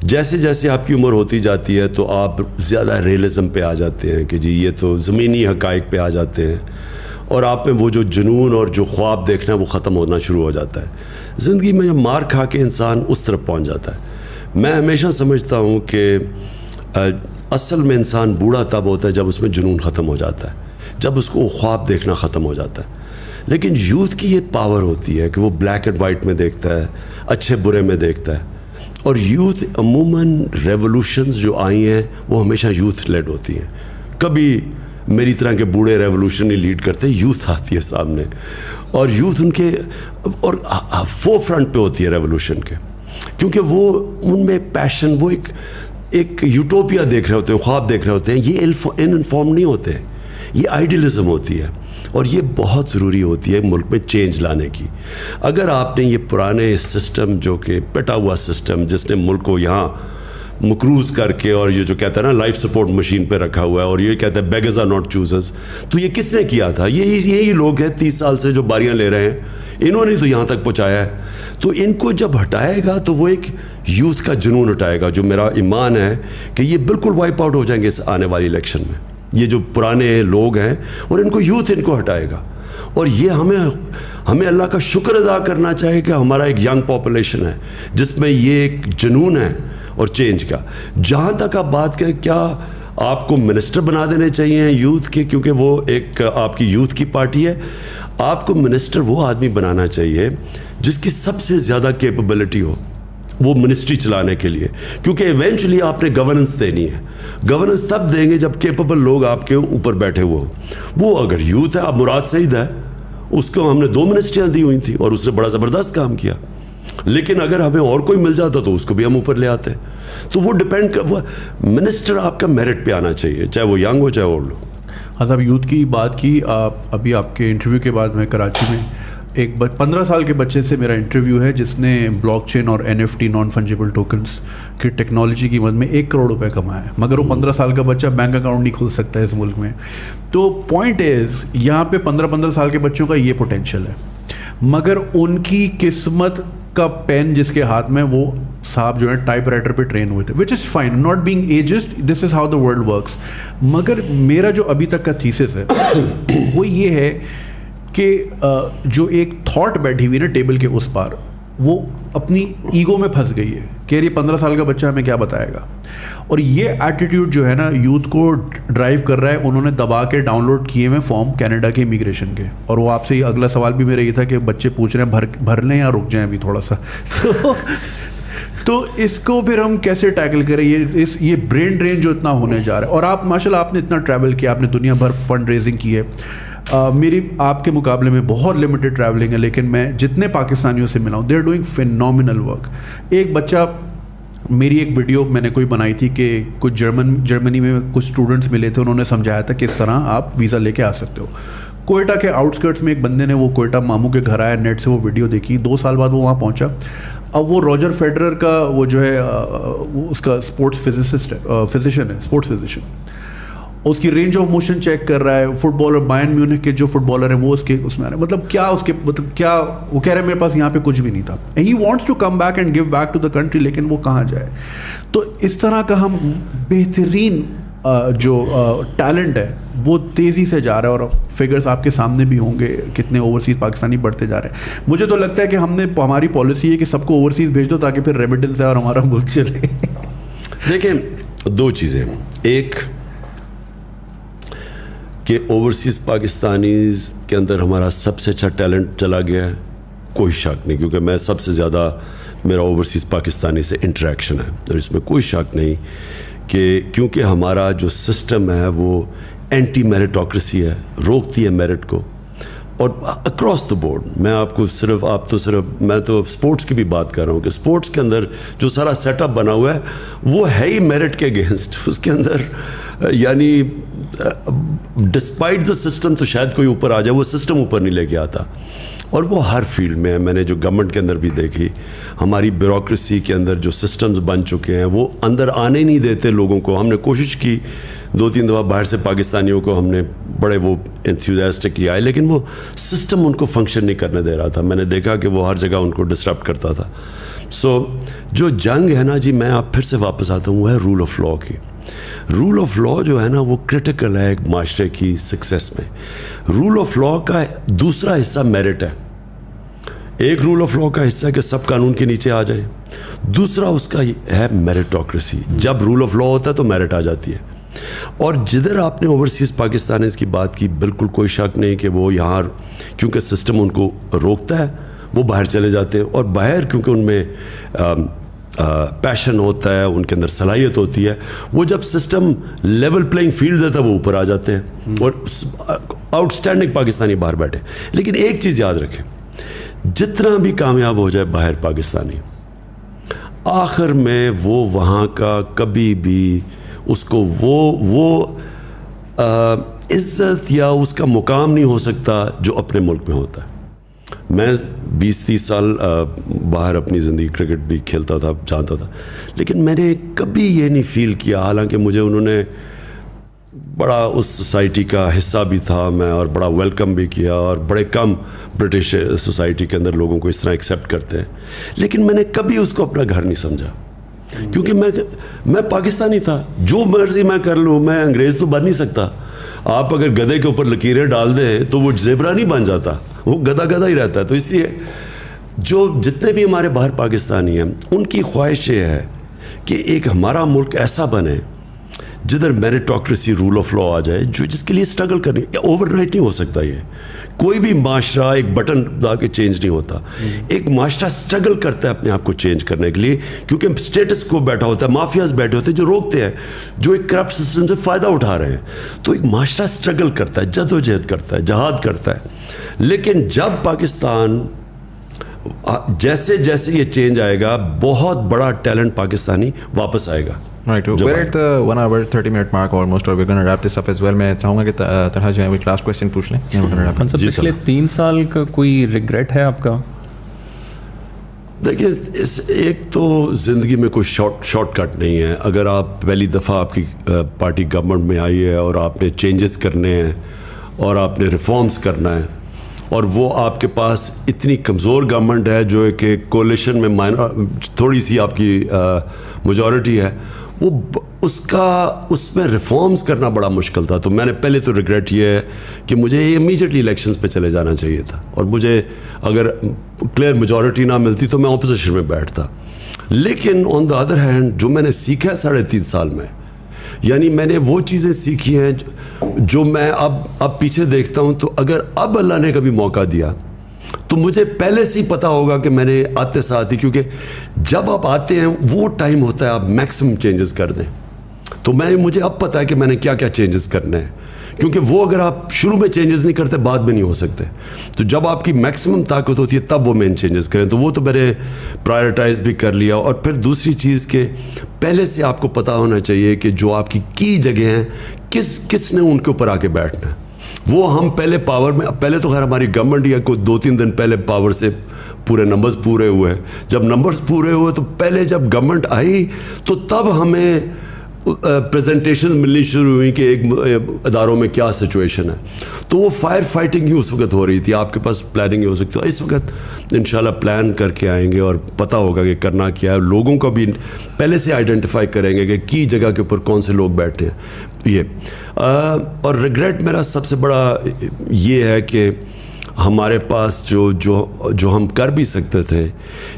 جیسے جیسے آپ کی عمر ہوتی جاتی ہے تو آپ زیادہ ریئلزم پہ آ جاتے ہیں کہ جی یہ تو زمینی حقائق پہ آ جاتے ہیں, اور آپ میں وہ جو جنون اور جو خواب دیکھنا وہ ختم ہونا شروع ہو جاتا ہے. زندگی میں مار کھا کے انسان اس طرف پہنچ جاتا ہے. میں ہمیشہ سمجھتا ہوں کہ اصل میں انسان بوڑھا تب ہوتا ہے جب اس میں جنون ختم ہو جاتا ہے, جب اس کو خواب دیکھنا ختم ہو جاتا ہے. لیکن یوتھ کی یہ پاور ہوتی ہے کہ وہ بلیک اینڈ وائٹ میں دیکھتا ہے, اچھے برے میں دیکھتا ہے. اور یوتھ عموماً ریولوشنز جو آئی ہیں وہ ہمیشہ یوتھ لیڈ ہوتی ہیں. کبھی میری طرح کے بوڑھے ریولوشن نہیں لیڈ کرتے, یوتھ آتی ہے سامنے, اور یوتھ ان کے اور فور فرنٹ پہ ہوتی ہے ریولوشن کے, کیونکہ وہ ان میں پیشن, وہ ایک یوٹوپیا دیکھ رہے ہوتے ہیں, خواب دیکھ رہے ہوتے ہیں. یہ ان انفارم نہیں ہوتے, یہ آئیڈیلزم ہوتی ہے, اور یہ بہت ضروری ہوتی ہے ملک میں چینج لانے کی. اگر آپ نے یہ پرانے سسٹم جو کہ پٹا ہوا سسٹم جس نے ملک کو یہاں مقروض کر کے اور یہ جو کہتا ہے نا لائف سپورٹ مشین پہ رکھا ہوا ہے, اور یہ کہتا ہے بیگرز آر ناٹ چوزرز, تو یہ کس نے کیا تھا؟ یہی لوگ ہیں 30 سال سے جو باریاں لے رہے ہیں, انہوں نے تو یہاں تک پہنچایا ہے. تو ان کو جب ہٹائے گا تو وہ ایک یوتھ کا جنون ہٹائے گا, جو میرا ایمان ہے کہ یہ بالکل وائپ آؤٹ ہو جائیں گے اس آنے والی الیکشن میں. یہ جو پرانے لوگ ہیں اور ان کو یوتھ ان کو ہٹائے گا, اور یہ ہمیں اللہ کا شکر ادا کرنا چاہیے کہ ہمارا ایک ینگ پاپولیشن ہے جس میں یہ ایک جنون ہے اور چینج کا. جہاں تک آپ بات کریں کیا آپ کو منسٹر بنا دینے چاہیے یوتھ کے, کیونکہ وہ ایک آپ کی یوتھ کی پارٹی ہے, آپ کو منسٹر وہ آدمی بنانا چاہیے جس کی سب سے زیادہ کیپیبلٹی ہو وہ منسٹری چلانے کے لیے, کیونکہ ایونچولی آپ نے گورننس دینی ہے. گورننس تب دیں گے جب کیپیبل لوگ آپ کے اوپر بیٹھے ہوئے ہوں. وہ اگر یوتھ ہے, اب مراد سعید ہے, اس کو ہم نے 2 منسٹریاں دی ہوئی تھیں اور اس نے بڑا زبردست کام کیا, لیکن اگر ہمیں اور کوئی مل جاتا تو اس کو بھی ہم اوپر لے آتے. تو وہ ڈپینڈ وہ منسٹر آپ کا میرٹ پہ آنا چاہیے, چاہے وہ ینگ ہو چاہے اولڈ ہو. ہاں صاحب, یوتھ کی بات کی آپ ابھی, آپ کے انٹرویو کے بعد میں کراچی میں ایک 15 سال کے بچے سے میرا انٹرویو ہے جس نے بلاک چین اور NFT نان فنجیبل ٹوکنس کی ٹیکنالوجی کی مد میں 1 کروڑ روپے کمایا ہے, مگر وہ 15 سال کا بچہ بینک اکاؤنٹ نہیں کھول سکتا ہے اس ملک میں. تو پوائنٹ از یہاں پہ 15 سال کے بچوں کا یہ پوٹینشیل ہے, مگر ان کی قسمت کا پین جس کے ہاتھ میں, وہ صاحب جو ہے ٹائپ رائٹر پہ ٹرین ہوئے تھے, which is fine, not being ageist, this is how the world works. مگر میرا جو ابھی تک کا تھیسس ہے وہ یہ ہے کہ جو ایک تھاٹ بیٹھی ہوئی نا ٹیبل کے اس پار, وہ اپنی ایگو میں پھنس گئی ہے کہ یہ 15 سال کا بچہ ہمیں کیا بتائے گا. اور یہ ایٹیٹیوڈ جو ہے نا یوتھ کو ڈرائیو کر رہا ہے. انہوں نے دبا کے ڈاؤن لوڈ کیے ہوئے فارم کینیڈا کے امیگریشن کے, اور وہ آپ سے اگلا سوال بھی میرا یہ تھا کہ بچے پوچھ رہے ہیں بھر لیں یا رک جائیں ابھی تھوڑا سا. تو اس کو پھر ہم کیسے ٹیکل کریں, یہ برین ڈرین جو اتنا ہونے جا رہا ہے. اور آپ ماشاء اللہ آپ نے اتنا ٹریول کیا, آپ نے دنیا بھر فنڈ ریزنگ کی ہے. میری آپ کے مقابلے میں بہت لمیٹڈ ٹریولنگ ہے, لیکن میں جتنے پاکستانیوں سے ملا ہوں they are doing phenomenal work. ایک بچہ, میری ایک ویڈیو میں نے کوئی بنائی تھی کہ کچھ جرمنی میں کچھ اسٹوڈنٹس ملے تھے, انہوں نے سمجھایا تھا کس طرح آپ ویزا لے کے آ سکتے ہو. کوئٹہ کے آؤٹسکرٹس میں ایک بندے نے, وہ کوئٹہ ماموں کے گھر آیا, نیٹ سے وہ ویڈیو دیکھی, 2 سال بعد وہ وہاں پہنچا. اب وہ روجر فیڈرر کا وہ جو ہے اس کا اسپورٹس فزیشین ہے, اسپورٹس فزیشین, اس کی رینج آف موشن چیک کر رہا ہے. فٹ بالر بائرن میونخ کے جو فٹ بالر ہیں وہ اس میں آ رہے ہیں. مطلب کیا وہ کہہ رہے ہیں میرے پاس یہاں پہ کچھ بھی نہیں تھا. He wants to come back and give back to the country, لیکن وہ کہاں جائے. تو اس طرح کا ہم بہترین جو ٹیلنٹ ہے وہ تیزی سے جا رہا ہے, اور فگرز آپ کے سامنے بھی ہوں گے کتنے اوورسیز پاکستانی بڑھتے جا رہے ہیں. مجھے تو لگتا ہے کہ ہماری پالیسی ہے کہ سب کو اوورسیز بھیج دو تاکہ پھر ریمیٹنس ہے اور ہمارا ملک چلے. دیکھیں 2 چیزیں, ایک کہ اوورسیز پاکستانیز کے اندر ہمارا سب سے اچھا ٹیلنٹ چلا گیا ہے, کوئی شک نہیں, کیونکہ میں سب سے زیادہ میرا اوورسیز پاکستانی سے انٹریکشن ہے, اور اس میں کوئی شک نہیں کہ کیونکہ ہمارا جو سسٹم ہے وہ اینٹی میرٹوکریسی ہے, روکتی ہے میرٹ کو. اور اکراس دا بورڈ, میں آپ کو میں تو اسپورٹس کی بھی بات کر رہا ہوں کہ اسپورٹس کے اندر جو سارا سیٹ اپ بنا ہوا ہے وہ ہے ہی میرٹ کے اگینسٹ. اس کے اندر یعنی ڈسپائٹ دا سسٹم تو شاید کوئی اوپر آ جائے, وہ سسٹم اوپر نہیں لے کے آتا. اور وہ ہر فیلڈ میں ہے. میں نے جو گورنمنٹ کے اندر بھی دیکھی, ہماری بیوروکریسی کے اندر جو سسٹمز بن چکے ہیں وہ اندر آنے نہیں دیتے لوگوں کو. ہم نے کوشش کی 2-3 دفعہ باہر سے پاکستانیوں کو ہم نے بڑے وہ انتھوزیاسٹکلی آئے, لیکن وہ سسٹم ان کو فنکشن نہیں کرنے دے رہا تھا. میں نے دیکھا کہ وہ ہر جگہ ان کو ڈسٹرب کرتا تھا. سو جو جنگ ہے نا جی, میں آپ پھر سے واپس آتا ہوں, وہ ہے رول آف لاء کی. رول آف لاء جو ہے نا وہ کرٹیکل ہے ایک معاشرے کی سکسیس میں. رول آف لاء کا دوسرا حصہ میرٹ ہے. ایک رول آف لاء کا حصہ ہے کہ سب قانون کے نیچے آ جائیں, دوسرا اس کا ہے میرٹوکریسی. جب رول آف لاء ہوتا ہے تو میرٹ آ جاتی ہے. اور جدھر آپ نے اوورسیز پاکستانیز کی بات کی, بالکل کوئی شک نہیں کہ وہ یہاں کیونکہ سسٹم ان کو روکتا ہے وہ باہر چلے جاتے ہیں, اور باہر کیونکہ ان میں پیشن ہوتا ہے, ان کے اندر صلاحیت ہوتی ہے, وہ جب سسٹم لیول پلینگ فیلڈ دیتا ہے وہ اوپر آ جاتے ہیں اور آؤٹ اسٹینڈنگ پاکستانی باہر بیٹھے. لیکن ایک چیز یاد رکھیں, جتنا بھی کامیاب ہو جائے باہر پاکستانی, آخر میں وہ وہاں کا کبھی بھی اس کو وہ عزت یا اس کا مقام نہیں ہو سکتا جو اپنے ملک میں ہوتا ہے. میں 20-30 سال باہر اپنی زندگی کرکٹ بھی کھیلتا تھا, جانتا تھا, لیکن میں نے کبھی یہ نہیں فیل کیا, حالانکہ مجھے انہوں نے بڑا اس سوسائٹی کا حصہ بھی تھا میں, اور بڑا ویلکم بھی کیا, اور بڑے کم برٹش سوسائٹی کے اندر لوگوں کو اس طرح ایکسیپٹ کرتے ہیں, لیکن میں نے کبھی اس کو اپنا گھر نہیں سمجھا. کیونکہ میں پاکستانی تھا, جو مرضی میں کر لوں, میں انگریز تو بن نہیں سکتا. آپ اگر گدھے کے اوپر لکیریں ڈال دیں تو وہ زیبرا نہیں بن جاتا, وہ گدھا ہی رہتا ہے. تو اس لیے جو جتنے بھی ہمارے باہر پاکستانی ہیں ان کی خواہش یہ ہے کہ ایک ہمارا ملک ایسا بنے جدھر میرٹوکریسی رول آف لاء آ جائے, جو جس کے لیے اسٹرگل کرنی, اوور نائٹ نہیں ہو سکتا. یہ کوئی بھی معاشرہ ایک بٹن دبا کے چینج نہیں ہوتا. ایک معاشرہ اسٹرگل کرتا ہے اپنے آپ کو چینج کرنے کے لیے, کیونکہ اسٹیٹس کو بیٹھا ہوتا ہے, مافیاز بیٹھے ہوتے ہیں جو روکتے ہیں, جو ایک کرپٹ سسٹم سے فائدہ اٹھا رہے ہیں. تو ایک معاشرہ اسٹرگل کرتا ہے, جدوجہد کرتا ہے, جہاد کرتا ہے. لیکن جب پاکستان جیسے جیسے یہ چینج آئے گا, بہت بڑا ٹیلنٹ پاکستانی واپس آئے گا. Right, we're at the 1 hour 30 minute mark almost, or we're going to wrap this up as well. میں چاہوں گا کہ طرح جو ہے وہ لاسٹ کویسچن پوچھ لیں. پچھلے 3 سال کا کوئی ریگریٹ ہے آپ کا؟ دیکھیے, ایک تو زندگی میں کوئی شارٹ کٹ نہیں ہے. اگر آپ پہلی دفعہ آپ کی پارٹی گورنمنٹ میں آئی ہے اور آپ نے چینجز کرنے ہیں اور آپ نے ریفارمز کرنا ہے, اور وہ آپ کے پاس اتنی کمزور گورنمنٹ ہے جو کہ کولیشن میں تھوڑی سی آپ کی میجورٹی ہے, وہ اس میں ریفارمز کرنا بڑا مشکل تھا. تو میں نے پہلے تو ریگریٹ یہ ہے کہ مجھے امیجیٹلی الیکشنز پہ چلے جانا چاہیے تھا, اور مجھے اگر کلیئر میجورٹی نہ ملتی تو میں اپوزیشن میں بیٹھتا. لیکن آن دا ادر ہینڈ جو میں نے سیکھا ہے 3.5 سال میں, یعنی میں نے وہ چیزیں سیکھی ہیں جو میں اب پیچھے دیکھتا ہوں, تو اگر اب اللہ نے کبھی موقع دیا تو مجھے پہلے سے ہی پتہ ہوگا کہ میں نے آتے ساتھ ہی, کیونکہ جب آپ آتے ہیں وہ ٹائم ہوتا ہے آپ میکسیمم چینجز کر دیں. تو مجھے اب پتہ ہے کہ میں نے کیا کیا چینجز کرنے ہیں, کیونکہ وہ اگر آپ شروع میں چینجز نہیں کرتے بعد میں نہیں ہو سکتے. تو جب آپ کی میکسیمم طاقت ہوتی ہے تب وہ مین چینجز کریں. تو وہ تو میں نے پرائرٹائز بھی کر لیا. اور پھر دوسری چیز کہ پہلے سے آپ کو پتہ ہونا چاہیے کہ جو آپ کی جگہ ہیں کس نے ان کے اوپر آ کے بیٹھنا ہے. وہ ہم پہلے پاور میں, پہلے تو خیر ہماری گورنمنٹ یا کوئی 2-3 دن پہلے پاور سے پورے نمبرز پورے ہوئے. جب نمبرز پورے ہوئے تو پہلے جب گورنمنٹ آئی تو تب ہمیں پریزنٹیشنز ملنی شروع ہوئی کہ ایک اداروں میں کیا سچویشن ہے. تو وہ فائر فائٹنگ ہی اس وقت ہو رہی تھی. آپ کے پاس پلاننگ ہی ہو سکتی ہے. اس وقت انشاءاللہ پلان کر کے آئیں گے اور پتہ ہوگا کہ کرنا کیا ہے. لوگوں کو بھی پہلے سے آئیڈینٹیفائی کریں گے کہ کی جگہ کے اوپر کون سے لوگ بیٹھے ہیں. یہ اور ریگریٹ میرا سب سے بڑا یہ ہے کہ ہمارے پاس جو ہم کر بھی سکتے تھے,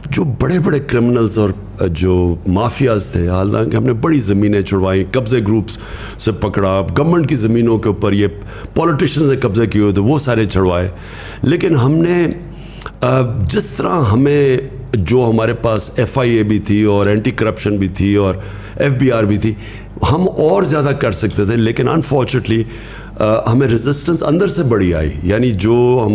جو بڑے بڑے کرمنلز اور جو مافیاز تھے, حالانکہ ہم نے بڑی زمینیں چھڑوائیں, قبضے گروپس سے پکڑا, گورنمنٹ کی زمینوں کے اوپر یہ پولیٹیشنز نے قبضے کیے ہوئے تھے وہ سارے چھڑوائے. لیکن ہم نے جس طرح ہمیں جو ہمارے پاس FIA بھی تھی اور اینٹی کرپشن بھی تھی اور FBR بھی تھی, ہم اور زیادہ کر سکتے تھے. لیکن انفارچونیٹلی ہمیں ریزسٹنس اندر سے بڑی آئی. یعنی جو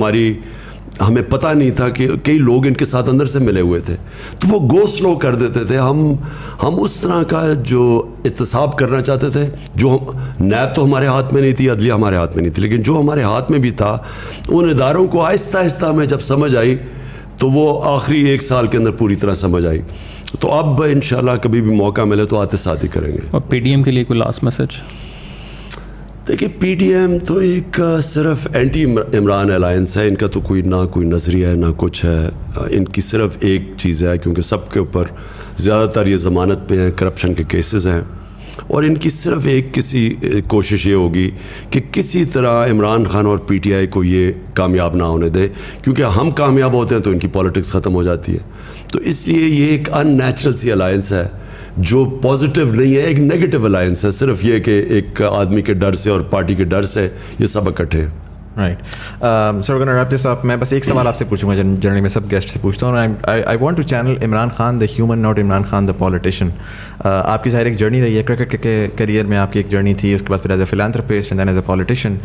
ہمیں پتہ نہیں تھا کہ کئی لوگ ان کے ساتھ اندر سے ملے ہوئے تھے, تو وہ گو سلو کر دیتے تھے. ہم اس طرح کا جو احتساب کرنا چاہتے تھے, جو نیب تو ہمارے ہاتھ میں نہیں تھی, عدلیہ ہمارے ہاتھ میں نہیں تھی, لیکن جو ہمارے ہاتھ میں بھی تھا ان اداروں کو آہستہ آہستہ ہمیں جب سمجھ آئی تو وہ آخری 1 سال کے اندر پوری طرح سمجھ آئی. تو اب انشاءاللہ کبھی بھی موقع ملے تو آتے ساتھ ہی کریں گے. اور PDM کے لیے کوئی لاسٹ میسج؟ دیکھیے PDM تو ایک صرف اینٹی عمران الائنس ہے. ان کا تو کوئی نظریہ ہے نہ کچھ ہے. ان کی صرف ایک چیز ہے, کیونکہ سب کے اوپر زیادہ تر یہ ضمانت پہ ہیں, کرپشن کے کیسز ہیں, اور ان کی صرف ایک کوشش یہ ہوگی کہ کسی طرح عمران خان اور PTI کو یہ کامیاب نہ ہونے دے, کیونکہ ہم کامیاب ہوتے ہیں تو ان کی پالیٹکس ختم ہو جاتی ہے. تو اس لیے یہ ایک ان نیچرل سی الائنس ہے جو پازیٹیو نہیں ہے, ایک نیگیٹو الائنس ہے. صرف یہ کہ ایک آدمی کے ڈر سے اور پارٹی کے ڈر سے یہ سب اکٹھے ہیں. رائٹ سر, ریپ دس اپ. میں بس ایک سوال آپ سے پوچھوں گا, جنرلی میں سب گیسٹ سے پوچھتا ہوں. I want to channel Imran Khan the human, not Imran Khan the politician. آپ کی ظاہر ایک جرنی رہی ہے, کرکٹ کے کریئر میں آپ کی ایک جرنی تھی, اس کے بعد پھر as a philanthropist and then as a politician.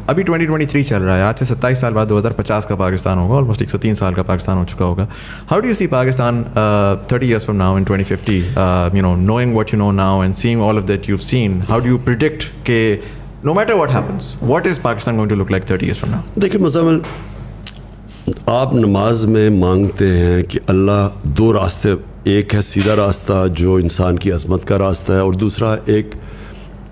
ابھی 2023 چل رہا ہے, آج سے 27 سال بعد 2050 کا پاکستان ہوگا, آلموسٹ 103 سال کا پاکستان ہو چکا ہوگا. How do you see Pakistan 30 years from now in 2050, knowing what you know now and seeing all of that you've seen, how do you predict کہ no matter what happens, what is Pakistan going to look like 30 years from now? دیکھیں مزمل, آپ نماز میں مانگتے ہیں کہ اللہ 2 راستے, ایک ہے سیدھا راستہ جو انسان کی عظمت کا راستہ ہے, اور دوسرا ایک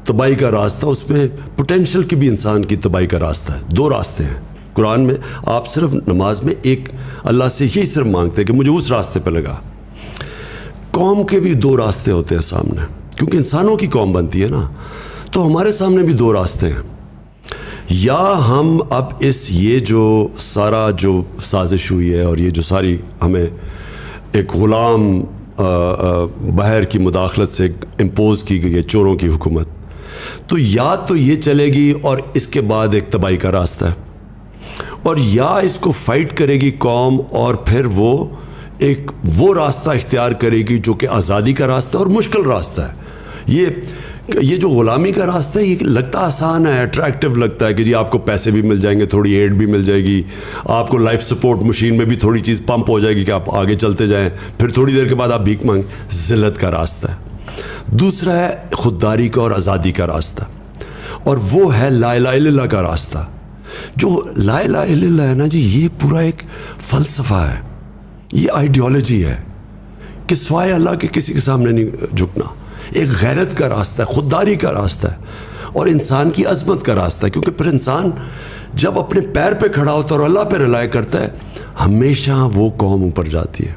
تباہی کا راستہ, اس میں پوٹینشیل کی بھی انسان کی تباہی کا راستہ ہے. 2 راستے ہیں قرآن میں. آپ صرف نماز میں ایک اللہ سے یہی صرف مانگتے ہیں کہ مجھے اس راستے پہ لگا. قوم کے بھی 2 راستے ہوتے ہیں سامنے, کیونکہ انسانوں کی قوم بنتی ہے نا. تو ہمارے سامنے بھی 2 راستے ہیں. یا ہم اب یہ جو سارا جو سازش ہوئی ہے اور یہ جو ساری ہمیں ایک غلام باہر کی مداخلت سے امپوز کی گئی ہے چوروں کی حکومت, تو یا تو یہ چلے گی اور اس کے بعد ایک تباہی کا راستہ ہے, اور یا اس کو فائٹ کرے گی قوم اور پھر وہ راستہ اختیار کرے گی جو کہ آزادی کا راستہ اور مشکل راستہ ہے. یہ جو غلامی کا راستہ ہے یہ لگتا آسان ہے, اٹریکٹیو لگتا ہے کہ جی آپ کو پیسے بھی مل جائیں گے, تھوڑی ایڈ بھی مل جائے گی, آپ کو لائف سپورٹ مشین میں بھی تھوڑی چیز پمپ ہو جائے گی کہ آپ آگے چلتے جائیں, پھر تھوڑی دیر کے بعد آپ بھیک مانگیں. ذلت کا راستہ ہے. دوسرا ہے خودداری کا اور آزادی کا راستہ, اور وہ ہے لا الہ الا اللہ کا راستہ. جو لا الہ الا اللہ ہے نا جی, یہ پورا ایک فلسفہ ہے, یہ آئیڈیالوجی ہے کہ سوائے اللہ کے کسی کے سامنے نہیں جھکنا. ایک غیرت کا راستہ ہے, خودداری کا راستہ ہے, اور انسان کی عظمت کا راستہ ہے. کیونکہ پھر انسان جب اپنے پیر پہ کھڑا ہوتا ہے اور اللہ پہ رلائے کرتا ہے, ہمیشہ وہ قوم اوپر جاتی ہے.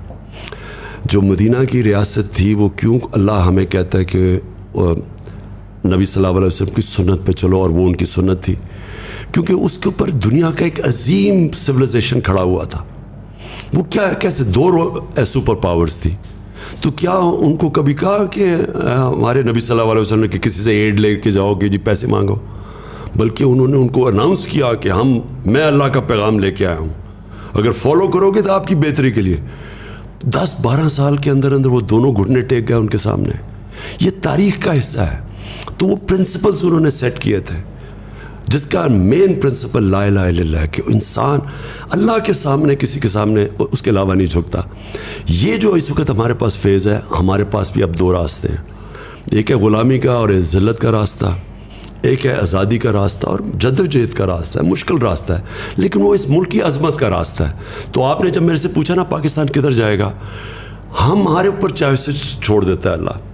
جو مدینہ کی ریاست تھی وہ کیوں اللہ ہمیں کہتا ہے کہ نبی صلی اللہ علیہ وسلم کی سنت پہ چلو, اور وہ ان کی سنت تھی, کیونکہ اس کے اوپر دنیا کا ایک عظیم سویلائزیشن کھڑا ہوا تھا. وہ کیا کیسے 2 سپر پاورز تھی, تو کیا ان کو کبھی کہا کہ ہمارے نبی صلی اللہ علیہ وسلم نے کہ کسی سے ایڈ لے کے جاؤ کہ جی پیسے مانگو, بلکہ انہوں نے ان کو اناؤنس کیا کہ میں اللہ کا پیغام لے کے آیا ہوں, اگر فالو کرو گے تو آپ کی بہتری کے لیے. 10-12 سال کے اندر وہ دونوں گھٹنے ٹیک گئے ان کے سامنے. یہ تاریخ کا حصہ ہے. تو وہ پرنسپلز انہوں نے سیٹ کیے تھے, جس کا مین پرنسپل لا الہ الا اللہ ہے, کہ انسان اللہ کے سامنے کسی کے سامنے اس کے علاوہ نہیں جھکتا. یہ جو اس وقت ہمارے پاس فیز ہے, ہمارے پاس بھی اب 2 راستے ہیں, ایک ہے غلامی کا اور ذلت کا راستہ, ایک ہے آزادی کا راستہ اور جدوجہد کا راستہ ہے. مشکل راستہ ہے, لیکن وہ اس ملک کی عظمت کا راستہ ہے. تو آپ نے جب میرے سے پوچھا نا پاکستان کدھر جائے گا, ہمارے اوپر چوائس چھوڑ دیتا ہے اللہ.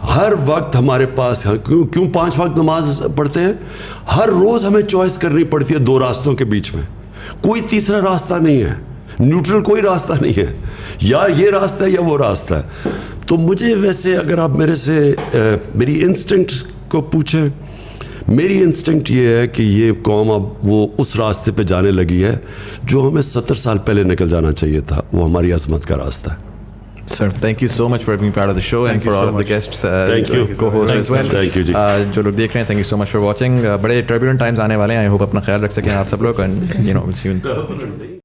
ہر وقت ہمارے پاس کیوں 5 وقت نماز پڑھتے ہیں, ہر روز ہمیں چوائس کرنی پڑتی ہے 2 راستوں کے بیچ میں. کوئی تیسرا راستہ نہیں ہے, نیوٹرل کوئی راستہ نہیں ہے, یا یہ راستہ ہے یا وہ راستہ ہے. تو مجھے ویسے اگر آپ میرے سے میری انسٹنکٹ کو پوچھیں, میری انسٹنکٹ یہ ہے کہ یہ قوم اب وہ اس راستے پہ جانے لگی ہے جو ہمیں 70 سال پہلے نکل جانا چاہیے تھا. وہ hماری عظمت کا راستہ ہے. Sir, thank you so much for being part of the show and for all of the guests, Thank you. co-hosts as well. Thank you جی. جو لوگ دیکھ رہے ہیں, thank you so much for watching. بڑے turbulent times آنے والے ہیں, I hope اپنا خیال رکھ سکیں آپ سب لوگ, and we'll see you.